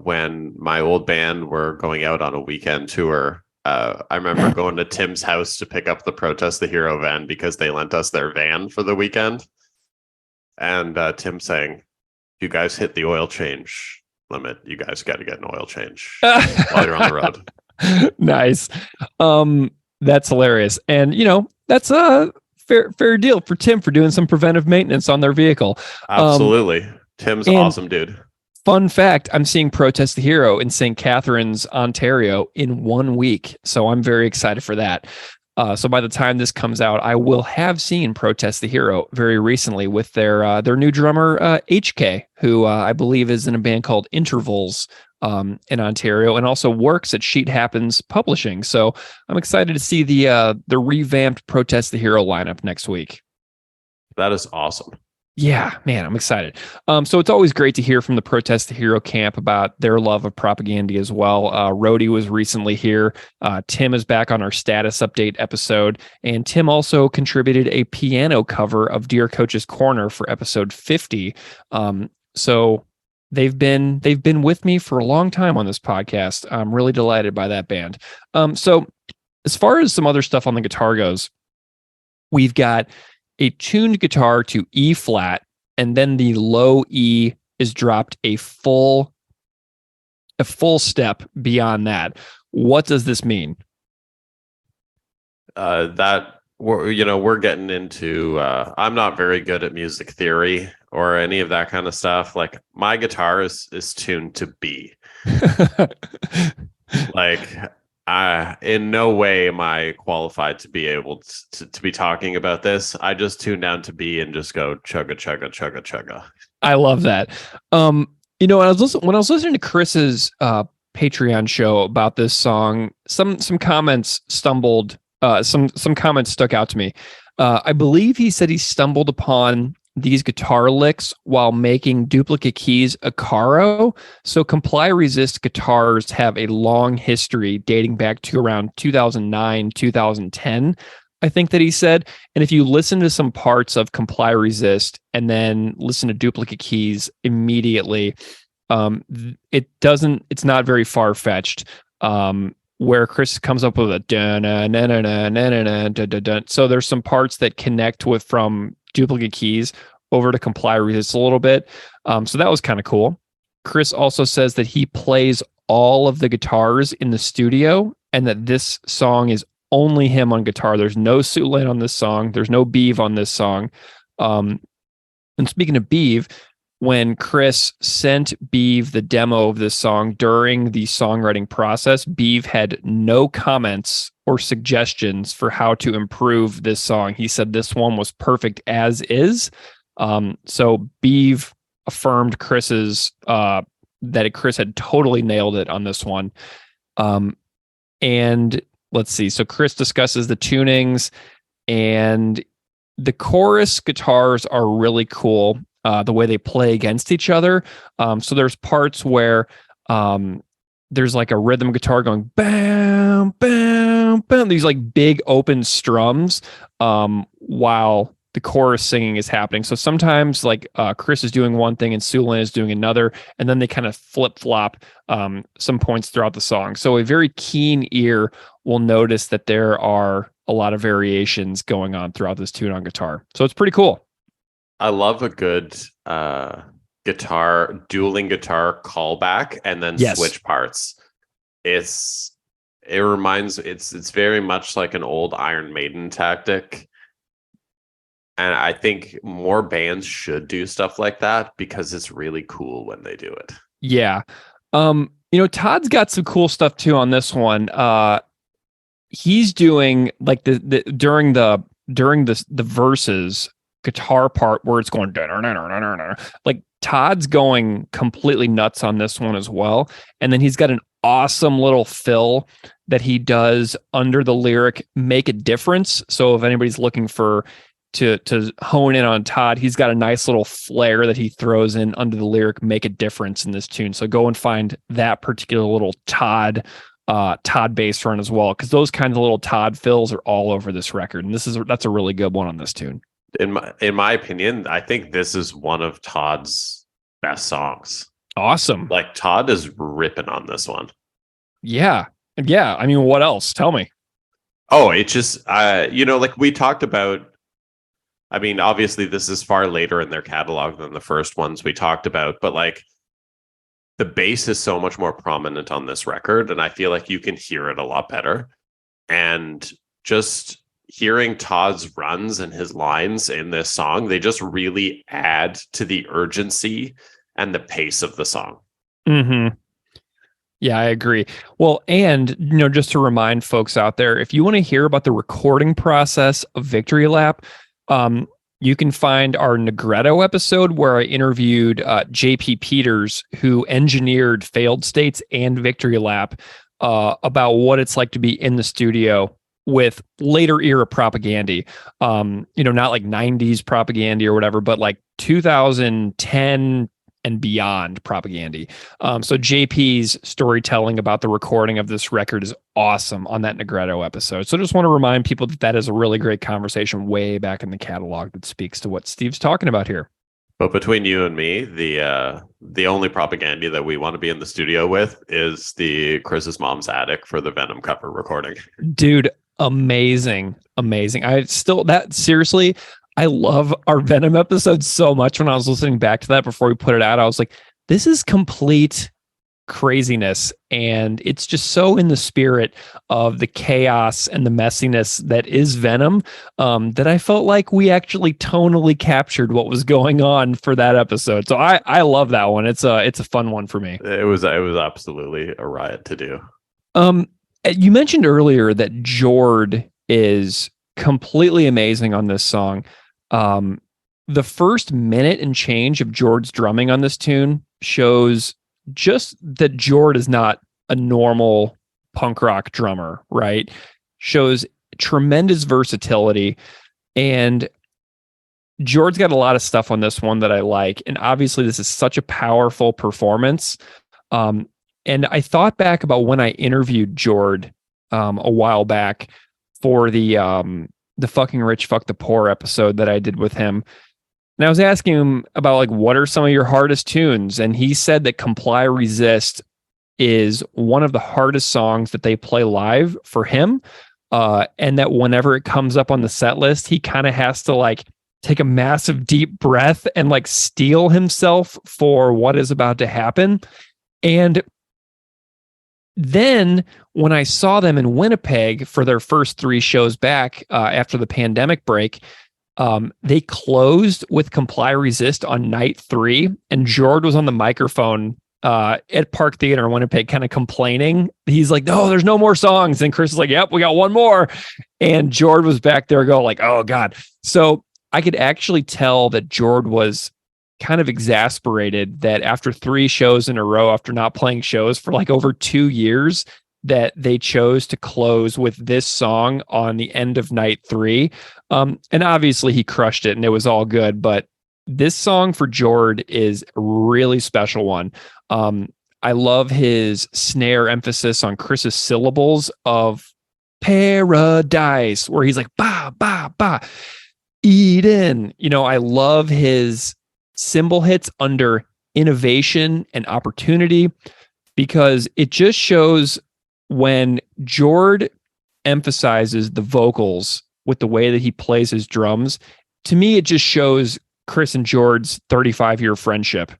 when my old band were going out on a weekend tour. I remember going to Tim's house to pick up the Protest the Hero van because they lent us their van for the weekend. And Tim saying, "You guys hit the oil change limit. You guys got to get an oil change while you're on the road." Nice. That's hilarious. And, that's a fair deal for Tim for doing some preventive maintenance on their vehicle. Absolutely. Tim's awesome, dude. Fun fact, I'm seeing Protest the Hero in St. Catharines, Ontario in 1 week. So I'm very excited for that. So by the time this comes out, I will have seen Protest the Hero very recently with their new drummer, HK, who I believe is in a band called Intervals in Ontario, and also works at Sheet Happens Publishing. So I'm excited to see the revamped Protest the Hero lineup next week. That is awesome. Yeah, man, I'm excited. So it's always great to hear from the Protest the Hero camp about their love of Propagandhi as well. Rhodey was recently here. Tim is back on our status update episode, and Tim also contributed a piano cover of Dear Coach's Corner for episode 50. So they've been with me for a long time on this podcast. I'm really delighted by that band. So as far as some other stuff on the guitar goes, we've got a tuned guitar to E flat, and then the low E is dropped a full step beyond that. What does this mean? That we're getting into. I'm not very good at music theory or any of that kind of stuff. Like, my guitar is tuned to B. Like, in no way am I qualified to be able to be talking about this. I just tune down to B and just go chugga chugga chugga chugga. I love that. When I was listening to Chris's Patreon show about this song, some comments stumbled. Some comments stuck out to me. I believe he said he stumbled upon these guitar licks while making duplicate keys a caro. So comply resist guitars have a long history dating back to around 2009, 2010, I think that he said. And if you listen to some parts of comply resist and then listen to duplicate keys immediately, it's not very far-fetched. Where Chris comes up with a dun dun dun dun dun dun dun dun. So there's some parts that connect with from duplicate keys over to comply resist a little bit. So that was kind of cool. Chris also says that he plays all of the guitars in the studio and that this song is only him on guitar. There's no Suitland on this song. There's no Beeve on this song. And speaking of Beeve, when Chris sent Beeve the demo of this song during the songwriting process, Beeve had no comments or suggestions for how to improve this song. He said this one was perfect as is. So Beeve affirmed Chris's that Chris had totally nailed it on this one. And let's see. So Chris discusses the tunings, and the chorus guitars are really cool. The way they play against each other. So there's parts where there's like a rhythm guitar going bam, bam, bam. These like big open strums while the chorus singing is happening. So sometimes like Chris is doing one thing and Sulin is doing another, and then they kind of flip-flop some points throughout the song. So a very keen ear will notice that there are a lot of variations going on throughout this tune on guitar. So it's pretty cool. I love a good dueling guitar callback and then switch parts. It's very much like an old Iron Maiden tactic. And I think more bands should do stuff like that because it's really cool when they do it. Yeah. Todd's got some cool stuff too on this one. He's doing like during the verses guitar part where it's going like Todd's going completely nuts on this one as well. And then he's got an awesome little fill that he does under the lyric "Make a Difference." So if anybody's looking for to hone in on Todd, he's got a nice little flare that he throws in under the lyric "Make a Difference" in this tune. So go and find that particular little Todd bass run as well, because those kinds of little Todd fills are all over this record, and that's a really good one on this tune. in my opinion, I think this is one of Todd's best songs. Awesome. Like Todd is ripping on this one. Yeah. Yeah. I mean, what else? Tell me. Oh, it just like we talked about. I mean, obviously this is far later in their catalog than the first ones we talked about, but like the bass is so much more prominent on this record, and I feel like you can hear it a lot better. And just hearing Todd's runs and his lines in this song, they just really add to the urgency and the pace of the song. Mm-hmm. Yeah, I agree. Well, and just to remind folks out there, if you want to hear about the recording process of Victory Lap, you can find our Negretto episode where I interviewed JP Peters, who engineered Failed States and Victory Lap, about what it's like to be in the studio with later era Propagandhi. Not like 90s Propagandhi or whatever, but like 2010 and beyond Propagandhi. So JP's storytelling about the recording of this record is awesome on that Negretto episode. So just want to remind people that is a really great conversation way back in the catalog that speaks to what Steve's talking about here. But between you and me, the only Propagandhi that we want to be in the studio with is the Chris's Mom's Attic for the Venom cover recording. Dude, amazing. Seriously, I love our Venom episode so much. When I was listening back to that before we put it out, I was like, this is complete craziness. And it's just so in the spirit of the chaos and the messiness that is Venom, that I felt like we actually tonally captured what was going on for that episode. So I love that one. It's a fun one for me. It was absolutely a riot to do. You mentioned earlier that Jord is completely amazing on this song. The first minute and change of Jord's drumming on this tune shows just that Jord is not a normal punk rock drummer, right? Shows tremendous versatility, and Jord's got a lot of stuff on this one that I like. And obviously this is such a powerful performance. And I thought back about when I interviewed Jord a while back for the Fucking Rich, Fuck the Poor episode that I did with him. And I was asking him about like, what are some of your hardest tunes? And he said that Comply Resist is one of the hardest songs that they play live for him. And that whenever it comes up on the set list, he kind of has to like take a massive deep breath and like steel himself for what is about to happen. And then when I saw them in Winnipeg for their first 3 shows back after the pandemic break, they closed with Comply Resist on night 3, and Jord was on the microphone at Park Theater in Winnipeg kind of complaining. He's like, no, there's no more songs. And Chris is like, yep, we got one more. And Jord was back there going like, oh God. So I could actually tell that Jord was kind of exasperated that after 3 shows in a row, after not playing shows for like over 2 years, that they chose to close with this song on the end of night 3. And obviously he crushed it and it was all good, but this song for Jord is a really special one. I love his snare emphasis on Chris's syllables of paradise, where he's like, ba, ba, ba, Eden. I love his cymbal hits under innovation and opportunity, because it just shows when Jord emphasizes the vocals with the way that he plays his drums. To me, it just shows Chris and Jord's 35-year friendship.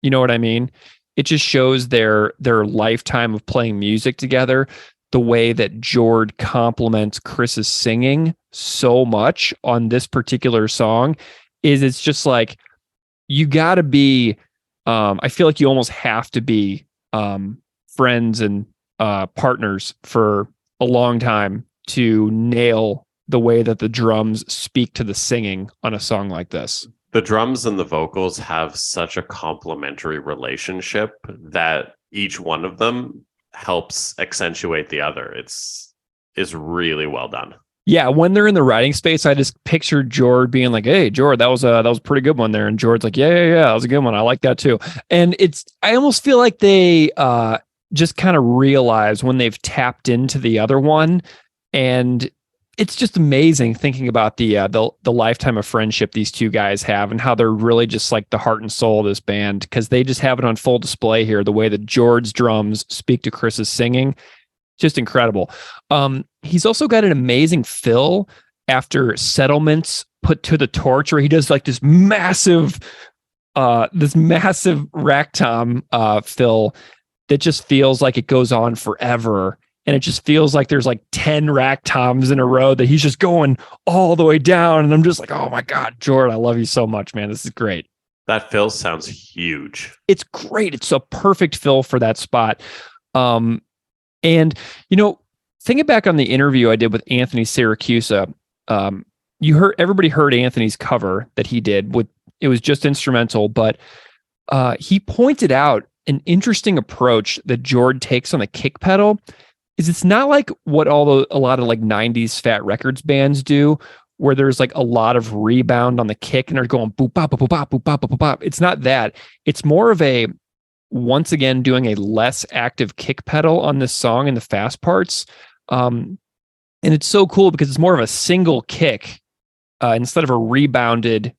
You know what I mean? It just shows their lifetime of playing music together. The way that Jord complements Chris's singing so much on this particular song is, it's just like, you got to be, I feel like you almost have to be friends and partners for a long time to nail the way that the drums speak to the singing on a song like this. The drums and the vocals have such a complementary relationship that each one of them helps accentuate the other. It's really well done. Yeah, when they're in the writing space, I just pictured Jord being like, "Hey, Jord, that was a pretty good one there," and Jord's like, "Yeah, that was a good one. I like that too." And I almost feel like they just kind of realize when they've tapped into the other one, and it's just amazing thinking about the lifetime of friendship these two guys have and how they're really just like the heart and soul of this band, because they just have it on full display here. The way that George's drums speak to Chris's singing, just incredible. He's also got an amazing fill after Settlements Put to the Torch, where he does like this massive rack tom fill that just feels like it goes on forever. And it just feels like there's like 10 rack toms in a row that he's just going all the way down. And I'm just like, oh my God, Jordan, I love you so much, man. This is great. That fill sounds huge. It's great. It's a perfect fill for that spot. And, you know, thinking back on the interview I did with Anthony Siracusa, everybody heard Anthony's cover that he did it was just instrumental, but he pointed out an interesting approach that Jordan takes on the kick pedal. Is it's not like what a lot of like 90s Fat Records bands do, where there's like a lot of rebound on the kick and they're going boop bop boop bop boop bop boop bop. It's not that. It's more of once again doing a less active kick pedal on this song in the fast parts. And it's so cool because it's more of a single kick instead of a rebounded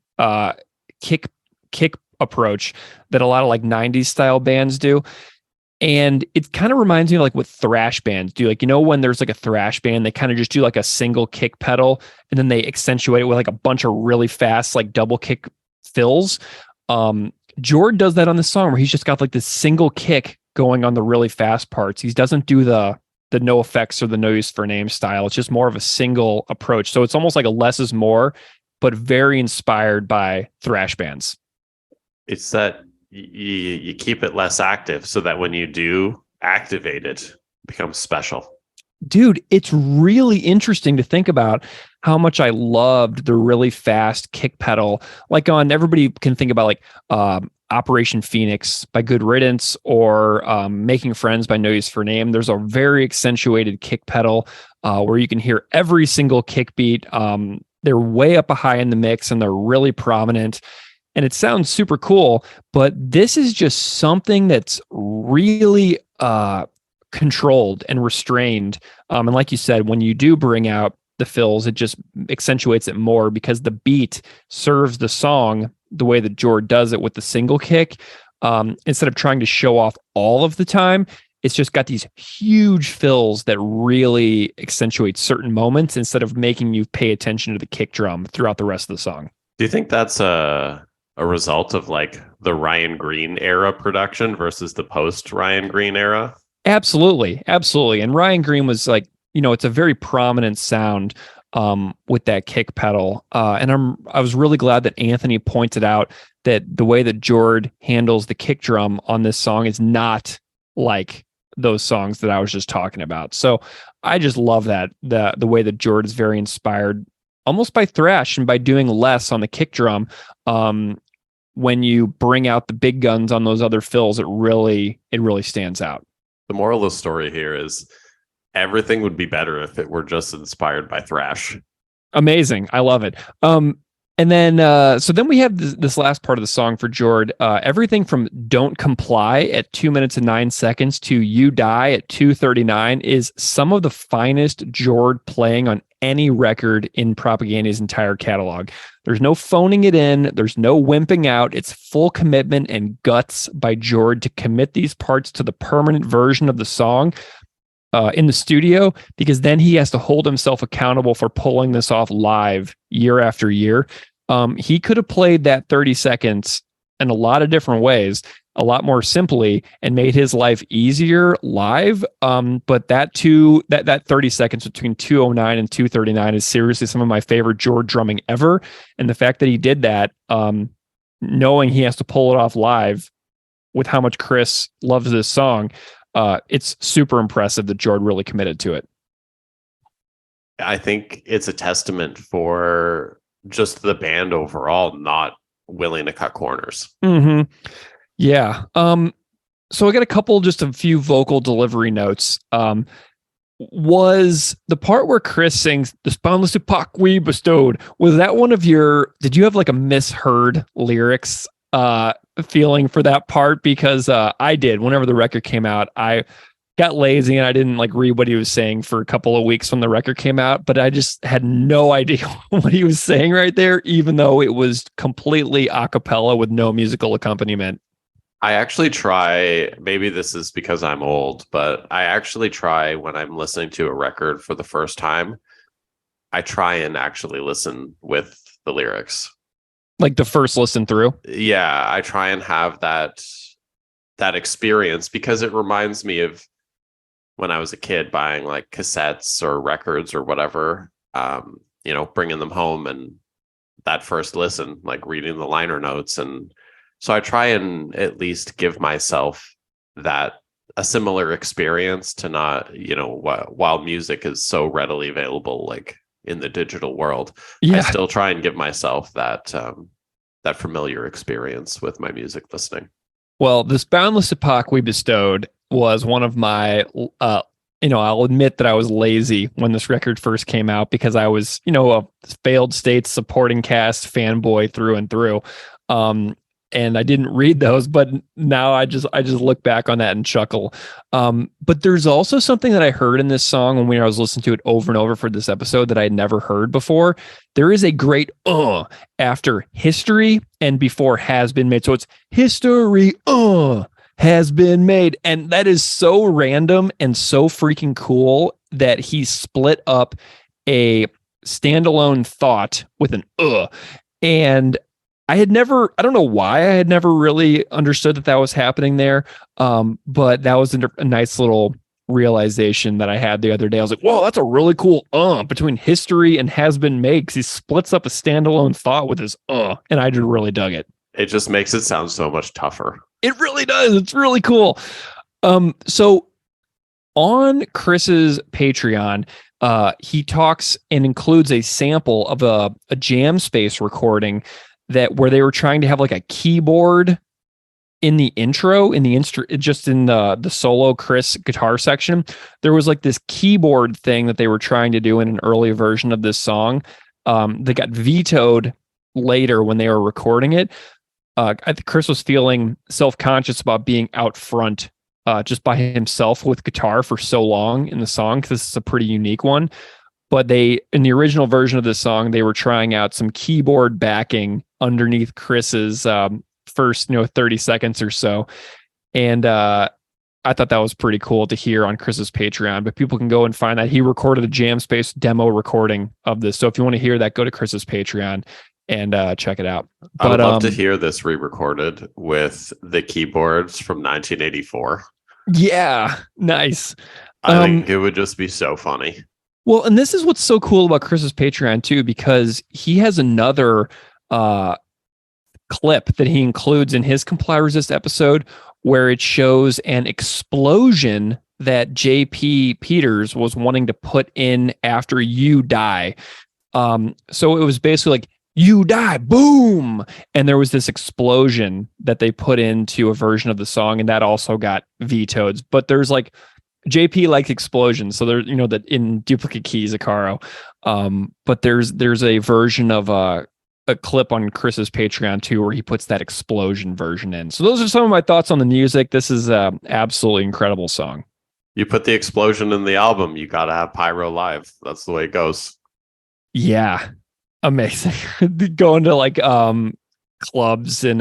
kick approach that a lot of like 90s style bands do. And it kind of reminds me of like what thrash bands do. Like, you know, when there's like a thrash band, they kind of just do like a single kick pedal and then they accentuate it with like a bunch of really fast, like double kick fills. Jordan does that on the song where he's just got like this single kick going on the really fast parts. He doesn't do the no effects or the no use for name style. It's just more of a single approach. So it's almost like a less is more, but very inspired by thrash bands. It's that you keep it less active so that when you do activate it, it becomes special. Dude, it's really interesting to think about how much I loved the really fast kick pedal. Like everybody can think about like Operation Phoenix by Good Riddance or Making Friends by No Use for Name. There's a very accentuated kick pedal where you can hear every single kick beat. They're way up high in the mix and they're really prominent. And it sounds super cool, but this is just something that's really controlled and restrained. And like you said, when you do bring out the fills, it just accentuates it more because the beat serves the song the way that Jordan does it with the single kick. Instead of trying to show off all of the time, it's just got these huge fills that really accentuate certain moments instead of making you pay attention to the kick drum throughout the rest of the song. Do you think that's a result of like the Ryan Green era production versus the post Ryan Green era? Absolutely. And Ryan Green was like, you know, it's a very prominent sound with that kick pedal. And I was really glad that Anthony pointed out that the way that Jord handles the kick drum on this song is not like those songs that I was just talking about. So I just love that the way that Jord is very inspired almost by thrash and by doing less on the kick drum. When you bring out the big guns on those other fills, it really stands out. The moral of the story here is everything would be better if it were just inspired by thrash. Amazing. I love it. And then, so then we have this last part of the song for Jord. Everything from Don't Comply at 2 minutes and 9 seconds to You Die at 2:39 is some of the finest Jord playing on any record in Propagandhi's entire catalog. There's no phoning it in. There's no wimping out. It's full commitment and guts by Jord to commit these parts to the permanent version of the song in the studio, because then he has to hold himself accountable for pulling this off live year after year. He could have played that 30 seconds in a lot of different ways, a lot more simply, and made his life easier live. But that 30 seconds between 2:09 and 2:39 is seriously some of my favorite Jord drumming ever. And the fact that he did that, knowing he has to pull it off live with how much Chris loves this song, it's super impressive that Jord really committed to it. I think it's a testament for just the band overall not willing to cut corners. Mm-hmm. Yeah. So I got a few vocal delivery notes. Was the part where Chris sings "The Boundless Epoch we bestowed," was that one of did you have like a misheard lyrics feeling for that part? Because I did. Whenever the record came out, I got lazy and I didn't like read what he was saying for a couple of weeks when the record came out, but I just had no idea what he was saying right there, even though it was completely a cappella with no musical accompaniment. I actually try, maybe this is because I'm old, but I actually try when I'm listening to a record for the first time, I try and actually listen with the lyrics. Like the first listen through? Yeah, I try and have that experience because it reminds me of when I was a kid buying like cassettes or records or whatever, bringing them home and that first listen, like reading the liner notes. And so I try and at least give myself that a similar experience to not, while music is so readily available, like in the digital world, Yeah. I still try and give myself that familiar experience with my music listening. Well, this Boundless Epoch we bestowed was one of my, I'll admit that I was lazy when this record first came out because I was, a failed state supporting cast fanboy through and through. And I didn't read those, but now I just look back on that and chuckle. But there's also something that I heard in this song when I was listening to it over and over for this episode that I had never heard before. There is a great after history and before has been made. So it's history has been made. And that is so random and so freaking cool that he split up a standalone thought with an and I don't know why I had never really understood that was happening there. But that was a nice little realization that I had the other day. I was like, whoa, that's a really cool between history and has been made, because he splits up a standalone thought with his and I just really dug it. It just makes it sound so much tougher. It really does. It's really cool. So on Chris's Patreon, he talks and includes a sample of a Jam Space recording where they were trying to have like a keyboard in the intro, just in the solo Chris guitar section. There was like this keyboard thing that they were trying to do in an early version of this song. They got vetoed later when they were recording it. I think Chris was feeling self-conscious about being out front just by himself with guitar for so long in the song, because this is a pretty unique one. But in the original version of the song, they were trying out some keyboard backing underneath Chris's first 30 seconds or so. And I thought that was pretty cool to hear on Chris's Patreon, but people can go and find that. He recorded a Jam Space demo recording of this. So if you want to hear that, go to Chris's Patreon and check it out. I would love to hear this re-recorded with the keyboards from 1984. Yeah, nice. I think it would just be so funny. Well, and this is what's so cool about Chris's Patreon too, because he has another clip that he includes in his Comply Resist episode where it shows an explosion that JP Peters was wanting to put in after You Die. So it was basically like, you die, boom. And there was this explosion that they put into a version of the song, and that also got vetoed. But there's like, JP likes explosions, so there's that in Duplicate Keys, Akaro. But there's a version of a clip on Chris's Patreon too, where he puts that explosion version in. So those are some of my thoughts on the music. This is a absolutely incredible song. You put the explosion in the album, you gotta have pyro live. That's the way it goes. Yeah, amazing. Going to like clubs in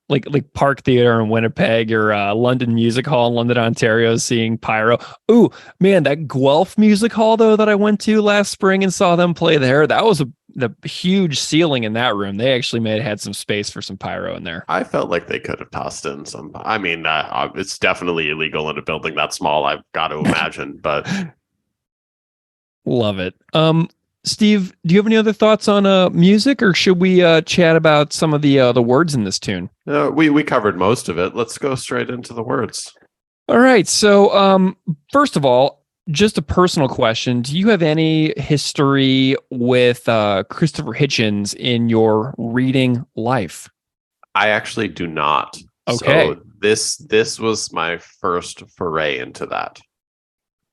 like Park Theater in Winnipeg or London Music Hall in London, Ontario, seeing pyro. Ooh, man, that Guelph Music Hall though that I went to last spring and saw them play there, that was the huge ceiling in that room. They actually had some space for some pyro in there. I felt like they could have tossed in some. I mean, it's definitely illegal in a building that small, I've got to imagine, but love it. Steve, do you have any other thoughts on music, or should we chat about some of the words in this tune? We covered most of it. Let's go straight into the words. All right. So first of all, just a personal question. Do you have any history with Christopher Hitchens in your reading life? I actually do not. Okay. So this was my first foray into that.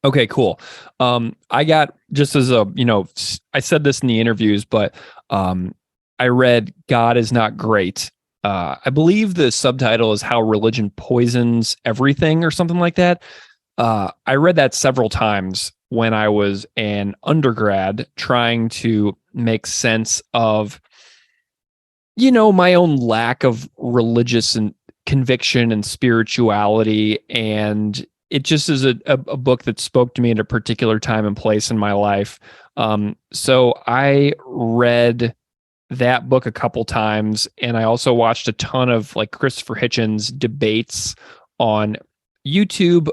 Okay, cool. I got, just as I said this in the interviews, but I read God is Not Great. I believe the subtitle is How Religion Poisons Everything or something like that. I read that several times when I was an undergrad trying to make sense of, my own lack of religious and conviction and spirituality. And it just is a book that spoke to me at a particular time and place in my life. So I read that book a couple times, and I also watched a ton of like Christopher Hitchens debates on YouTube,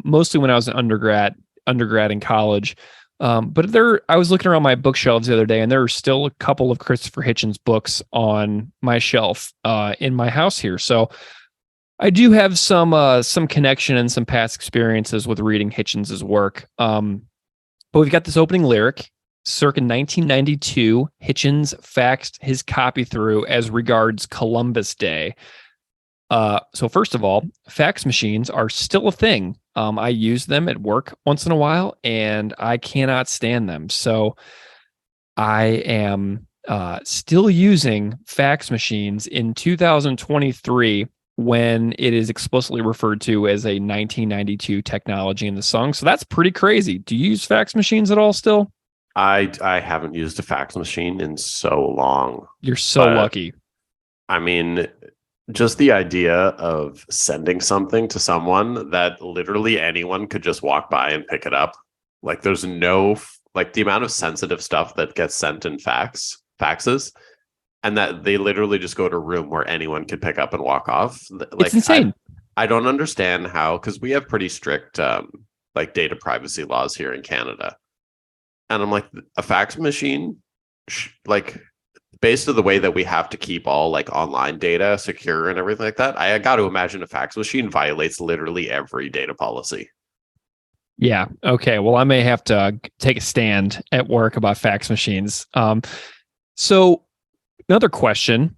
mostly when I was an undergrad in college. But I was looking around my bookshelves the other day, and there are still a couple of Christopher Hitchens books on my shelf in my house here. So I do have some connection and some past experiences with reading Hitchens's work. But we've got this opening lyric. Circa 1992, Hitchens faxed his copy through as regards Columbus Day. So first of all, fax machines are still a thing. I use them at work once in a while, and I cannot stand them. So I am still using fax machines in 2023 when it is explicitly referred to as a 1992 technology in the song. So that's pretty crazy. Do you use fax machines at all still? I haven't used a fax machine in so long. You're so lucky. I mean, just the idea of sending something to someone that literally anyone could just walk by and pick it up. Like there's no, like the amount of sensitive stuff that gets sent in faxes, and that they literally just go to a room where anyone could pick up and walk off. Like, it's insane. I don't understand how, because we have pretty strict like data privacy laws here in Canada. And I'm like, a fax machine, like based on the way that we have to keep all like online data secure and everything like that, I got to imagine a fax machine violates literally every data policy. Yeah. Okay. Well, I may have to take a stand at work about fax machines. So another question,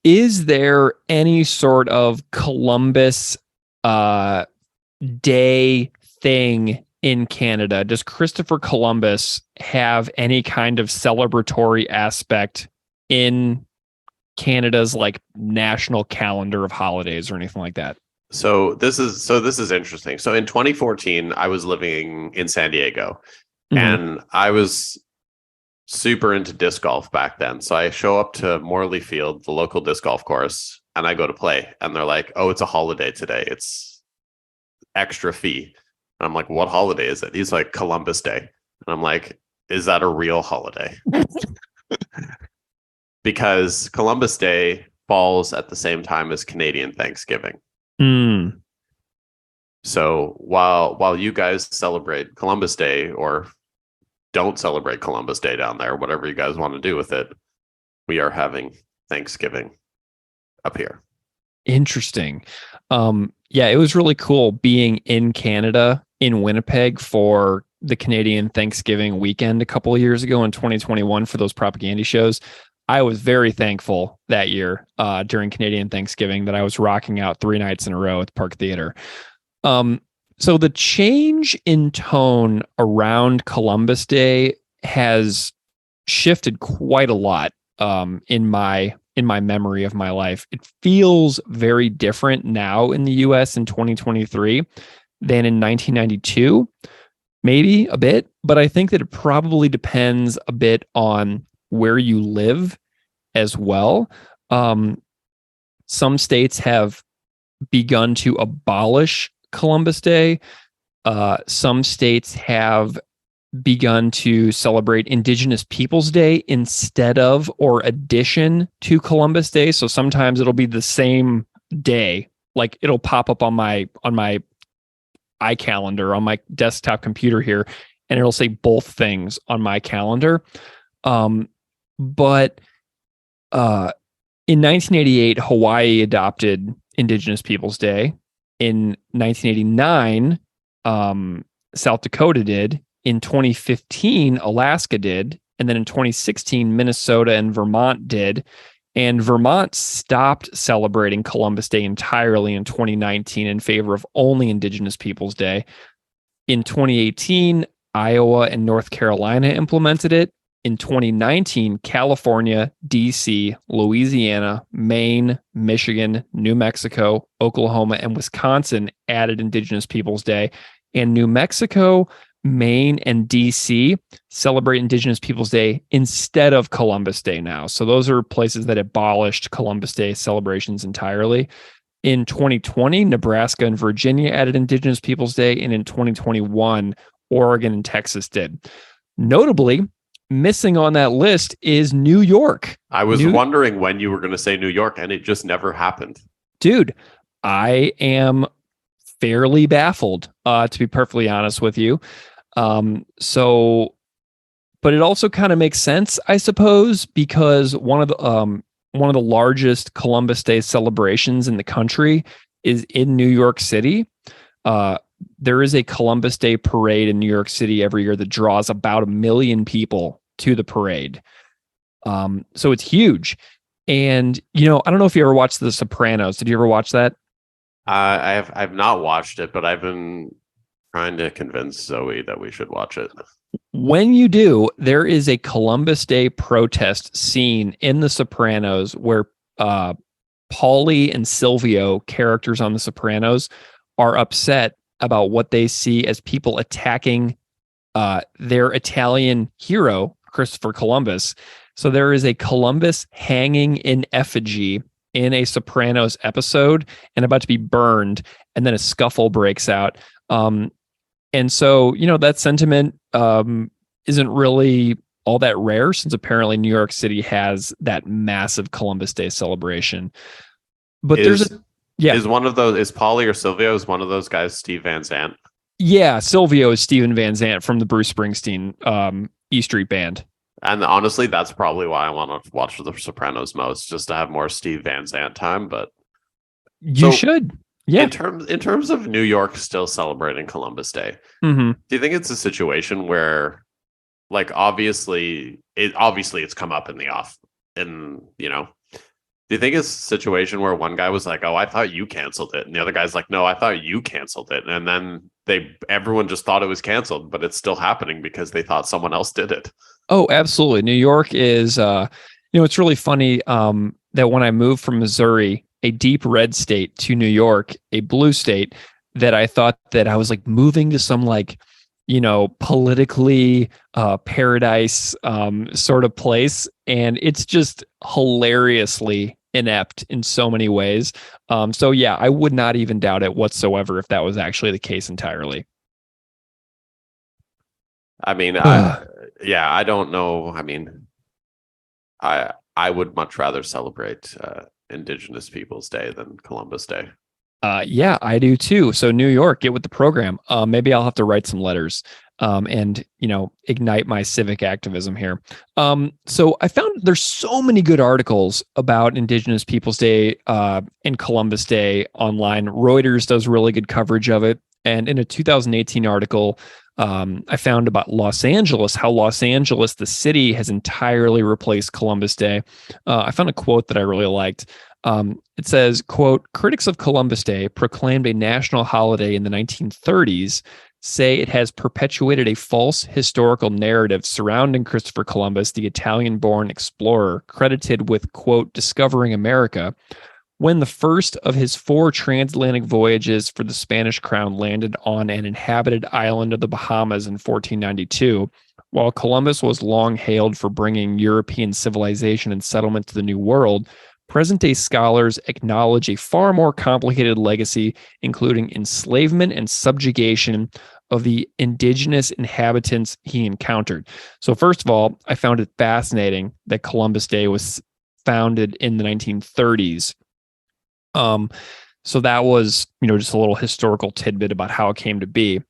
is there any sort of Columbus Day thing in Canada? Does Christopher Columbus have any kind of celebratory aspect in Canada's like national calendar of holidays or anything like that? So this is interesting. So in 2014, I was living in San Diego, and I was super into disc golf back then. So I show up to Morley Field, the local disc golf course, and I go to play, and they're like, "Oh, it's a holiday today. It's extra fee." And I'm like, "What holiday is it?" He's like, "Columbus Day." And I'm like, "Is that a real holiday?" Because Columbus Day falls at the same time as Canadian Thanksgiving. So while you guys celebrate Columbus Day, or don't celebrate Columbus Day down there, whatever you guys want to do with it, we are having Thanksgiving up here. Interesting. Yeah, it was really cool being in Canada, in Winnipeg, for the Canadian Thanksgiving weekend a couple of years ago in 2021 for those Propagandhi shows. I was very thankful that year during Canadian Thanksgiving that I was rocking out 3 nights in a row at the Park Theater. So the change in tone around Columbus Day has shifted quite a lot in my memory of my life. It feels very different now in the US in 2023 than in 1992, maybe a bit, but I think that it probably depends a bit on where you live as well. Some states have begun to abolish Columbus Day. Some states have begun to celebrate Indigenous Peoples Day instead of or addition to Columbus Day. So sometimes it'll be the same day. Like it'll pop up on my iCalendar on my desktop computer here, and it'll say both things on my calendar. But in 1988, Hawaii adopted Indigenous Peoples Day. In 1989, South Dakota did. In 2015, Alaska did. And then in 2016, Minnesota and Vermont did. And Vermont stopped celebrating Columbus Day entirely in 2019 in favor of only Indigenous Peoples Day. In 2018, Iowa and North Carolina implemented it. In 2019, California, DC, Louisiana, Maine, Michigan, New Mexico, Oklahoma, and Wisconsin added Indigenous Peoples Day. And New Mexico, Maine, and DC celebrate Indigenous Peoples Day instead of Columbus Day now. So those are places that abolished Columbus Day celebrations entirely. In 2020, Nebraska and Virginia added Indigenous Peoples Day, and in 2021, Oregon and Texas did. Notably, missing on that list is New York. I was wondering when you were going to say New York, and it just never happened. Dude, I am fairly baffled, to be perfectly honest with you. But it also kind of makes sense, I suppose, because one of the largest Columbus Day celebrations in the country is in New York City. There is a Columbus Day parade in New York City every year that draws about 1 million people to the parade. So it's huge. And, I don't know if you ever watched The Sopranos. Did you ever watch that? I've not watched it, but I've been trying to convince Zoe that we should watch it. When you do, there is a Columbus Day protest scene in The Sopranos where Paulie and Silvio, characters on The Sopranos, are upset about what they see as people attacking their Italian hero, Christopher Columbus. So there is a Columbus hanging in effigy in a Sopranos episode and about to be burned, and then a scuffle breaks out. And so, that sentiment isn't really all that rare, since apparently New York City has that massive Columbus Day celebration. But is Paulie or Silvio, is one of those guys Steve Van Zandt? Yeah, Silvio is Steven Van Zandt from the Bruce Springsteen E Street Band. And honestly, that's probably why I want to watch The Sopranos most, just to have more Steve Van Zandt time. But you should. Yeah. In terms of New York still celebrating Columbus Day, mm-hmm. Do you think it's a situation where, like, obviously it's come up in the off, and do you think it's a situation where one guy was like, "Oh, I thought you canceled it," and the other guy's like, "No, I thought you canceled it," and then everyone just thought it was canceled, but it's still happening because they thought someone else did it? Oh, absolutely. New York is, it's really funny that when I moved from Missouri, a deep red state, to New York, a blue state, that I thought that I was like moving to some politically paradise sort of place. And it's just hilariously inept in so many ways. So yeah, I would not even doubt it whatsoever if that was actually the case entirely. I mean, I don't know. I mean, I would much rather celebrate Indigenous Peoples Day than Columbus Day. Yeah, I do too. So New York, get with the program. Maybe I'll have to write some letters and ignite my civic activism here. So I found there's so many good articles about Indigenous Peoples Day and Columbus Day online. Reuters does really good coverage of it. And in a 2018 article, I found about Los Angeles, how Los Angeles, the city, has entirely replaced Columbus Day. I found a quote that I really liked. It says, quote, "Critics of Columbus Day, proclaimed a national holiday in the 1930s, say it has perpetuated a false historical narrative surrounding Christopher Columbus, the Italian-born explorer, credited with, quote, discovering America, when the first of his 4 transatlantic voyages for the Spanish crown landed on an inhabited island of the Bahamas in 1492, while Columbus was long hailed for bringing European civilization and settlement to the New World, present-day scholars acknowledge a far more complicated legacy, including enslavement and subjugation of the indigenous inhabitants he encountered." So first of all, I found it fascinating that Columbus Day was founded in the 1930s. So that was, just a little historical tidbit about how it came to be.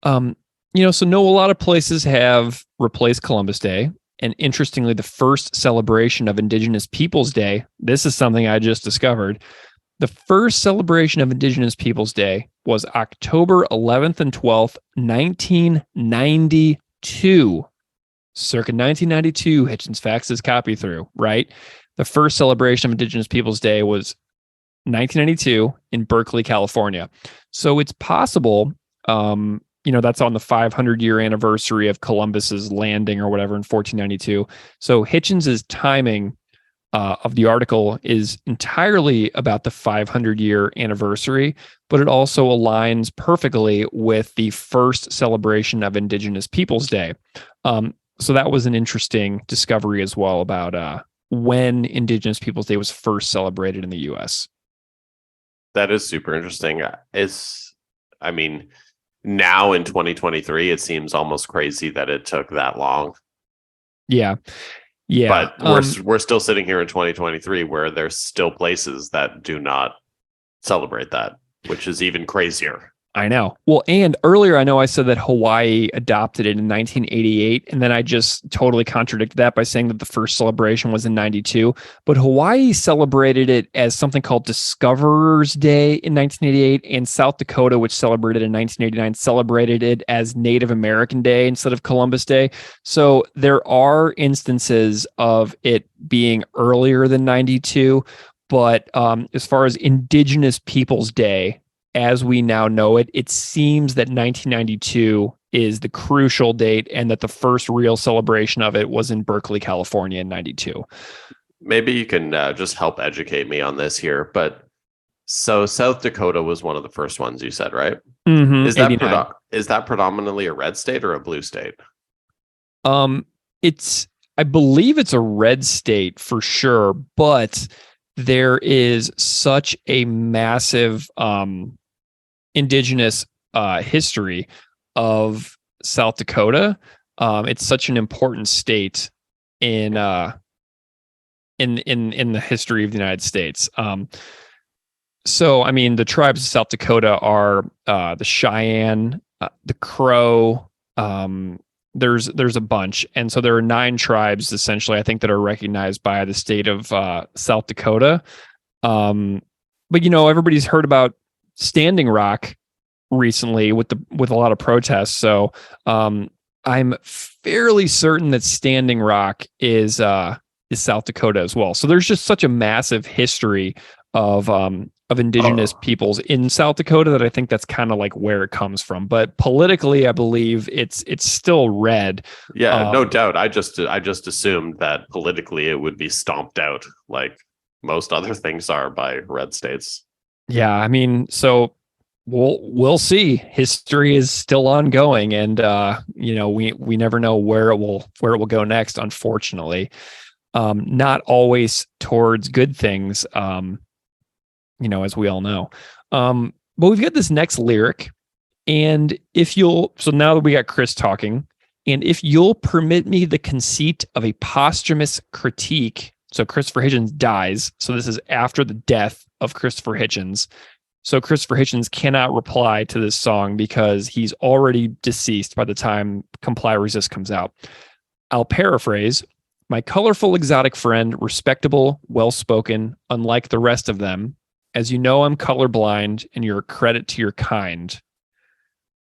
So a lot of places have replaced Columbus Day. And interestingly, the first celebration of Indigenous Peoples Day, this is something I just discovered. The first celebration of Indigenous Peoples Day was October 11th and 12th, 1992. Circa 1992, Hitchens faxes copy through, right? The first celebration of Indigenous Peoples Day was 1992 in Berkeley, California. So it's possible that's on the 500-year anniversary of Columbus's landing or whatever in 1492. So Hitchens's timing of the article is entirely about the 500-year anniversary, but it also aligns perfectly with the first celebration of Indigenous Peoples Day. So that was an interesting discovery as well about when Indigenous Peoples Day was first celebrated in the U.S. That is super interesting. Now in 2023, it seems almost crazy that it took that long. Yeah. But we're still sitting here in 2023 where there's still places that do not celebrate that, which is even crazier. I know. Well, and earlier I know I said that Hawaii adopted it in 1988, and then I just totally contradicted that by saying that the first celebration was in 92. But Hawaii celebrated it as something called Discoverers Day in 1988, and South Dakota, which celebrated in 1989, celebrated it as Native American Day instead of Columbus Day. So there are instances of it being earlier than 92, but as far as Indigenous Peoples Day, as we now know it, it seems that 1992 is the crucial date and that the first real celebration of it was in Berkeley, California in 92. Maybe you can just help educate me on this here. But so South Dakota was one of the first ones you said, right? Mm-hmm, Is that predominantly a red state or a blue state? I believe it's a red state for sure, but there is such a massive indigenous history of South Dakota. It's such an important state in the history of the United States. So I mean, the tribes of South Dakota are the Cheyenne, the Crow. There's a bunch, and so there are 9 tribes essentially, I think, that are recognized by the state of South Dakota. But everybody's heard about Standing Rock recently with a lot of protests. So I'm fairly certain that Standing Rock is South Dakota as well. So there's just such a massive history of indigenous peoples in South Dakota that I think that's kind of like where it comes from. But politically, I believe it's still red. Yeah, no doubt. I just assumed that politically it would be stomped out like most other things are by red states. Yeah, I mean, so we'll see. History is still ongoing, and we never know where it will go next. Unfortunately, not always towards good things. As we all know. But we've got this next lyric, and so now that we got Chris talking, and if you'll permit me the conceit of a posthumous critique. So Christopher Hitchens dies. So this is after the death of Christopher Hitchens. So Christopher Hitchens cannot reply to this song because he's already deceased by the time Comply Resist comes out. I'll paraphrase. My colorful exotic friend, respectable, well-spoken, unlike the rest of them. As you know, I'm colorblind and you're a credit to your kind.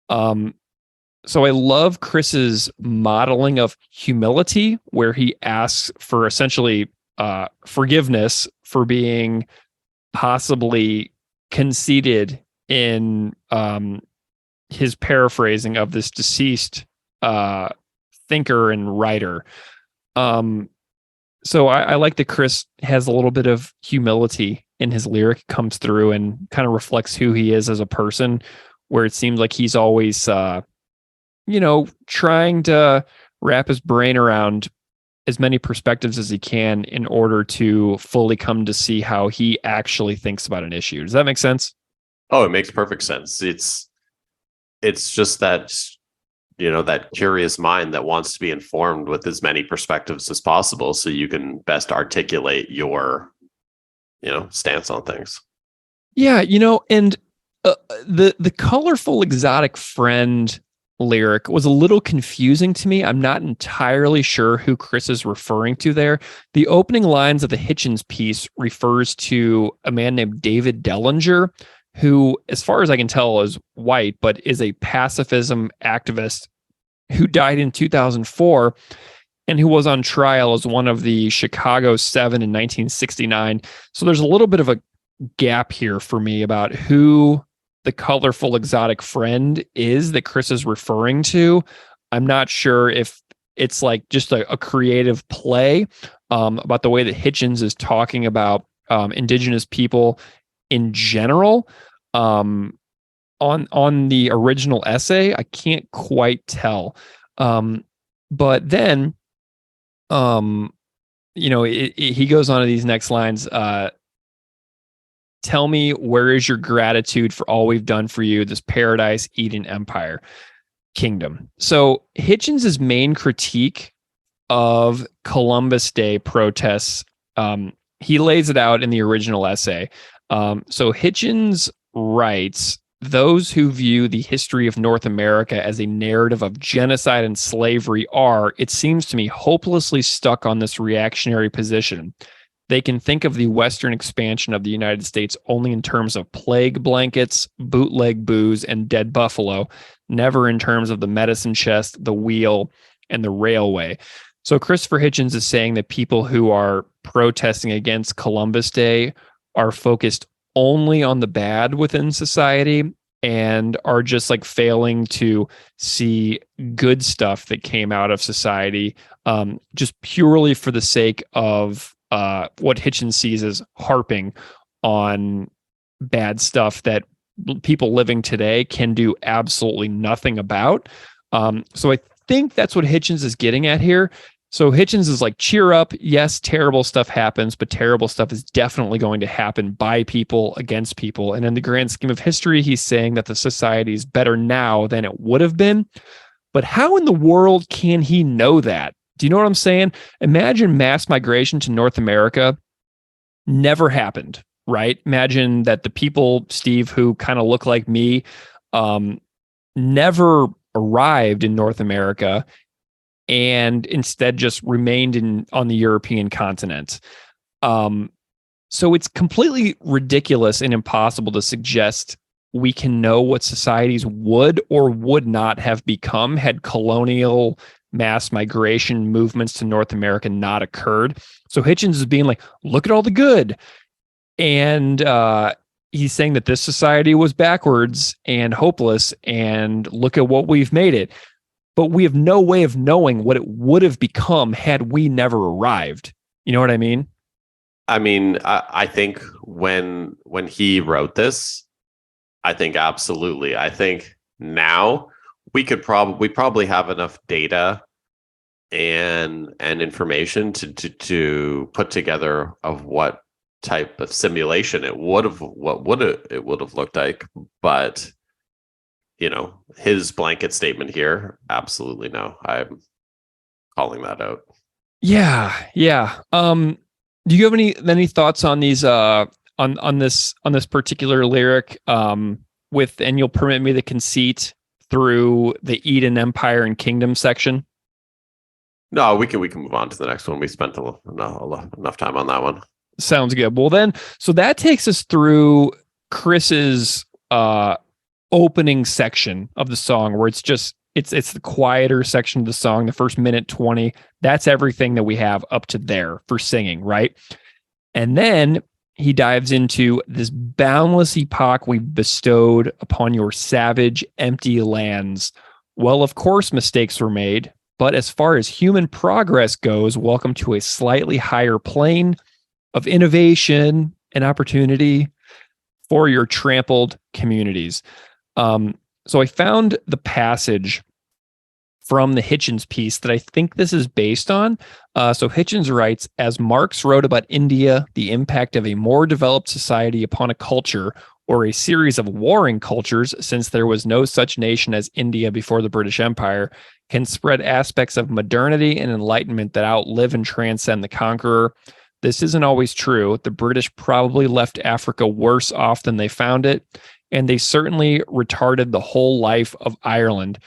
So I love Chris's modeling of humility, where he asks for essentially forgiveness for being possibly conceited in his paraphrasing of this deceased thinker and writer. So I like that Chris has a little bit of humility in his lyric, comes through and kind of reflects who he is as a person, where it seems like he's always, trying to wrap his brain around as many perspectives as he can in order to fully come to see how he actually thinks about an issue. Does that make sense? Oh, it makes perfect sense. It's just that, that curious mind that wants to be informed with as many perspectives as possible so you can best articulate your, stance on things. Yeah. And the colorful exotic friend lyric was a little confusing to me. I'm not entirely sure who Chris is referring to there. The opening lines of the Hitchens piece refers to a man named David Dellinger, who, as far as I can tell, is white, but is a pacifism activist who died in 2004 and who was on trial as one of the Chicago 7 in 1969. So there's a little bit of a gap here for me about who the colorful exotic friend is that Chris is referring to. I'm not sure if it's like just a creative play about the way that Hitchens is talking about indigenous people in general. On the original essay, I can't quite tell. But then, he goes on to these next lines. Tell me, where is your gratitude for all we've done for you, this paradise, Eden Empire, kingdom? So Hitchens' main critique of Columbus Day protests, he lays it out in the original essay. So Hitchens writes, those who view the history of North America as a narrative of genocide and slavery are, it seems to me, hopelessly stuck on this reactionary position. They can think of the Western expansion of the United States only in terms of plague blankets, bootleg booze, and dead buffalo, never in terms of the medicine chest, the wheel, and the railway. So Christopher Hitchens is saying that people who are protesting against Columbus Day are focused only on the bad within society and are just like failing to see good stuff that came out of society, just purely for the sake of what Hitchens sees as harping on bad stuff that people living today can do absolutely nothing about. So I think that's what Hitchens is getting at here. So Hitchens is like, cheer up. Yes, terrible stuff happens, but terrible stuff is definitely going to happen by people against people. And in the grand scheme of history, he's saying that the society is better now than it would have been. But how in the world can he know that? Do you know what I'm saying? Imagine mass migration to North America never happened, right? Imagine that the people, Steve, who kind of look like me, never arrived in North America and instead just remained on the European continent. So it's completely ridiculous and impossible to suggest we can know what societies would or would not have become had colonial mass migration movements to North America not occurred. So Hitchens is being like, look at all the good. And he's saying that this society was backwards and hopeless, and look at what we've made it. But we have no way of knowing what it would have become had we never arrived. You know what I mean? I think when he wrote this, I think absolutely. I think now we probably have enough data and information to put together of what type of simulation it would have looked like. But his blanket statement here, absolutely no. I'm calling that out. Yeah. Do you have any thoughts on these on this particular lyric and you'll permit me the conceit through the Eden Empire and Kingdom section? No, we can move on to the next one. We spent enough time on that one. Sounds good. Well then, so that takes us through Chris's opening section of the song, where it's the quieter section of the song, the first minute 20. That's everything that we have up to there for singing, right? And then he dives into this boundless epoch we've bestowed upon your savage, empty lands. Well, of course, mistakes were made, but as far as human progress goes, welcome to a slightly higher plane of innovation and opportunity for your trampled communities. So I found the passage from the Hitchens piece that I think this is based on. So Hitchens writes, as Marx wrote about India, the impact of a more developed society upon a culture, or a series of warring cultures, since there was no such nation as India before the British Empire, can spread aspects of modernity and enlightenment that outlive and transcend the conqueror. This isn't always true. The British probably left Africa worse off than they found it, and they certainly retarded the whole life of Ireland.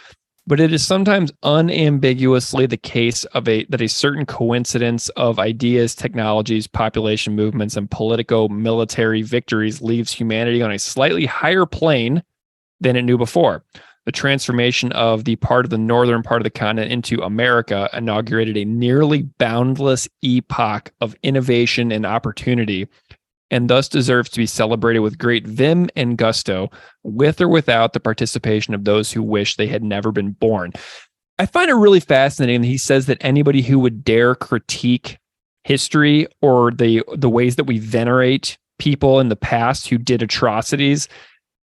But it is sometimes unambiguously the case that a certain coincidence of ideas, technologies, population movements, and politico-military victories leaves humanity on a slightly higher plane than it knew before. The transformation of the part of the northern part of the continent into America inaugurated a nearly boundless epoch of innovation and opportunity. and thus deserves to be celebrated with great vim and gusto, with or without the participation of those who wish they had never been born. I find it really fascinating that he says that anybody who would dare critique history or the ways that we venerate people in the past who did atrocities,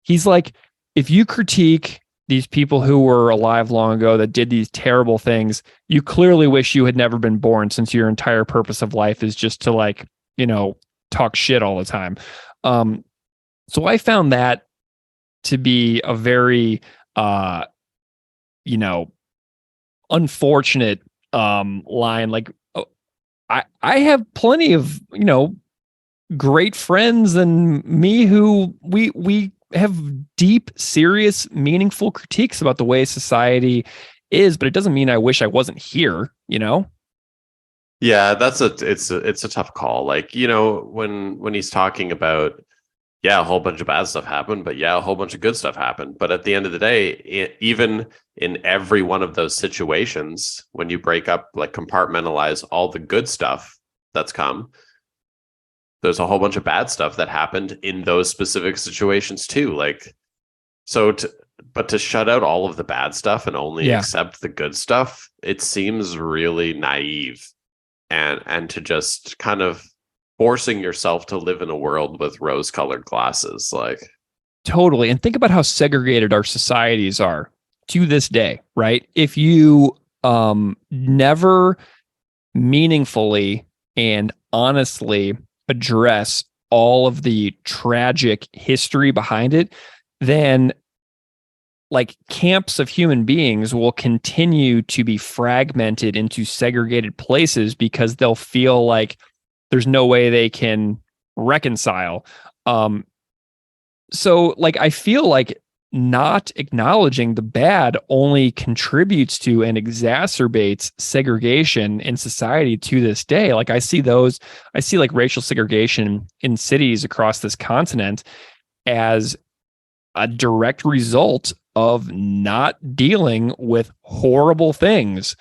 he's like, if you critique these people who were alive long ago that did these terrible things, you clearly wish you had never been born, since your entire purpose of life is just to, like, you know, talk shit all the time. So I found that to be a very, unfortunate line. Like, I have plenty of, great friends and me who we have deep, serious, meaningful critiques about the way society is, but it doesn't mean I wish I wasn't here, Yeah, it's a tough call. Like, when he's talking about, yeah, a whole bunch of bad stuff happened, but yeah, a whole bunch of good stuff happened. But at the end of the day, even in every one of those situations, when you break up, like, compartmentalize all the good stuff that's come, there's a whole bunch of bad stuff that happened in those specific situations too. Like, but to shut out all of the bad stuff and only accept the good stuff, it seems really naive, and to just kind of forcing yourself to live in a world with rose-colored glasses. Like, totally. And think about how segregated our societies are to this day, right? If you never meaningfully and honestly address all of the tragic history behind it, then, like, camps of human beings will continue to be fragmented into segregated places because they'll feel like there's no way they can reconcile. So, like, I feel like not acknowledging the bad only contributes to and exacerbates segregation in society to this day. Like, I see like racial segregation in cities across this continent as a direct result of not dealing with horrible things.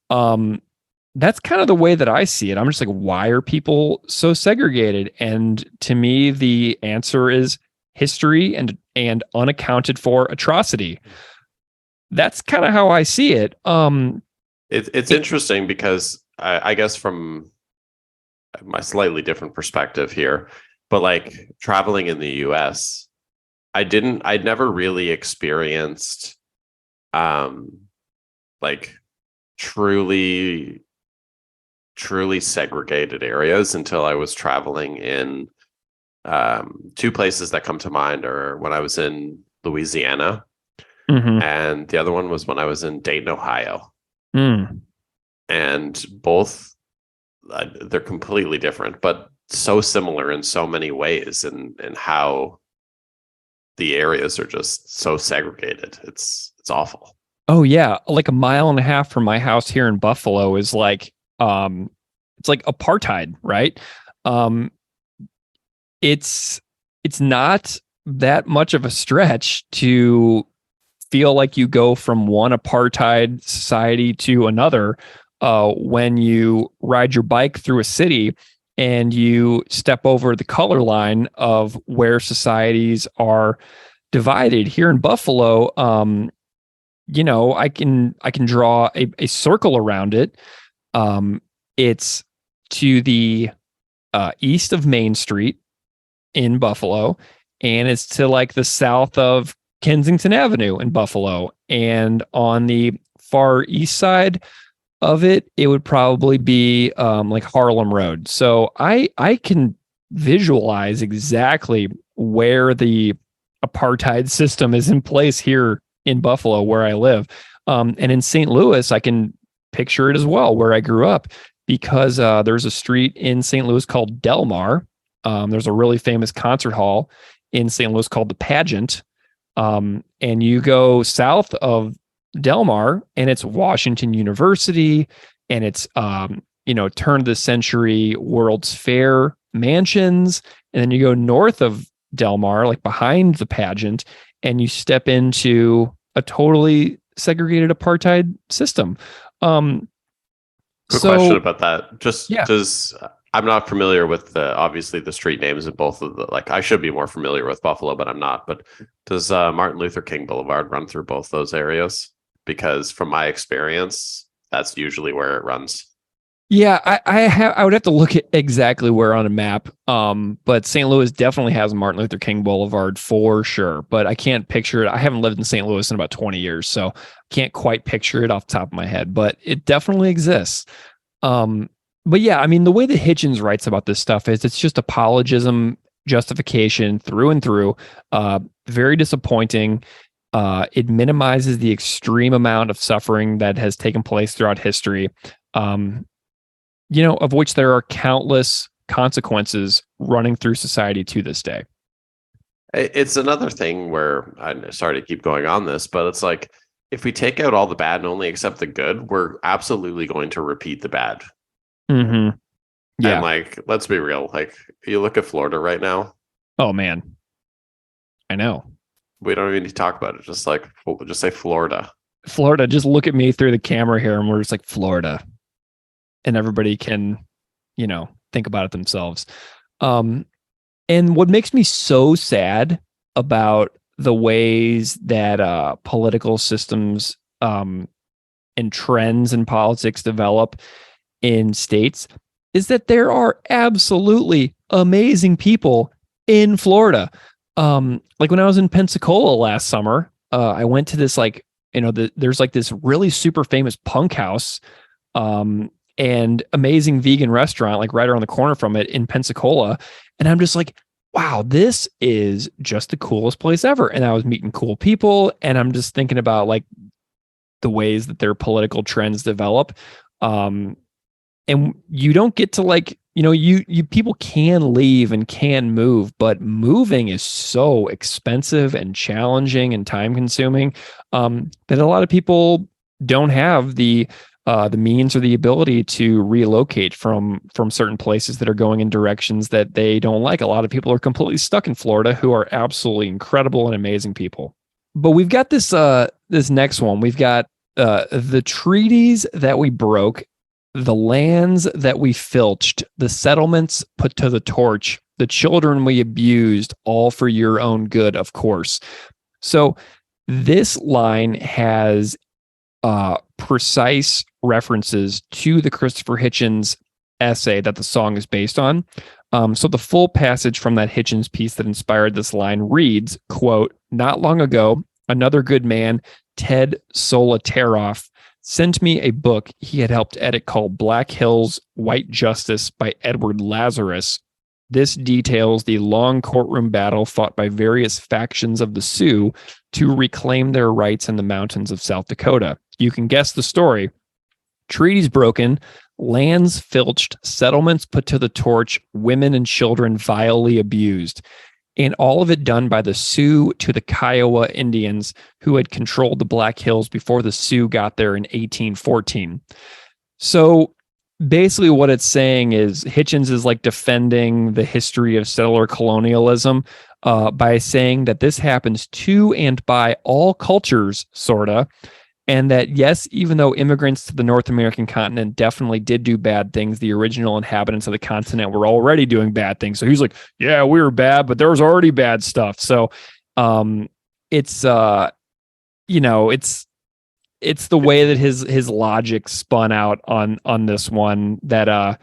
That's kind of the way that I see it. I'm just like, why are people so segregated? And to me, the answer is history and unaccounted for atrocity. That's kind of how I see it. It's interesting because I guess from my slightly different perspective here, but, like, traveling in the US, I'd never really experienced like truly segregated areas until I was traveling in two places that come to mind are when I was in Louisiana, and the other one was when I was in Dayton, Ohio. And both, they're completely different, but so similar in so many ways, and how the areas are just so segregated. It's awful. Oh yeah, like a mile and a half from my house here in Buffalo is like it's like apartheid, right? It's not that much of a stretch to feel like you go from one apartheid society to another when you ride your bike through a city and you step over the color line of where societies are divided. Here in Buffalo, I can draw a circle around it. It's to the east of Main Street in Buffalo, and it's to, like, the south of Kensington Avenue in Buffalo. And on the far east side of it, it would probably be like Harlem Road. So I can visualize exactly where the apartheid system is in place here in Buffalo, where I live. And in St. Louis, I can picture it as well, where I grew up, because there's a street in St. Louis called Delmar. There's a really famous concert hall in St. Louis called the Pageant. And you go south of Delmar and it's Washington University, and it's turn of the century World's Fair mansions. And then you go north of Delmar, like behind the Pageant, and you step into a totally segregated apartheid system. Quick question about that. I'm not familiar with obviously the street names of both of the, like, I should be more familiar with Buffalo, but I'm not. But does Martin Luther King Boulevard run through both those areas? Because from my experience, that's usually where it runs. Yeah, I would have to look at exactly where on a map. But St. Louis definitely has Martin Luther King Boulevard for sure. But I can't picture it. I haven't lived in St. Louis in about 20 years, so can't quite picture it off the top of my head. But it definitely exists. But yeah, I mean, the way that Hitchens writes about this stuff is it's just apologism, justification through and through. Very disappointing. It minimizes the extreme amount of suffering that has taken place throughout history. Of which there are countless consequences running through society to this day. It's another thing where I'm sorry to keep going on this, but it's like if we take out all the bad and only accept the good, we're absolutely going to repeat the bad. Mm-hmm. Yeah. And like, let's be real. Like, you look at Florida right now. Oh man, I know. We don't even need to talk about it. Just say Florida. Florida. Just look at me through the camera here, and we're just like Florida, and everybody can, think about it themselves. And what makes me so sad about the ways that political systems and trends in politics develop in states is that there are absolutely amazing people in Florida. Like when I was in Pensacola last summer, I went to this there's like this really super famous punk house and amazing vegan restaurant like right around the corner from it in Pensacola. And I'm just like, wow, this is just the coolest place ever. And I was meeting cool people, and I'm just thinking about like the ways that their political trends develop. And you don't get to you people can leave and can move, but moving is so expensive and challenging and time consuming that a lot of people don't have the means or the ability to relocate from certain places that are going in directions that they don't like. A lot of people are completely stuck in Florida who are absolutely incredible and amazing people. But we've got this next one. We've got the treaties that we broke, the lands that we filched, the settlements put to the torch, the children we abused, all for your own good, of course. So this line has precise references to the Christopher Hitchens essay that the song is based on. So the full passage from that Hitchens piece that inspired this line reads, quote, "Not long ago, another good man, Ted Solitaroff, sent me a book he had helped edit called Black Hills, White Justice by Edward Lazarus. This details the long courtroom battle fought by various factions of the Sioux to reclaim their rights in the mountains of South Dakota. You can guess the story. Treaties broken, lands filched, settlements put to the torch, women and children vilely abused. And all of it done by the Sioux to the Kiowa Indians who had controlled the Black Hills before the Sioux got there in 1814. So basically what it's saying is Hitchens is like defending the history of settler colonialism by saying that this happens to and by all cultures, sorta. And that, yes, even though immigrants to the North American continent definitely did do bad things, the original inhabitants of the continent were already doing bad things. So he's like, yeah, we were bad, but there was already bad stuff. So it's the way that his logic spun out on this one that,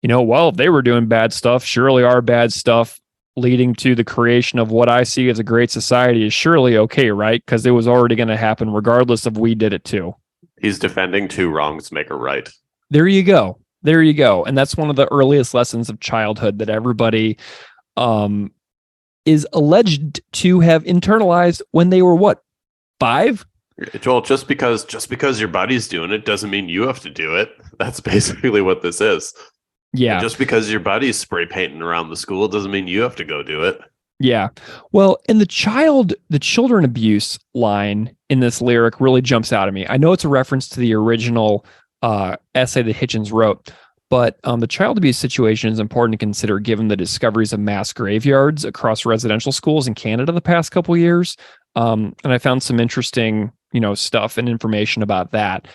well, if they were doing bad stuff, surely our bad stuff leading to the creation of what I see as a great society is surely okay, right? Because it was already going to happen regardless of we did it too. He's defending two wrongs make a right. There you go. And that's one of the earliest lessons of childhood that everybody is alleged to have internalized when they were what, 5? Well, just because your buddy's doing it doesn't mean you have to do it. That's basically what this is. Yeah. And just because your buddy's spray painting around the school doesn't mean you have to go do it. Yeah. Well, and the children abuse line in this lyric really jumps out at me. I know it's a reference to the original essay that Hitchens wrote, but the child abuse situation is important to consider given the discoveries of mass graveyards across residential schools in Canada the past couple of years. And I found some interesting, stuff and information about that.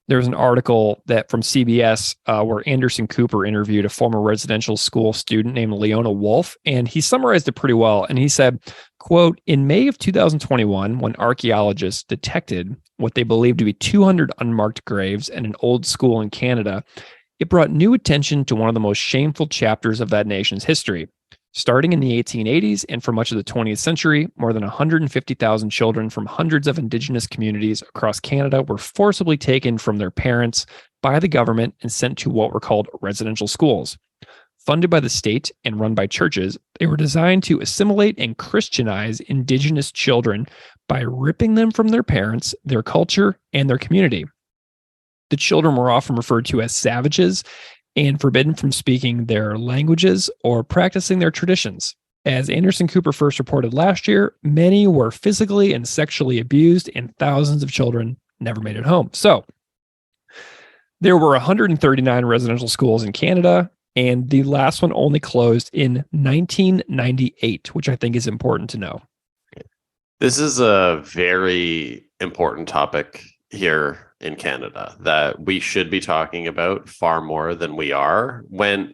There's an article that from CBS where Anderson Cooper interviewed a former residential school student named Leona Wolf, and he summarized it pretty well. And he said, quote, in May of 2021, when archaeologists detected what they believed to be 200 unmarked graves in an old school in Canada, it brought new attention to one of the most shameful chapters of that nation's history. Starting in the 1880s and for much of the 20th century, more than 150,000 children from hundreds of Indigenous communities across Canada were forcibly taken from their parents by the government and sent to what were called residential schools. Funded by the state and run by churches, they were designed to assimilate and Christianize Indigenous children by ripping them from their parents, their culture, and their community. The children were often referred to as savages and forbidden from speaking their languages or practicing their traditions. As Anderson Cooper first reported last year, many were physically and sexually abused, and thousands of children never made it home. So, there were 139 residential schools in Canada, and the last one only closed in 1998, which I think is important to know. This is a very important topic here in Canada that we should be talking about far more than we are. There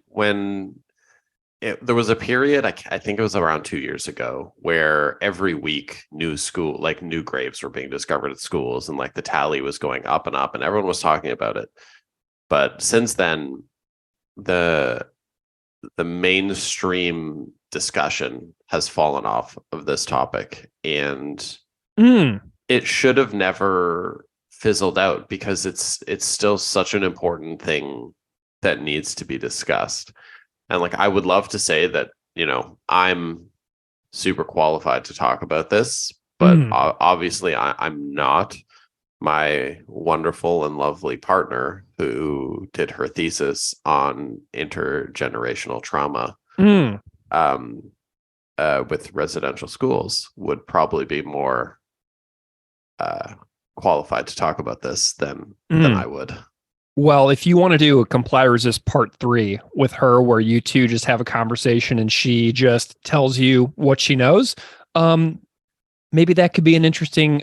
was a period, I think it was around 2 years ago, where every week new graves were being discovered at schools, and like the tally was going up and up, and everyone was talking about it. But since then, the mainstream discussion has fallen off of this topic, and it should have never fizzled out because it's still such an important thing that needs to be discussed. And like, I would love to say that, I'm super qualified to talk about this, but obviously I'm not. My wonderful and lovely partner who did her thesis on intergenerational trauma with residential schools would probably be more qualified to talk about this than I would. Well, if you want to do a Comply Resist Part 3 with her, where you two just have a conversation and she just tells you what she knows, maybe that could be an interesting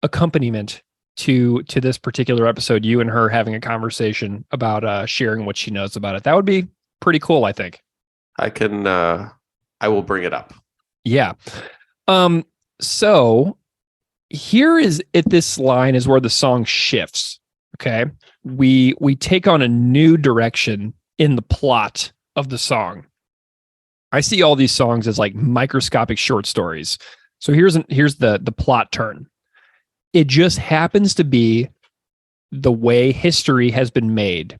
accompaniment to this particular episode. You and her having a conversation about sharing what she knows about it. That would be pretty cool, I think. I will bring it up. Yeah. So here is at this line is where the song shifts. Okay. We take on a new direction in the plot of the song. I see all these songs as like microscopic short stories. So here's the plot turn. It just happens to be the way history has been made.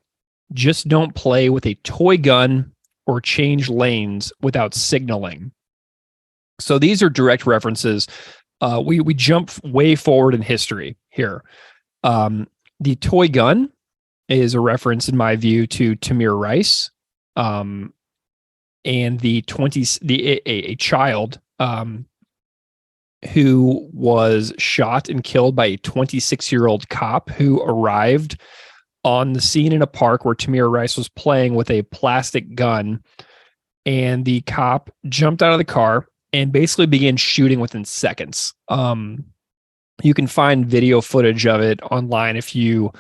Just don't play with a toy gun or change lanes without signaling. So these are direct references. We jump way forward in history here. The toy gun is a reference, in my view, to Tamir Rice, and a child who was shot and killed by a 26-year-old cop who arrived on the scene in a park where Tamir Rice was playing with a plastic gun, and the cop jumped out of the car and basically began shooting within seconds. You can find video footage of it online if you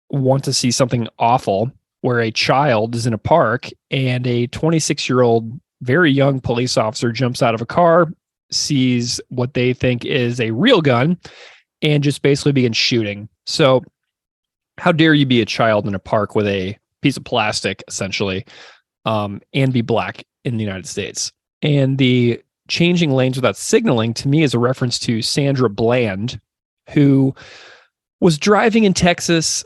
want to see something awful, where a child is in a park and a 26-year-old, very young police officer jumps out of a car, sees what they think is a real gun, and just basically begins shooting. So how dare you be a child in a park with a piece of plastic, essentially, and be black in the United States? And the changing lanes without signaling, to me, is a reference to Sandra Bland, who was driving in Texas,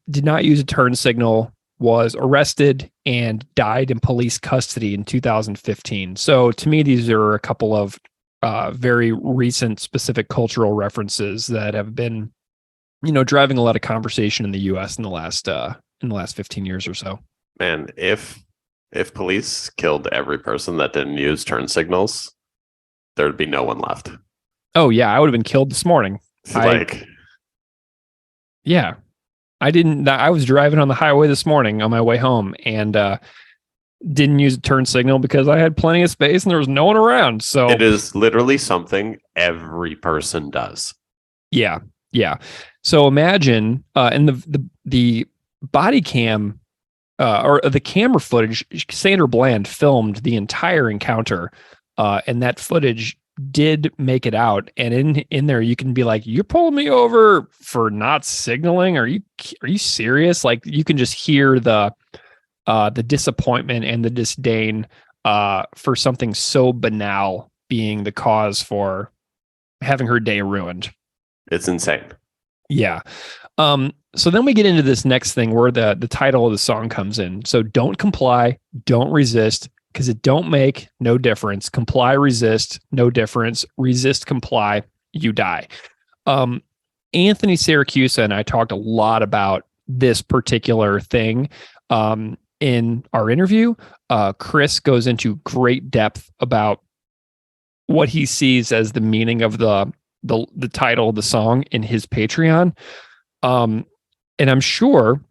did not use a turn signal, was arrested, and died in police custody in 2015. So to me, these are a couple of very recent specific cultural references that have been, driving a lot of conversation in the U.S. in the last 15 years or so. Man, if police killed every person that didn't use turn signals, there'd be no one left. Oh yeah, I would have been killed this morning. Yeah. I was driving on the highway this morning on my way home and didn't use a turn signal because I had plenty of space and there was no one around. So it is literally something every person does. Yeah. Yeah. So imagine, and the body cam or the camera footage, Sandra Bland filmed the entire encounter, and that footage did make it out. And in there, you can be like, "You're pulling me over for not signaling? Are you serious?" Like you can just hear the disappointment and the disdain for something so banal being the cause for having her day ruined. It's insane. Yeah. So then we get into this next thing where the title of the song comes in. So don't comply, don't resist, because it don't make no difference. Comply, resist, no difference. Resist, comply, you die. Anthony Siracusa and I talked a lot about this particular thing in our interview. Chris goes into great depth about what he sees as the meaning of the title of the song in his Patreon. And I'm sure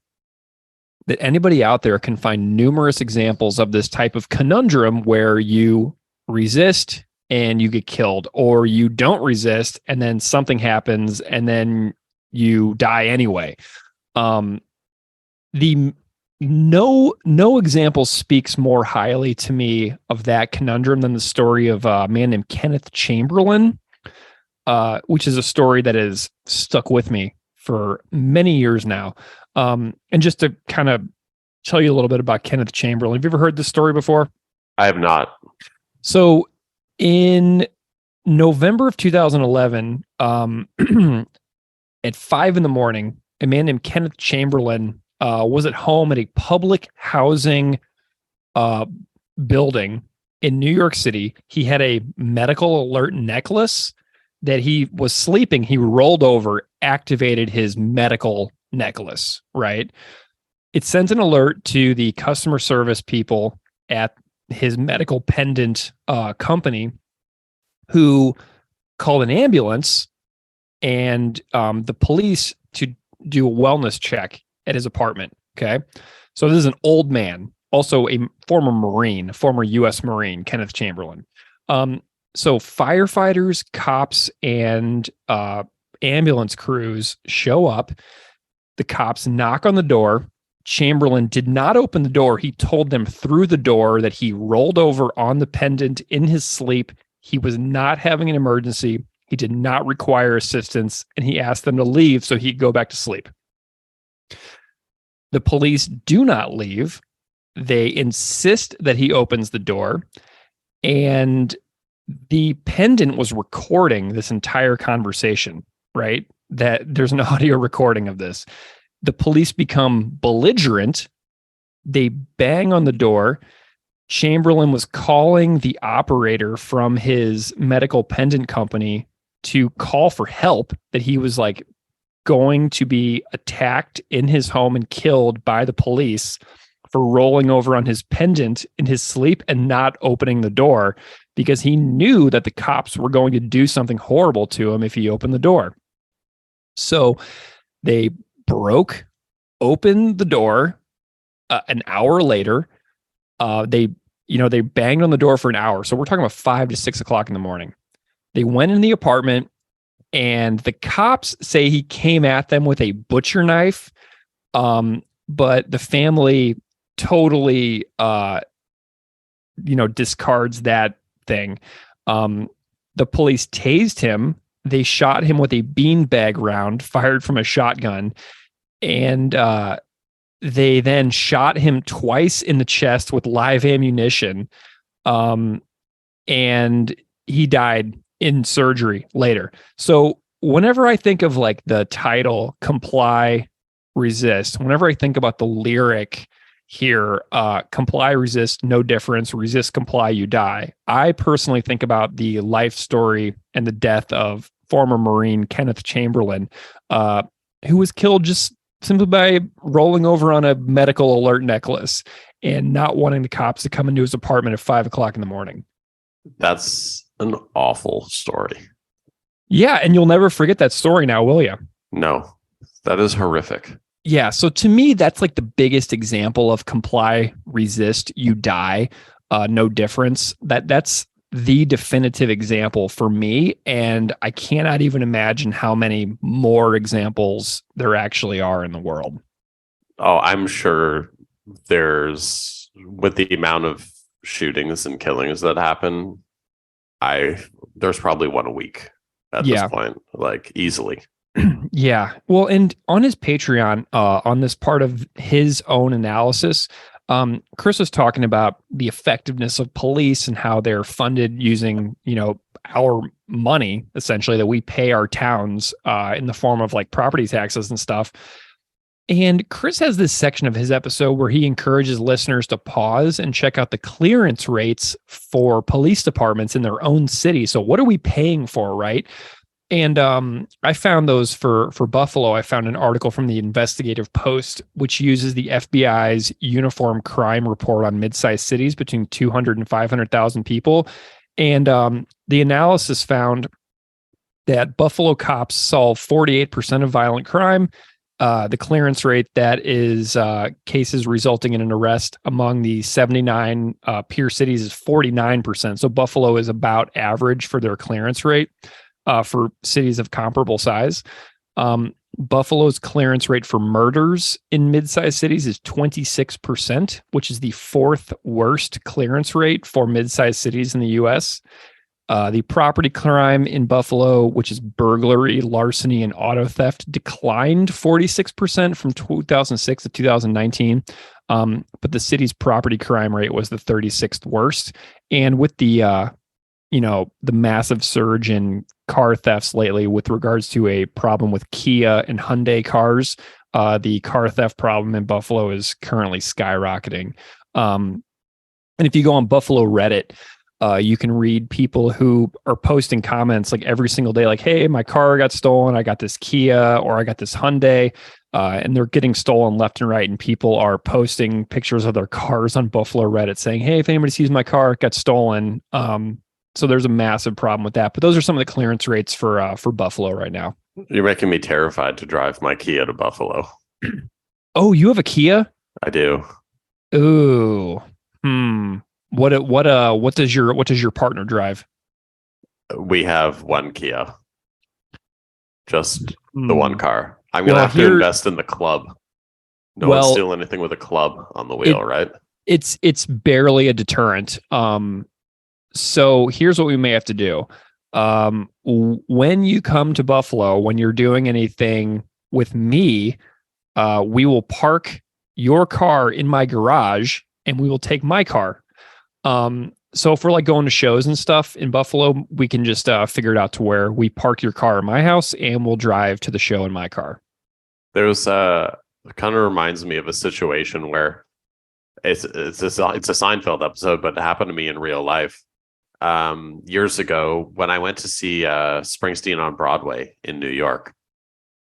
that anybody out there can find numerous examples of this type of conundrum where you resist and you get killed, or you don't resist and then something happens and then you die anyway. The no example speaks more highly to me of that conundrum than the story of a man named Kenneth Chamberlain, which is a story that has stuck with me for many years now. And just to kind of tell you a little bit about Kenneth Chamberlain, have you ever heard this story before? I have not. So in November of 2011, at 5 a.m, a man named Kenneth Chamberlain was at home at a public housing building in New York City. He had a medical alert necklace that he was sleeping. He rolled over, activated his medical necklace, right? It sent an alert to the customer service people at his medical pendant company, who called an ambulance and the police to do a wellness check at his apartment. Okay. So this is an old man, also a former Marine, former U.S. Marine, Kenneth Chamberlain. So firefighters, cops, and ambulance crews show up. The cops knock on the door. Chamberlain did not open the door. He told them through the door that he rolled over on the pendant in his sleep. He was not having an emergency. He did not require assistance, and he asked them to leave so he could go back to sleep. The police do not leave. They insist that he opens the door, and the pendant was recording this entire conversation, right? That there's an audio recording of this. The police become belligerent. They bang on the door. Chamberlain was calling the operator from his medical pendant company to call for help, that he was like going to be attacked in his home and killed by the police for rolling over on his pendant in his sleep and not opening the door, because he knew that the cops were going to do something horrible to him if he opened the door. So they broke open the door. An hour later, they banged on the door for an hour. So we're talking about 5 to 6 o'clock in the morning. They went in the apartment, and the cops say he came at them with a butcher knife. But the family totally, discards that thing. The police tased him. They shot him with a beanbag round fired from a shotgun. And they then shot him twice in the chest with live ammunition. And he died in surgery later. So whenever I think of like the title, Comply, Resist, whenever I think about the lyric here, comply, resist, no difference, resist, comply, you die, I personally think about the life story and the death of former Marine Kenneth Chamberlain, who was killed just simply by rolling over on a medical alert necklace and not wanting the cops to come into his apartment at 5 o'clock in the morning. That's an awful story. Yeah, and you'll never forget that story now, will you? No, that is horrific. Yeah, so to me, that's like the biggest example of comply, resist, you die, no difference. That's the definitive example for me. And I cannot even imagine how many more examples there actually are in the world. Oh, I'm sure there's, with the amount of shootings and killings that happen, there's probably one a week at this point, like easily. Yeah. Well, and on his Patreon, on this part of his own analysis, Chris was talking about the effectiveness of police and how they're funded using, our money, essentially, that we pay our towns in the form of like property taxes and stuff. And Chris has this section of his episode where he encourages listeners to pause and check out the clearance rates for police departments in their own city. So what are we paying for, right? And I found those for Buffalo. I found an article from the Investigative Post, which uses the FBI's Uniform Crime Report on mid-sized cities between 200 and 500,000 people. And the analysis found that Buffalo cops solve 48% of violent crime. The clearance rate, that is cases resulting in an arrest among the 79 peer cities, is 49%. So Buffalo is about average for their clearance rate. For cities of comparable size. Buffalo's clearance rate for murders in mid-sized cities is 26%, which is the fourth worst clearance rate for mid-sized cities in the U.S. The property crime in Buffalo, which is burglary, larceny, and auto theft, declined 46% from 2006 to 2019. But the city's property crime rate was the 36th worst. And with the massive surge in car thefts lately with regards to a problem with Kia and Hyundai cars, the car theft problem in Buffalo is currently skyrocketing. And if you go on Buffalo Reddit, you can read people who are posting comments like every single day, like, hey, my car got stolen. I got this Kia or I got this Hyundai, and they're getting stolen left and right. And people are posting pictures of their cars on Buffalo Reddit saying, hey, if anybody sees my car, it got stolen. So there's a massive problem with that. But those are some of the clearance rates for Buffalo right now. You're making me terrified to drive my Kia to Buffalo. Oh, you have a Kia? I do. Ooh. What does your partner drive? We have one Kia. Just the one car. I'm going to have to invest in the club. No one's steal anything with a club on the wheel, right? It's barely a deterrent. So here's what we may have to do. When you come to Buffalo, when you're doing anything with me, we will park your car in my garage and we will take my car. So if we're like going to shows and stuff in Buffalo, we can just figure it out to where we park your car in my house and we'll drive to the show in my car. There's it kind of reminds me of a situation where it's a Seinfeld episode, but it happened to me in real life. Years ago when I went to see Springsteen on Broadway in New York,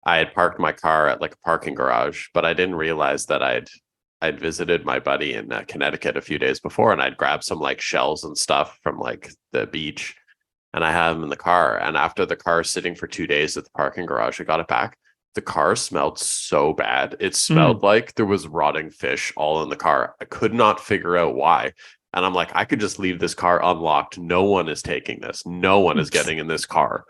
I had parked my car at like a parking garage, but I didn't realize that I'd visited my buddy in Connecticut a few days before, and I'd grabbed some like shells and stuff from like the beach, and I had them in the car. And after the car sitting for 2 days at the parking garage, I got it back. The car smelled so bad. It smelled like there was rotting fish all in the car. I could not figure out why. And I'm like, I could just leave this car unlocked. No one is taking this. No one is getting in this car.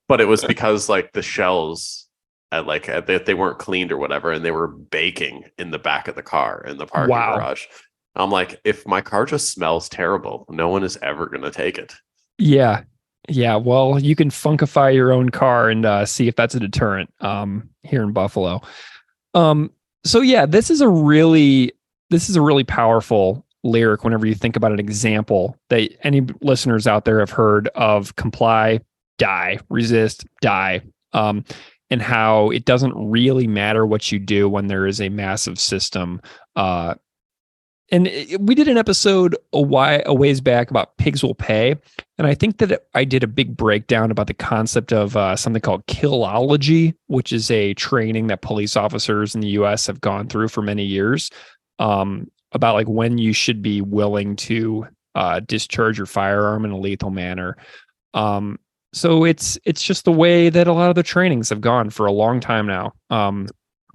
But it was because like the shells they weren't cleaned or whatever, and they were baking in the back of the car in the parking garage. I'm like, if my car just smells terrible, no one is ever going to take it. Yeah. Yeah. Well, you can funkify your own car and see if that's a deterrent here in Buffalo. So yeah, this is a really powerful lyric whenever you think about an example that any listeners out there have heard of: comply, die, resist, die. And how it doesn't really matter what you do when there is a massive system. We did an episode a ways back about pigs will pay. And I think that I did a big breakdown about the concept of something called killology, which is a training that police officers in the US have gone through for many years, about like when you should be willing to discharge your firearm in a lethal manner. So it's just the way that a lot of the trainings have gone for a long time now.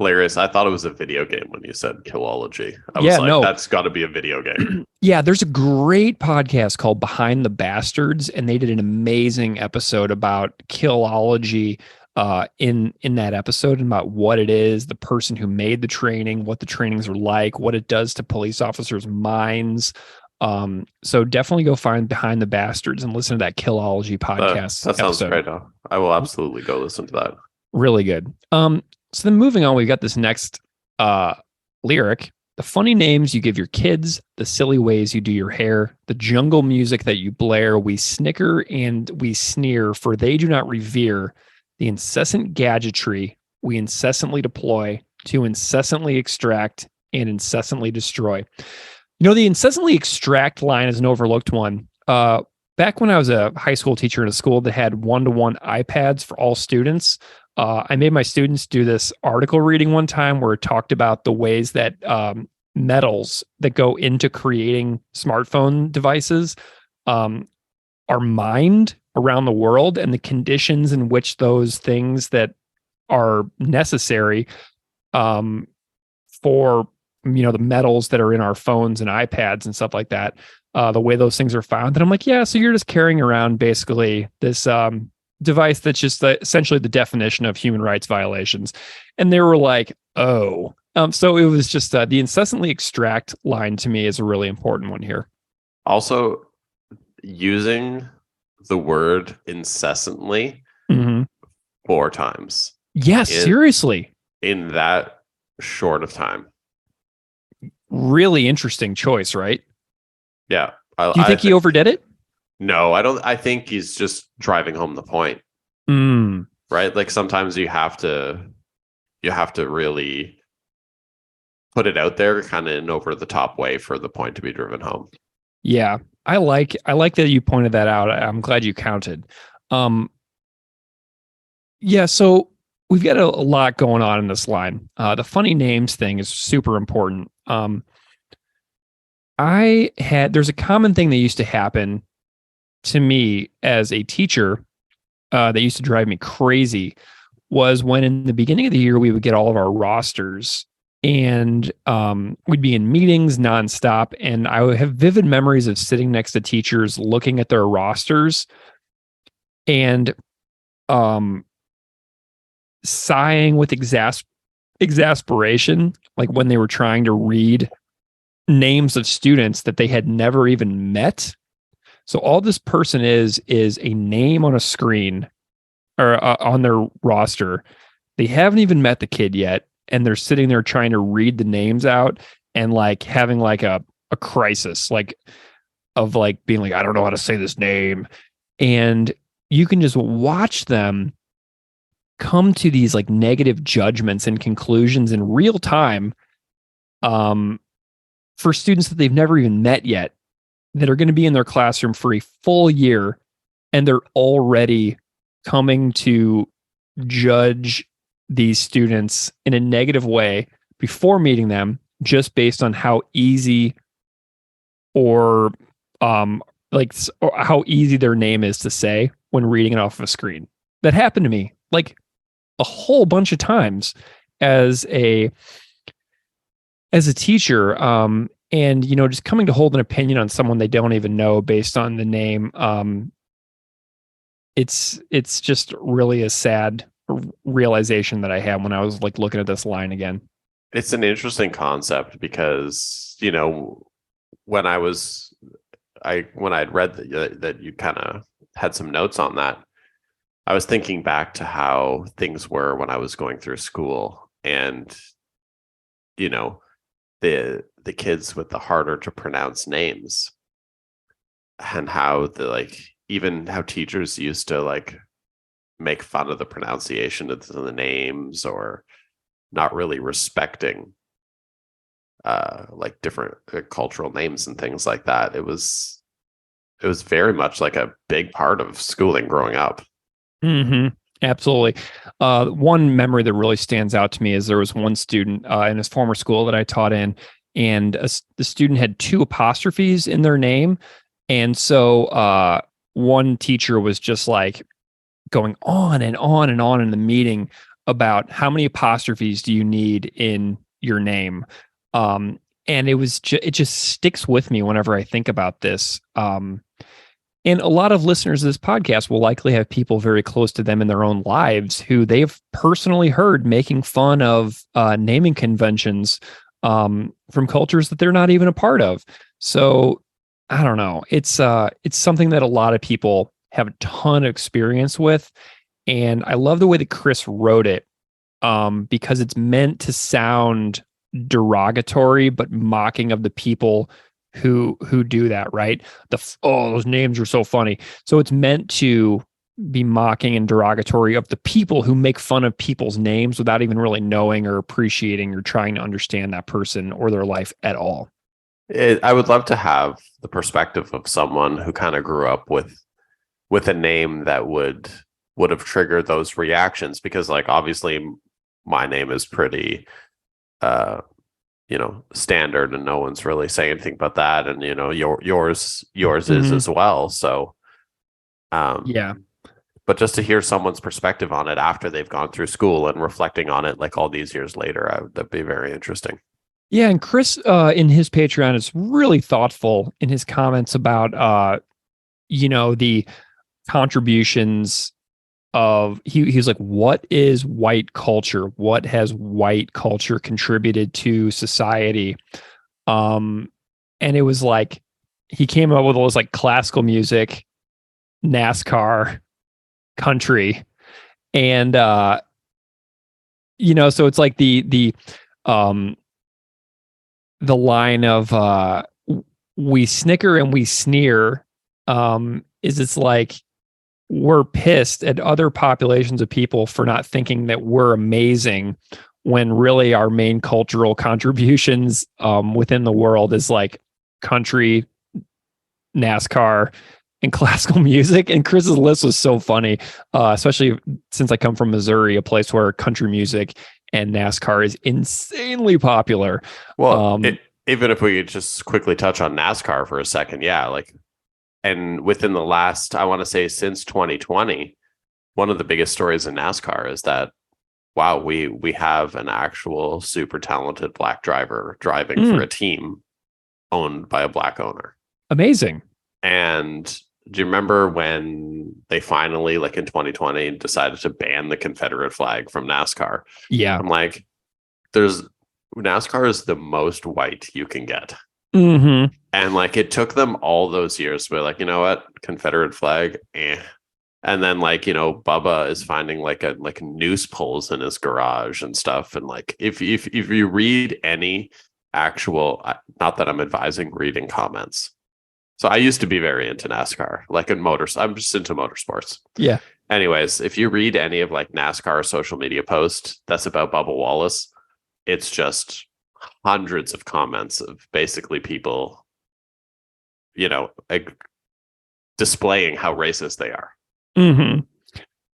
hilarious. I thought it was a video game when you said Killology. I was Yeah, like, no. that's got to be a video game. Yeah, there's a great podcast called Behind the Bastards, and they did an amazing episode about Killology in that episode, and about what it is, the person who made the training, what the trainings are like, what it does to police officers' minds. So definitely go find Behind the Bastards and listen to that Killology podcast. That sounds episode. great. I will absolutely go listen to that. Really good. So then moving on, we've got this next lyric. The funny names you give your kids, the silly ways you do your hair, the jungle music that you blare, we snicker and we sneer, for they do not revere the incessant gadgetry we incessantly deploy to incessantly extract and incessantly destroy. You know, the incessantly extract line is an overlooked one. Back when I was a high school teacher in a school that had one-to-one iPads for all students, I made my students do this article reading one time where it talked about the ways that metals that go into creating smartphone devices are mined around the world, and the conditions in which those things that are necessary for, you know, the metals that are in our phones and iPads and stuff like that, the way those things are found. And I'm like, yeah, so you're just carrying around basically this device that's just essentially the definition of human rights violations. And they were like, oh. So it was just the incessantly extract line to me is a really important one here. Also, using the word incessantly 4 times. Yes, seriously. In that short of time. Really interesting choice, right? Yeah. Do you think he overdid it? No, I don't. I think he's just driving home the point. Right? Like sometimes you have to really put it out there kind of in an over the top way for the point to be driven home. Yeah. I like that you pointed that out. I'm glad you counted. Yeah, so we've got a lot going on in this line. The funny names thing is super important. There's a common thing that used to happen to me as a teacher that used to drive me crazy, was when in the beginning of the year we would get all of our rosters, and we'd be in meetings nonstop, and I would have vivid memories of sitting next to teachers looking at their rosters and sighing with exasperation, like when they were trying to read names of students that they had never even met. So all this person is a name on a screen or on their roster. They haven't even met the kid yet, and they're sitting there trying to read the names out and like having like a crisis, like of like being like, I don't know how to say this name. And you can just watch them come to these like negative judgments and conclusions in real time for students that they've never even met yet, that are going to be in their classroom for a full year, and they're already coming to judge these students in a negative way before meeting them, just based on how easy or how easy their name is to say when reading it off of a screen. That happened to me like a whole bunch of times as a teacher. And, you know, just coming to hold an opinion on someone they don't even know based on the name. It's just really a sad realization that I had when I was like looking at this line again. It's an interesting concept because, you know, when I'd read that you kind of had some notes on that, I was thinking back to how things were when I was going through school, and, you know, the kids with the harder to pronounce names, and how even how teachers used to like make fun of the pronunciation of the names, or not really respecting like different cultural names and things like that. It was very much like a big part of schooling growing up. Absolutely. One memory that really stands out to me is there was one student in his former school that I taught in, and the student had 2 apostrophes in their name. And so one teacher was just like going on and on and on in the meeting about how many apostrophes do you need in your name. And it just sticks with me whenever I think about this. And a lot of listeners of this podcast will likely have people very close to them in their own lives who they've personally heard making fun of naming conventions from cultures that they're not even a part of. So I don't know. It's something that a lot of people have a ton of experience with. And I love the way that Chris wrote it because it's meant to sound derogatory, but mocking of the people who do that, right? Those names are so funny. So it's meant to be mocking and derogatory of the people who make fun of people's names without even really knowing or appreciating or trying to understand that person or their life at all. I would love to have the perspective of someone who kind of grew up with a name that would have triggered those reactions, because like obviously my name is pretty standard and no one's really saying anything but that, and yours is as well. So yeah. But just to hear someone's perspective on it after they've gone through school and reflecting on it like all these years later, that'd be very interesting. Yeah, and Chris in his Patreon is really thoughtful in his comments about the contributions of he's like, what is white culture? What has white culture contributed to society? And it was like he came up with all this like classical music, NASCAR, country, and so it's like the line of we snicker and we sneer it's like we're pissed at other populations of people for not thinking that we're amazing, when really our main cultural contributions within the world is like country, NASCAR, and classical music. And Chris's list was so funny, especially since I come from Missouri, a place where country music and NASCAR is insanely popular. Well, even if we could just quickly touch on NASCAR for a second, and within the last, I want to say since 2020, one of the biggest stories in NASCAR is that, wow, we have an actual super talented black driver driving for a team owned by a black owner. Amazing. And do you remember when they finally, like in 2020, decided to ban the Confederate flag from NASCAR? Yeah. I'm like, NASCAR is the most white you can get. Mm-hmm. And like it took them all those years to be like, you know what, Confederate flag, and then like Bubba is finding like noose poles in his garage and stuff, and like if you read any actual, not that I'm advising reading comments. So I used to be very into NASCAR, like in motors. I'm just into motorsports. Yeah. Anyways, if you read any of like NASCAR social media posts that's about Bubba Wallace, it's just hundreds of comments of basically people, displaying how racist they are. Mm-hmm.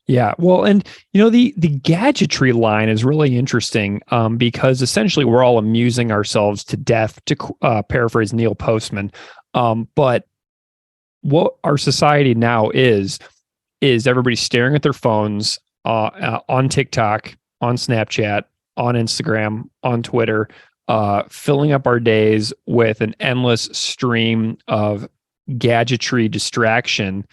Yeah. Well, and the gadgetry line is really interesting because essentially we're all amusing ourselves to death, to paraphrase Neil Postman. But what our society now is everybody staring at their phones on TikTok, on Snapchat, on Instagram, on Twitter, filling up our days with an endless stream of gadgetry distraction.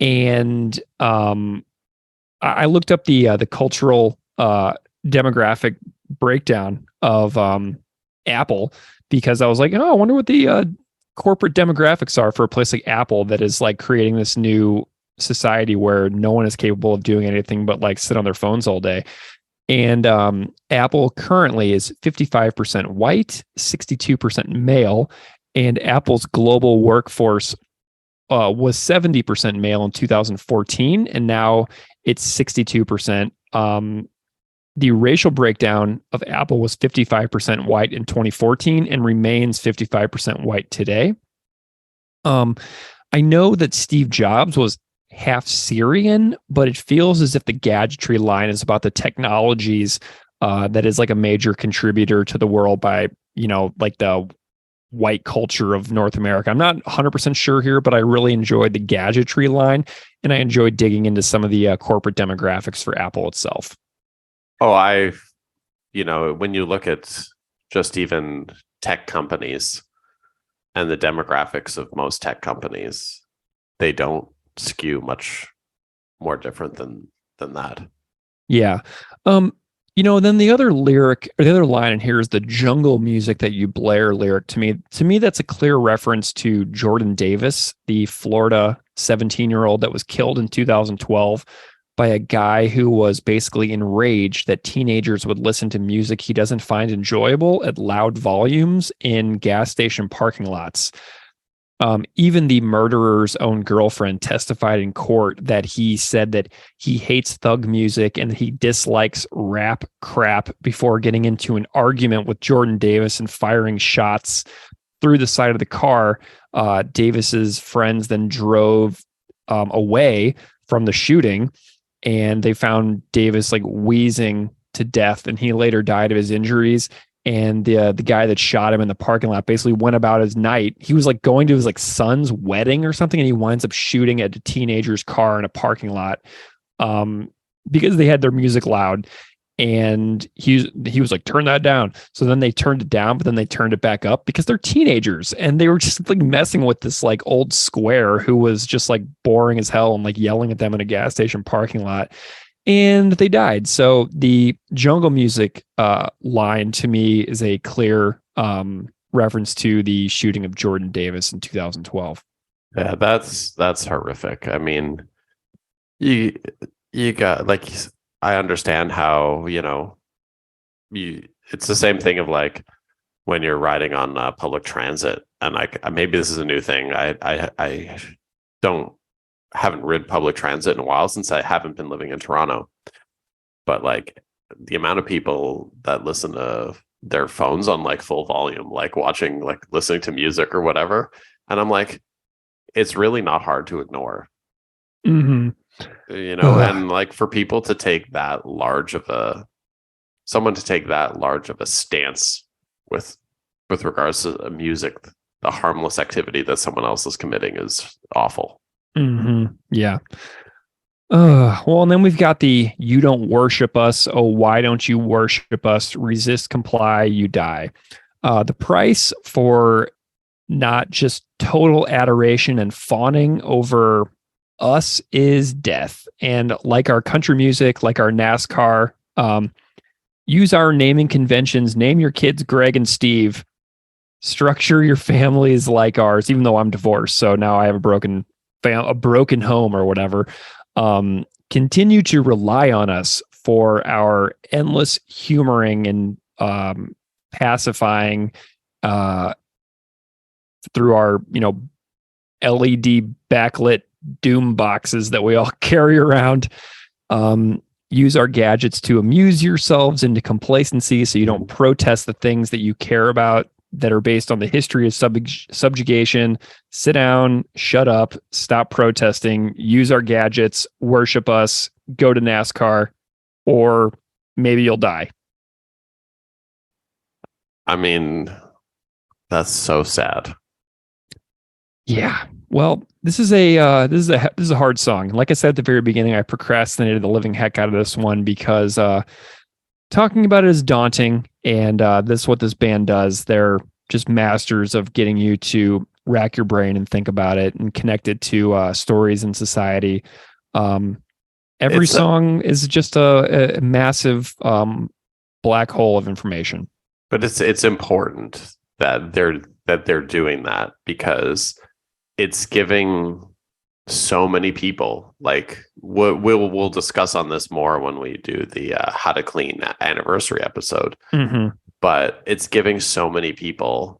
And I looked up the cultural demographic breakdown of Apple, because I was like, I wonder what the corporate demographics are for a place like Apple that is like creating this new society where no one is capable of doing anything but like sit on their phones all day. And Apple currently is 55% white, 62% male, and Apple's global workforce was 70% male in 2014, and now it's 62%. The racial breakdown of Apple was 55% white in 2014 and remains 55% white today. I know that Steve Jobs was half Syrian, but it feels as if the gadgetry line is about the technologies that is like a major contributor to the world by, like the white culture of North America. I'm not 100% sure here, but I really enjoyed the gadgetry line, and I enjoyed digging into some of the corporate demographics for Apple itself. Oh, when you look at just even tech companies and the demographics of most tech companies, they don't skew much more different than that. Yeah. Then the other lyric or the other line in here is the jungle music that you blare lyric to me. To me, that's a clear reference to Jordan Davis, the Florida 17-year-old that was killed in 2012 by a guy who was basically enraged that teenagers would listen to music he doesn't find enjoyable at loud volumes in gas station parking lots. Even the murderer's own girlfriend testified in court that he said that he hates thug music and he dislikes rap crap before getting into an argument with Jordan Davis and firing shots through the side of the car. Davis's friends then drove away from the shooting, and they found Davis like wheezing to death, and he later died of his injuries. And the guy that shot him in the parking lot basically went about his night. He was like going to his like son's wedding or something, and he winds up shooting at a teenager's car in a parking lot because they had their music loud. And he was like, turn that down. So then they turned it down, but then they turned it back up because they're teenagers, and they were just like messing with this like old square who was just like boring as hell and like yelling at them in a gas station parking lot. And they died. So the jungle music line to me is a clear reference to the shooting of Jordan Davis in 2012. Yeah, that's horrific. I mean, you got like, I understand how, it's the same thing of like when you're riding on public transit, and like maybe this is a new thing. I haven't ridden public transit in a while since I haven't been living in Toronto. But like the amount of people that listen to their phones on like full volume, like listening to music or whatever. And I'm like, it's really not hard to ignore. Mm-hmm. And like for people to take that large of a stance with regards to music, the harmless activity that someone else is committing is awful. Mm-hmm. Yeah. Well, and then we've got the "you don't worship us. Oh, why don't you worship us? Resist, comply, you die." The price for not just total adoration and fawning over us is death. And like our country music, like our NASCAR, use our naming conventions. Name your kids Greg and Steve. Structure your families like ours, even though I'm divorced. So now I have a broken home or whatever. Continue to rely on us for our endless humoring and pacifying through our LED backlit doom boxes that we all carry around. Use our gadgets to amuse yourselves into complacency so you don't protest the things that you care about that are based on the history of subjugation. Sit down, shut up, stop protesting, use our gadgets, worship us, go to NASCAR, or maybe you'll die. I mean, that's so sad. Yeah. Well, this is a hard song. Like I said at the very beginning, I procrastinated the living heck out of this one because talking about it is daunting, and this is what this band does. They're just masters of getting you to rack your brain and think about it and connect it to stories in society. Every song is just a massive black hole of information. But it's important that they're doing that, because it's giving so many people, like we'll discuss on this more when we do the How to Clean anniversary episode. Mm-hmm. But it's giving so many people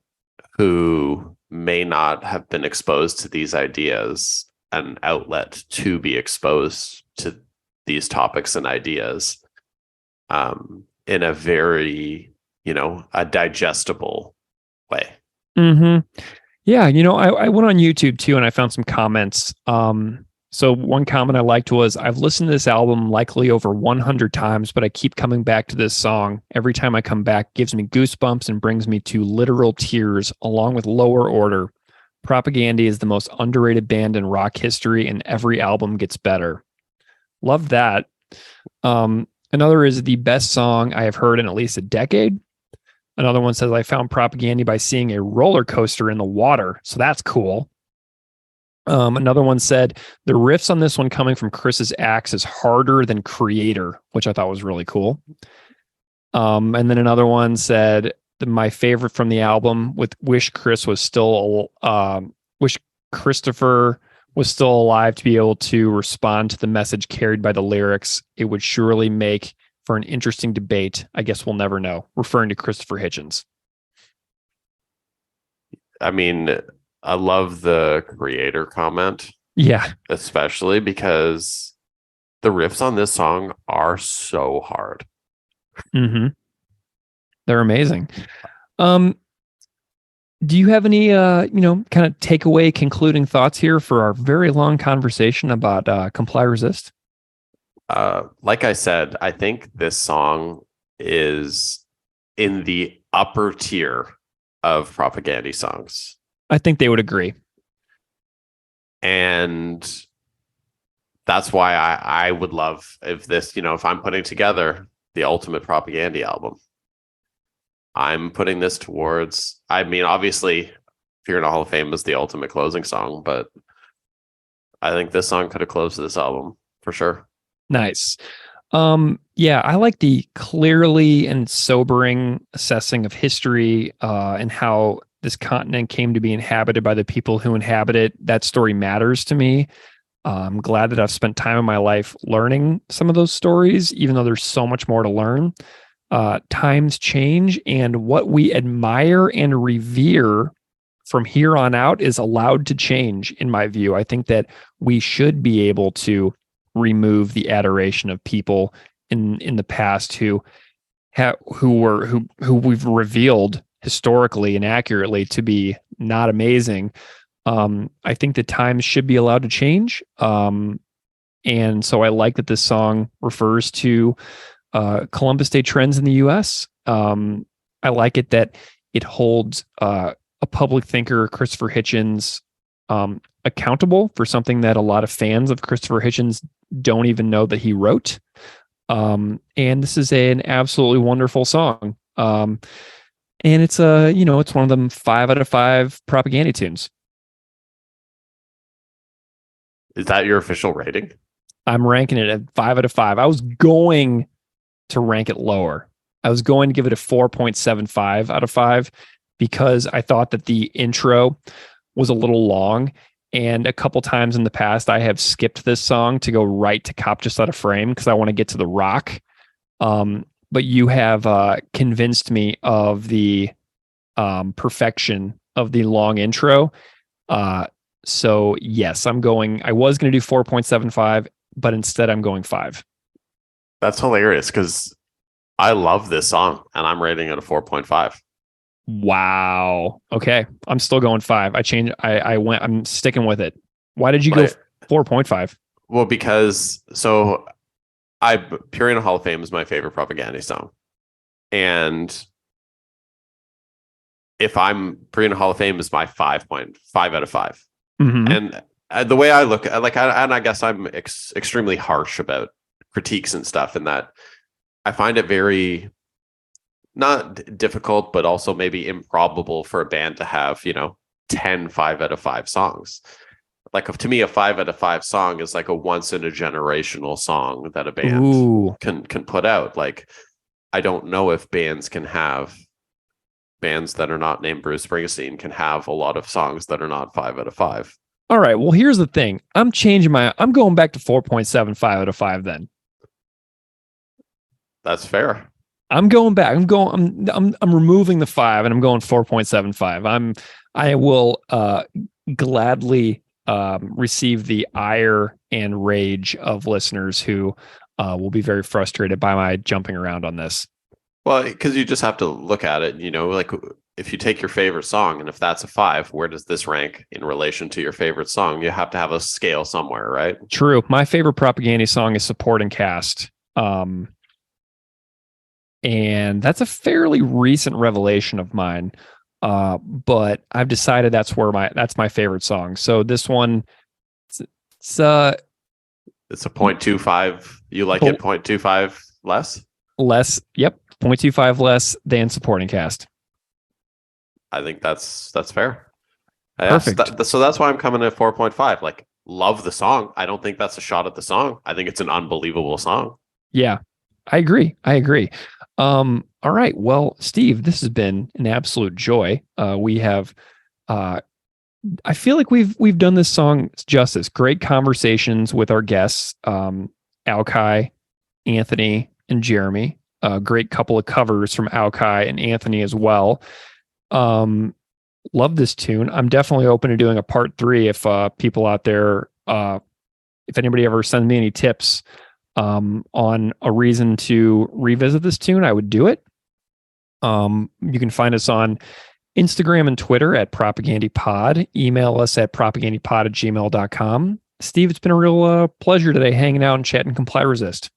who may not have been exposed to these ideas an outlet to be exposed to these topics and ideas in a very, a digestible way. Mm-hmm. Yeah, I went on YouTube too, and I found some comments. So one comment I liked was, "I've listened to this album likely over 100 times, but I keep coming back to this song. Every time I come back, gives me goosebumps and brings me to literal tears, along with Lower Order. Propagandhi is the most underrated band in rock history, and every album gets better." Love that. Another is the best song I have heard in at least a decade. Another one says, I found Propagandhi by seeing a roller coaster in the water. So that's cool. Another one said, the riffs on this one coming from Chris's axe is harder than Creator, which I thought was really cool. And then another one said, my favorite from the album with wish Christopher was still alive to be able to respond to the message carried by the lyrics. It would surely make for an interesting debate. I guess we'll never know. Referring to Christopher Hitchens. I mean, I love the Creator comment. Yeah. Especially because the riffs on this song are so hard. Mm-hmm. They're amazing. Do you have any, kind of takeaway concluding thoughts here for our very long conversation about Comply Resist? Like I said, I think this song is in the upper tier of Propagandhi songs. I think they would agree. And that's why I would love if this, if I'm putting together the ultimate Propagandhi album, I'm putting this towards, I mean, obviously, Fear in a Hall of Fame is the ultimate closing song, but I think this song could have closed this album for sure. Nice. Yeah, I like the clearly and sobering assessing of history and how this continent came to be inhabited by the people who inhabit it. That story matters to me. I'm glad that I've spent time in my life learning some of those stories, even though there's so much more to learn. Times change, and what we admire and revere from here on out is allowed to change, in my view. I think that we should be able to remove the adoration of people in the past who we've revealed historically and accurately to be not amazing. I think that times should be allowed to change. And so I like that this song refers to Columbus Day trends in the US. I like it that it holds a public thinker, Christopher Hitchens, accountable for something that a lot of fans of Christopher Hitchens don't even know that he wrote. And this is an absolutely wonderful song. And it's it's one of them 5 out of 5 Propagandhi tunes. Is that your official rating? I'm ranking it at 5 out of 5. I was going to rank it lower. I was going to give it a 4.75 out of 5 because I thought that the intro was a little long. And a couple times in the past, I have skipped this song to go right to Cop Just Out of Frame because I want to get to the rock. But you have convinced me of the perfection of the long intro. So yes, I was going to do 4.75, but instead I'm going 5. That's hilarious because I love this song and I'm rating it a 4.5. Wow. Okay. I'm still going 5. I'm sticking with it. Why did you go 4.5? Well, because Pure in a Hall of Fame is my favorite Propagandhi song. And if I'm Pure in a Hall of Fame is my 5.5 out of 5. Mm-hmm. And the way I look at I guess I'm extremely harsh about critiques and stuff in that I find it very not difficult, but also maybe improbable for a band to have, 10 5 out of 5 songs. Like to me, a 5 out of 5 song is like a once in a generational song that a band can put out. Like, I don't know if bands that are not named Bruce Springsteen can have a lot of songs that are not 5 out of 5. All right. Well, here's the thing. I'm going back to 4.75 out of 5 then. That's fair. I'm going back. I'm removing the 5 and I'm going 4.75. I will gladly receive the ire and rage of listeners who will be very frustrated by my jumping around on this. Well, because you just have to look at it, like if you take your favorite song and if that's a 5, where does this rank in relation to your favorite song? You have to have a scale somewhere, right? True. My favorite Propagandhi song is Supporting Cast. And that's a fairly recent revelation of mine. But I've decided that's my favorite song. So this one, it's a 0.25. You like it 0.25? less. Yep, 0.25 less than supporting cast. I think that's fair. Perfect. So that's why I'm coming at 4.5. Like, love the song. I don't think that's a shot at the song. I think it's an unbelievable song. Yeah, I agree. All right. Well, Steve, this has been an absolute joy. We have I feel like we've done this song justice. Great conversations with our guests, Aukai, Anthony, and Jeremy. A great couple of covers from Aukai and Anthony as well. Love this tune. I'm definitely open to doing a part 3 if people out there, if anybody ever sends me any tips on a reason to revisit this tune, I would do it. You can find us on Instagram and Twitter at Propagandhi Pod. Email us at propagandhipod@gmail.com. Steve, it's been a real pleasure today hanging out and chatting Comply Resist.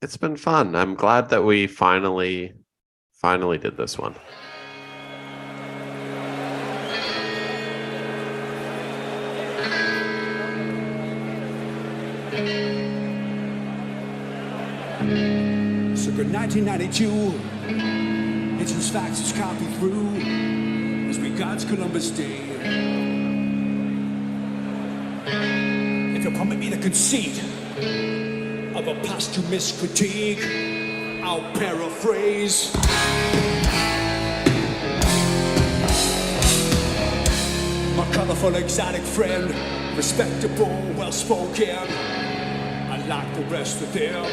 It's been fun. I'm glad that we finally did this one. Circa 1992, Hitchens facts is copied through as regards Columbus Day. If you'll permit me the conceit of a posthumous critique, I'll paraphrase. My colorful exotic friend, respectable, well-spoken, unlike the rest of them.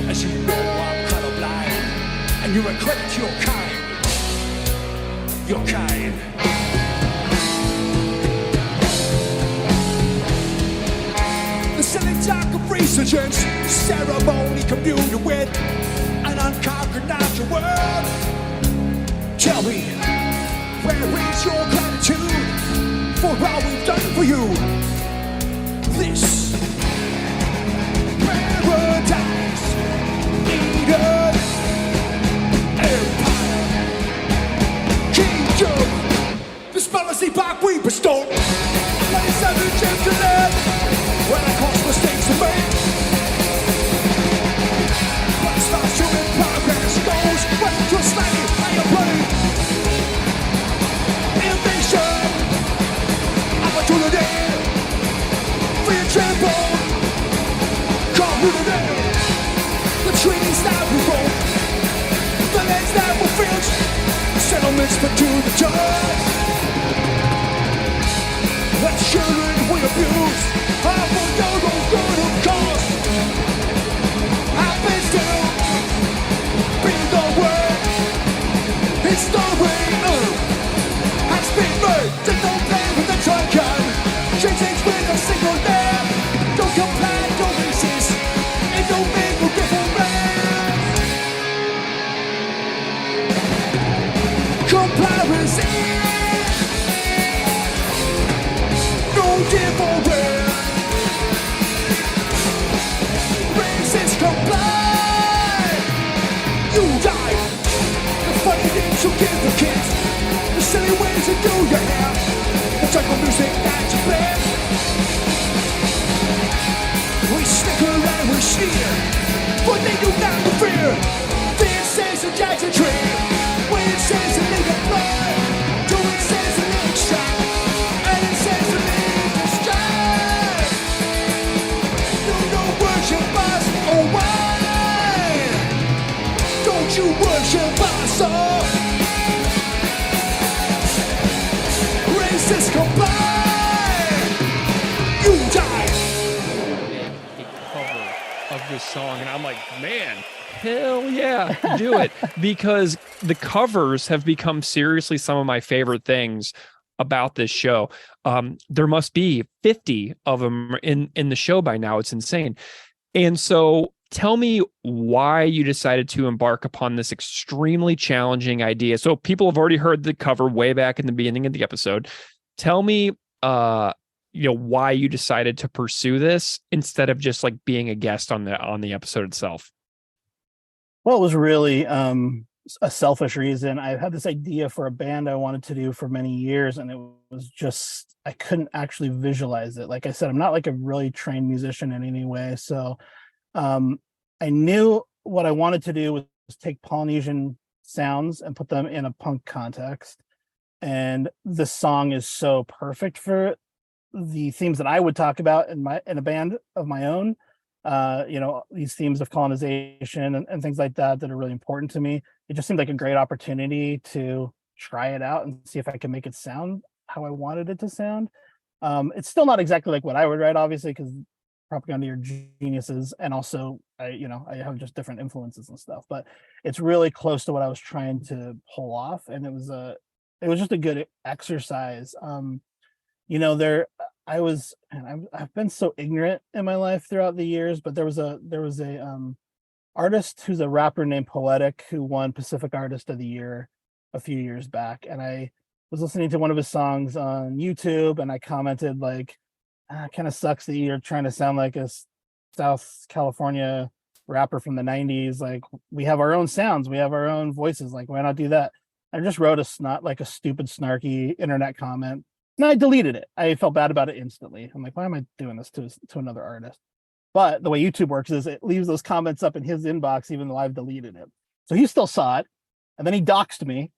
As you know, I'm colorblind, and you're a credit to your kind. Your kind. The silly talk of resurgence, ceremony communion with an unconquered natural world. Tell me, where is your gratitude for all we've done for you? This paradise Eden Empire Kingdom. This policy back we bestow. 27 gems to live when I cause mistakes to make. But starts to in progress goes when to slightly higher plane. Invasion, opportunity, fear tremble, community. The trees that we grow, the lands that we fix, settlements put to the judge. The children we abuse, all for your own good of cause. I've been still, be the word, history has been made. Just don't play with the drunken, change things with a single name. Don't comply, don't resist, and don't make no difference. Comply, resist. No difference. Resist, comply. You die. The funny things you give the kids, the silly ways you do your hair, the type of music that you play. We snicker and we sneer, but they do not fear. This says a Jackson tree, when it says a nigga blood, do it says a nigga shot, and it says a nigga strike. You don't worship us, oh why? Don't you worship us, oh? Racist comply, you die. A cover of this song, and I'm like, man, hell yeah, do it. Because the covers have become seriously some of my favorite things about this show. There must be 50 of them in the show by now. It's insane. And so tell me why you decided to embark upon this extremely challenging idea. So people have already heard the cover way back in the beginning of the episode. Tell me why you decided to pursue this instead of just like being a guest on the episode itself. Well, it was really a selfish reason. I had this idea for a band I wanted to do for many years, and it was just, I couldn't actually visualize it. Like I said, I'm not like a really trained musician in any way. So I knew what I wanted to do was take Polynesian sounds and put them in a punk context. And this song is so perfect for the themes that I would talk about in a band of my own. These themes of colonization and things like that are really important to me. It just seemed like a great opportunity to try it out and see if I can make it sound how I wanted it to sound. It's still not exactly like what I would write, obviously, because Propagandhi are geniuses, and also I have just different influences and stuff. But it's really close to what I was trying to pull off, and it was just a good exercise. I've been so ignorant in my life throughout the years, but there was a artist who's a rapper named Poetic who won Pacific Artist of the Year a few years back, and I was listening to one of his songs on YouTube, and I commented like, kind of sucks that you're trying to sound like a South California rapper from the 90s. Like, we have our own sounds, we have our own voices, like why not do that? I just wrote a stupid snarky internet comment, and I deleted it. I felt bad about it instantly. I'm like, why am I doing this to another artist? But the way YouTube works is it leaves those comments up in his inbox even though I've deleted it. So he still saw it, and then he doxed me.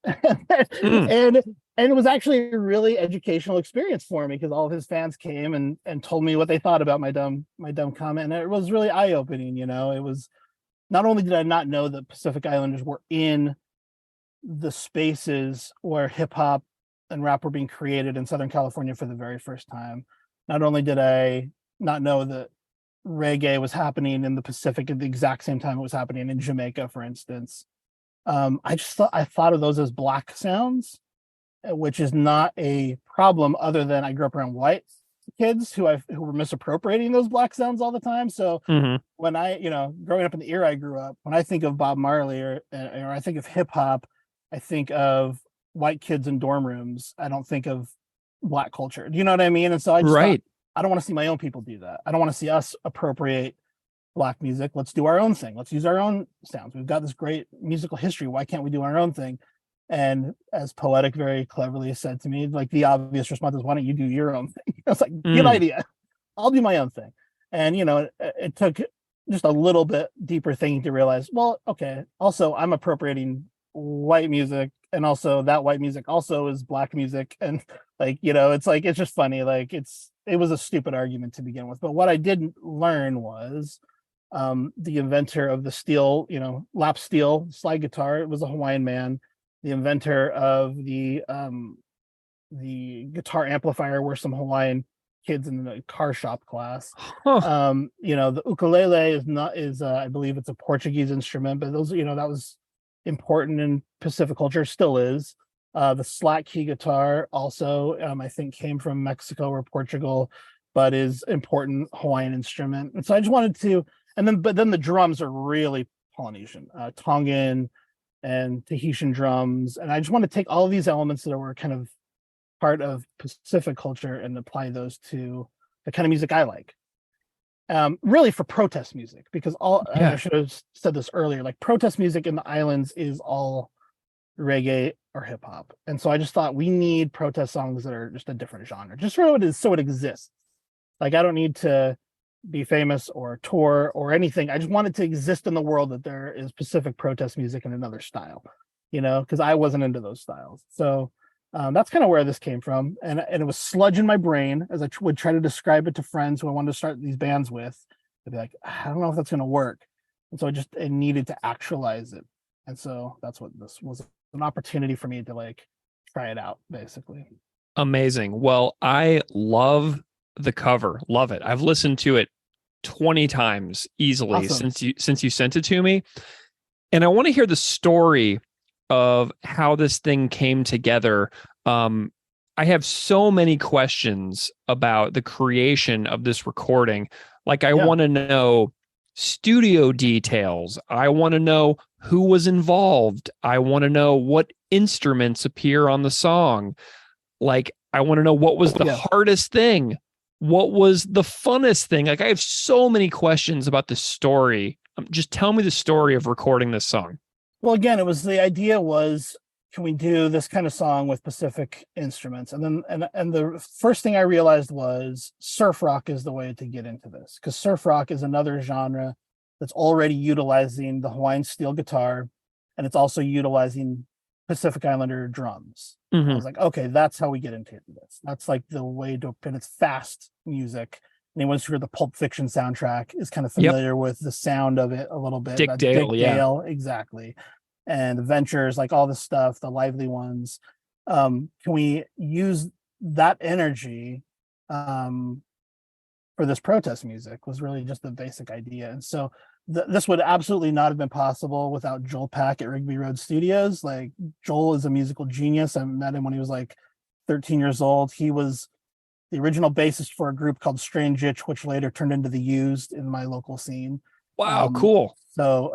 And it was actually a really educational experience for me, because all of his fans came and told me what they thought about my dumb comment. And it was really eye-opening. It was, not only did I not know that Pacific Islanders were in the spaces where hip hop and rap were being created in Southern California for the very first time. Not only did I not know that reggae was happening in the Pacific at the exact same time it was happening in Jamaica, for instance. I thought of those as black sounds, which is not a problem, other than I grew up around white kids who were misappropriating those black sounds all the time. So when I, growing up in the era I grew up, when I think of Bob Marley or I think of hip hop, I think of white kids in dorm rooms. I don't think of black culture. Do you know what I mean? And so I just thought, I don't want to see my own people do that. I don't want to see us appropriate black music. Let's do our own thing. Let's use our own sounds. We've got this great musical history. Why can't we do our own thing? And as Poetic very cleverly said to me, like, the obvious response is, why don't you do your own thing? I was like, good idea. I'll do my own thing. And, it took just a little bit deeper thinking to realize, well, okay, also I'm appropriating white music, and also that white music also is black music. And it's just funny. Like, it was a stupid argument to begin with. But what I didn't learn was the inventor of the steel, lap steel slide guitar, it was a Hawaiian man. The inventor of the guitar amplifier were some Hawaiian kids in the car shop class. The ukulele is I believe it's a Portuguese instrument, but those, that was important in Pacific culture, still is. The slack key guitar also, I think, came from Mexico or Portugal, but is important Hawaiian instrument. And so I just wanted to, but then the drums are really Polynesian, Tongan and Tahitian drums. And I just want to take all of these elements that were kind of part of Pacific culture and apply those to the kind of music I like. Really for protest music, because I should have said this earlier, like, protest music in the islands is all reggae or hip hop. And so I just thought we need protest songs that are just a different genre, just so it exists. Like, I don't need to be famous or tour or anything. I just wanted to exist in the world that there is Pacific protest music in another style, because I wasn't into those styles. So that's kind of where this came from. And it was sludge in my brain as I would try to describe it to friends who I wanted to start these bands with. They'd be like, I don't know if that's going to work. And so I needed to actualize it. And so that's what this was, an opportunity for me to try it out, basically. Amazing. Well, I love the cover. Love it. I've listened to it 20 times easily. Awesome. since you sent it to me. And I want to hear the story of how this thing came together. I have so many questions about the creation of this recording. I want to know studio details. I want to know who was involved. I want to know what instruments appear on the song. I want to know what was the hardest thing. What was the funnest thing? I have so many questions about the story. Just tell me the story of recording this song. Well, again, it was the idea was, can we do this kind of song with Pacific instruments? And then and the first thing I realized was surf rock is the way to get into this, because surf rock is another genre that's already utilizing the Hawaiian steel guitar, and it's also utilizing Pacific Islander drums. I was like, okay, that's how we get into this. That's like the way to, and it's fast music. Anyone who's heard the Pulp Fiction soundtrack is kind of familiar with the sound of it a little bit. Dick Dale, Dale, exactly. And the Ventures, like all the stuff, the lively ones. Can we use that energy for this protest music? Was really just the basic idea. And so this would absolutely not have been possible without Joel Pack at Rigby Road Studios. Like, Joel is a musical genius. I met him when he was like 13 years old. He was the original bassist for a group called Strange Itch, which later turned into The Used in my local scene. Wow, cool. So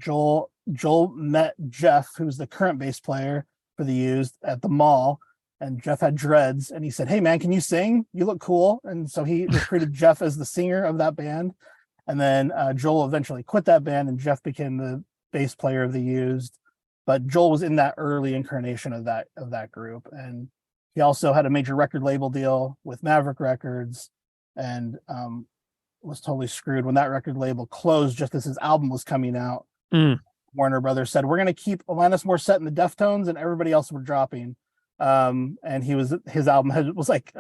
Joel met Jeff, who's the current bass player for The Used, at the mall, and Jeff had dreads, and he said, "Hey man, can you sing? You look cool." And so he recruited Jeff as the singer of that band. And then Joel eventually quit that band, and Jeff became the bass player of The Used. But Joel was in that early incarnation of that group, and he also had a major record label deal with Maverick Records, and was totally screwed when that record label closed just as his album was coming out. Warner Brothers said, "We're going to keep Alanis Morissette and the Deftones, and everybody else we're dropping." And his album was like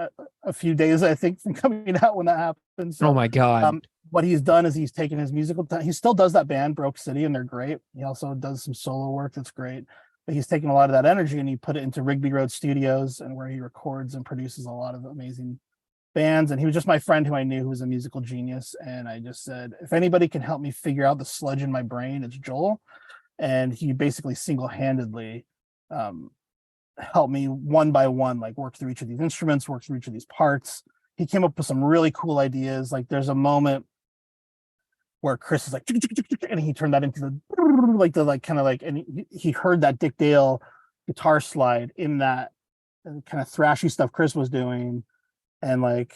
a few days, I think, from coming out when that happened. So, oh my God. What he's done is he's taken his musical he still does that band Broke City, and they're great. He also does some solo work that's great, but he's taken a lot of that energy and he put it into Rigby Road Studios, and where he records and produces a lot of amazing bands. And he was just my friend who I knew, who was a musical genius, and I just said, if anybody can help me figure out the sludge in my brain, it's Joel. And he basically single-handedly helped me one by one, like work through each of these instruments, work through each of these parts. He came up with some really cool ideas. Like, there's a moment where Chris is like, and he turned that into and he heard that Dick Dale guitar slide in that kind of thrashy stuff Chris was doing, and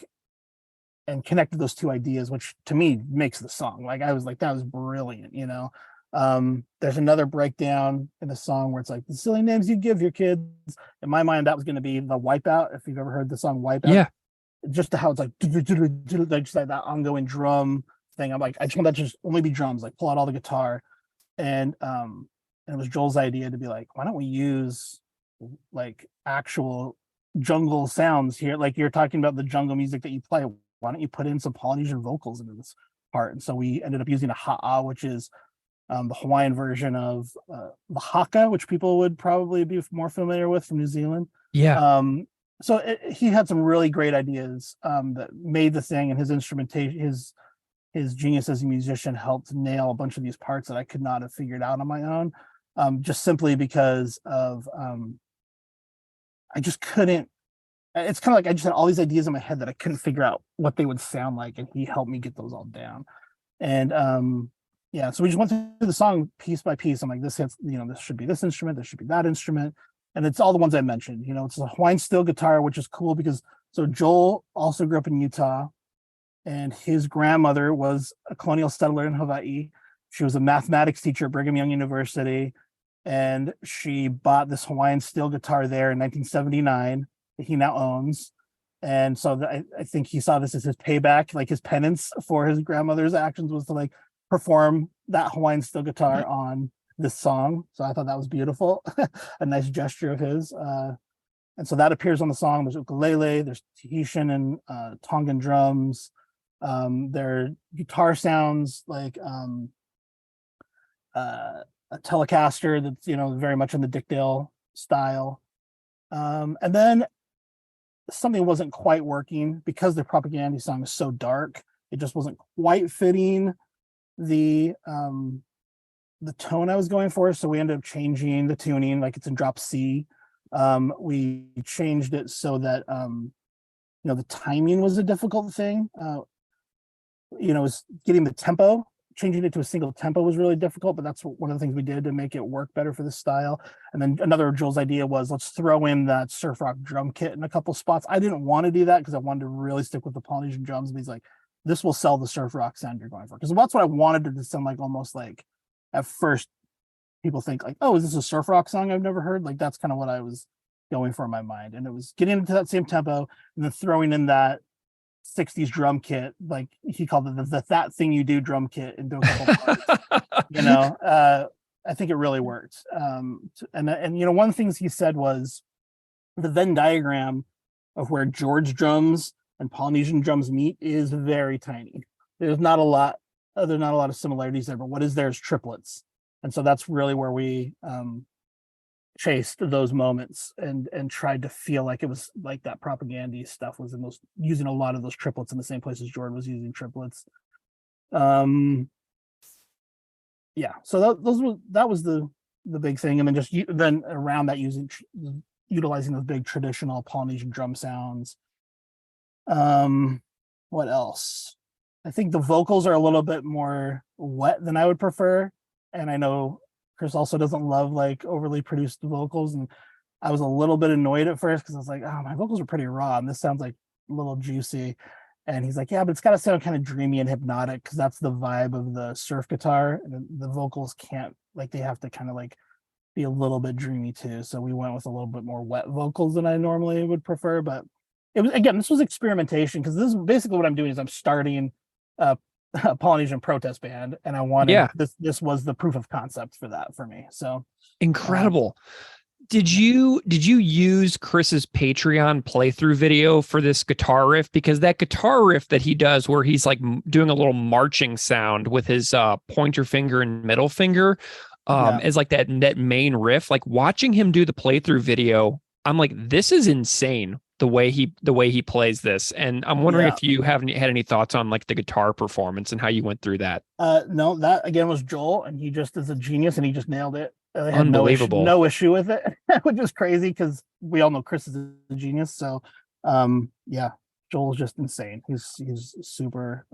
connected those two ideas, which to me makes the song. Like, I was like, that was brilliant, you know. There's another breakdown in the song where it's like, the silly names you give your kids. In my mind, that was going to be the Wipeout, if you've ever heard the song Wipeout. Yeah. Just how it's like just like that ongoing drum thing. I'm like, I just want that to just only be drums, like pull out all the guitar. And it was Joel's idea to be like, why don't we use like actual jungle sounds here? Like, you're talking about the jungle music that you play. Why don't you put in some Polynesian vocals into this part? And so we ended up using a ha'a, which is the Hawaiian version of the haka, which people would probably be more familiar with from New Zealand. Yeah. So he had some really great ideas that made the thing, and his instrumentation, his genius as a musician helped nail a bunch of these parts that I could not have figured out on my own, just simply because of I just couldn't. It's kind of like I just had all these ideas in my head that I couldn't figure out what they would sound like, and he helped me get those all down. And so we just went through the song piece by piece. I'm like, this should be this instrument, this should be that instrument. And it's all the ones I mentioned. You know, it's a Hawaiian steel guitar, which is cool because Joel also grew up in Utah, and his grandmother was a colonial settler in Hawaii. She was a mathematics teacher at Brigham Young University, and she bought this Hawaiian steel guitar there in 1979 that he now owns. And so I think he saw this as his payback, like his penance for his grandmother's actions was to like perform that Hawaiian steel guitar on this song. So I thought that was beautiful, a nice gesture of his. And so that appears on the song. There's ukulele, there's Tahitian and Tongan drums. There are guitar sounds like a Telecaster that's, you know, very much in the Dick Dale style. And then something wasn't quite working because the Propagandhi song is so dark. It just wasn't quite fitting the tone I was going for. So we ended up changing the tuning, like it's in drop C. We changed it so that the timing was a difficult thing. Was getting the tempo, changing it to a single tempo was really difficult, but that's one of the things we did to make it work better for the style. And then another of Joel's idea was, let's throw in that surf rock drum kit in a couple spots. I didn't want to do that because I wanted to really stick with the Polynesian drums. But he's like, this will sell the surf rock sound you're going for. Because that's what I wanted it to sound like, almost like at first people think like, oh, is this a surf rock song I've never heard? Like that's kind of what I was going for in my mind. And it was getting into that same tempo and then throwing in that 60s drum kit, like he called it the that thing you do drum kit into a couple parts. You know, I think it really worked. And you know, one of the things he said was the Venn diagram of where George drums and Polynesian drums meet is very tiny. There's not a lot of similarities there, but what is there is triplets. And so that's really where we chased those moments and tried to feel like it was like that Propagandhi stuff was in those, using a lot of those triplets in the same place as Jordan was using triplets. Yeah, so that was the big thing. And then just then around that utilizing those big traditional Polynesian drum sounds. What else? I think the vocals are a little bit more wet than I would prefer. And I know Chris also doesn't love like overly produced vocals. And I was a little bit annoyed at first because I was like, oh, my vocals are pretty raw and this sounds like a little juicy. And he's like, yeah, but it's got to sound kind of dreamy and hypnotic because that's the vibe of the surf guitar. And the vocals can't, like, they have to kind of like be a little bit dreamy too. So we went with a little bit more wet vocals than I normally would prefer. But it was, again, this was experimentation because this is basically what I'm doing is I'm starting a Polynesian protest band, and I wanted this was the proof of concept for that for me. So incredible. Did you use Chris's Patreon playthrough video for this guitar riff? Because that guitar riff that he does where he's like doing a little marching sound with his pointer finger and middle finger is like that main riff. Like watching him do the playthrough video, I'm like, this is insane the way he plays this. And I'm wondering if you had any thoughts on like the guitar performance and how you went through that. No, that again was Joel, and he just is a genius and he just nailed it. Unbelievable. No issue with it, which is crazy because we all know Chris is a genius. So yeah, Joel's just insane. He's super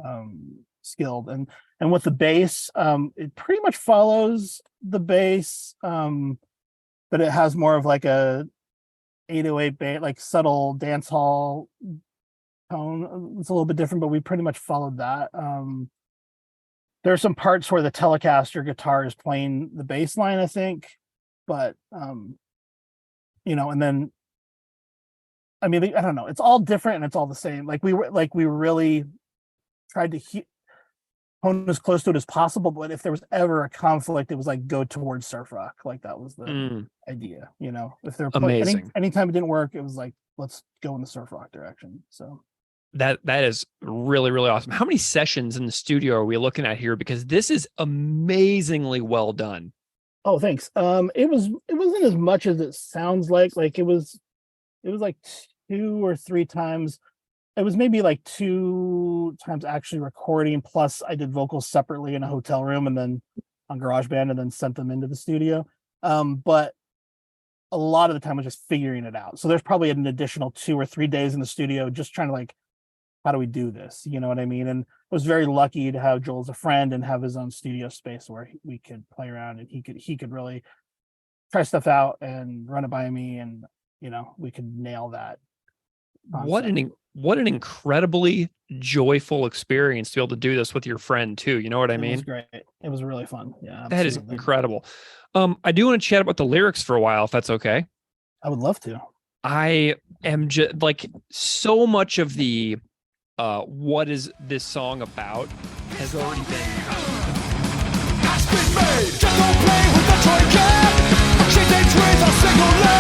skilled. And with the bass, it pretty much follows the bass, but it has more of like a 808 bass, like subtle dance hall tone. It's a little bit different, but we pretty much followed that. There are some parts where the Telecaster guitar is playing the bass line, I think, but you know, and then I mean, I don't know, it's all different and it's all the same. Like we really tried to hone as close to it as possible, but if there was ever a conflict, it was like go towards surf rock. Like that was the idea, you know. If they're amazing. Anytime it didn't work, it was like let's go in the surf rock direction. So that is really, really awesome. How many sessions in the studio are we looking at here? Because this is amazingly well done. Oh, thanks. It wasn't as much as it sounds like. Like it was like 2 or 3 times. It was maybe like 2 times actually recording. Plus I did vocals separately in a hotel room and then on GarageBand and then sent them into the studio. But a lot of the time was just figuring it out. So there's probably an additional 2 or 3 days in the studio just trying to like, how do we do this? You know what I mean? And I was very lucky to have Joel as a friend and have his own studio space where we could play around and he could really try stuff out and run it by me, and you know, we could nail that concept. What an incredibly joyful experience to be able to do this with your friend too. You know what I mean? It was great. It was really fun. Yeah, that is incredible. I do want to chat about the lyrics for a while, if that's okay. I would love to. I am just like so much of the what is this song about has already been has been made. Just don't play with the toy can. She thinks with a single leg.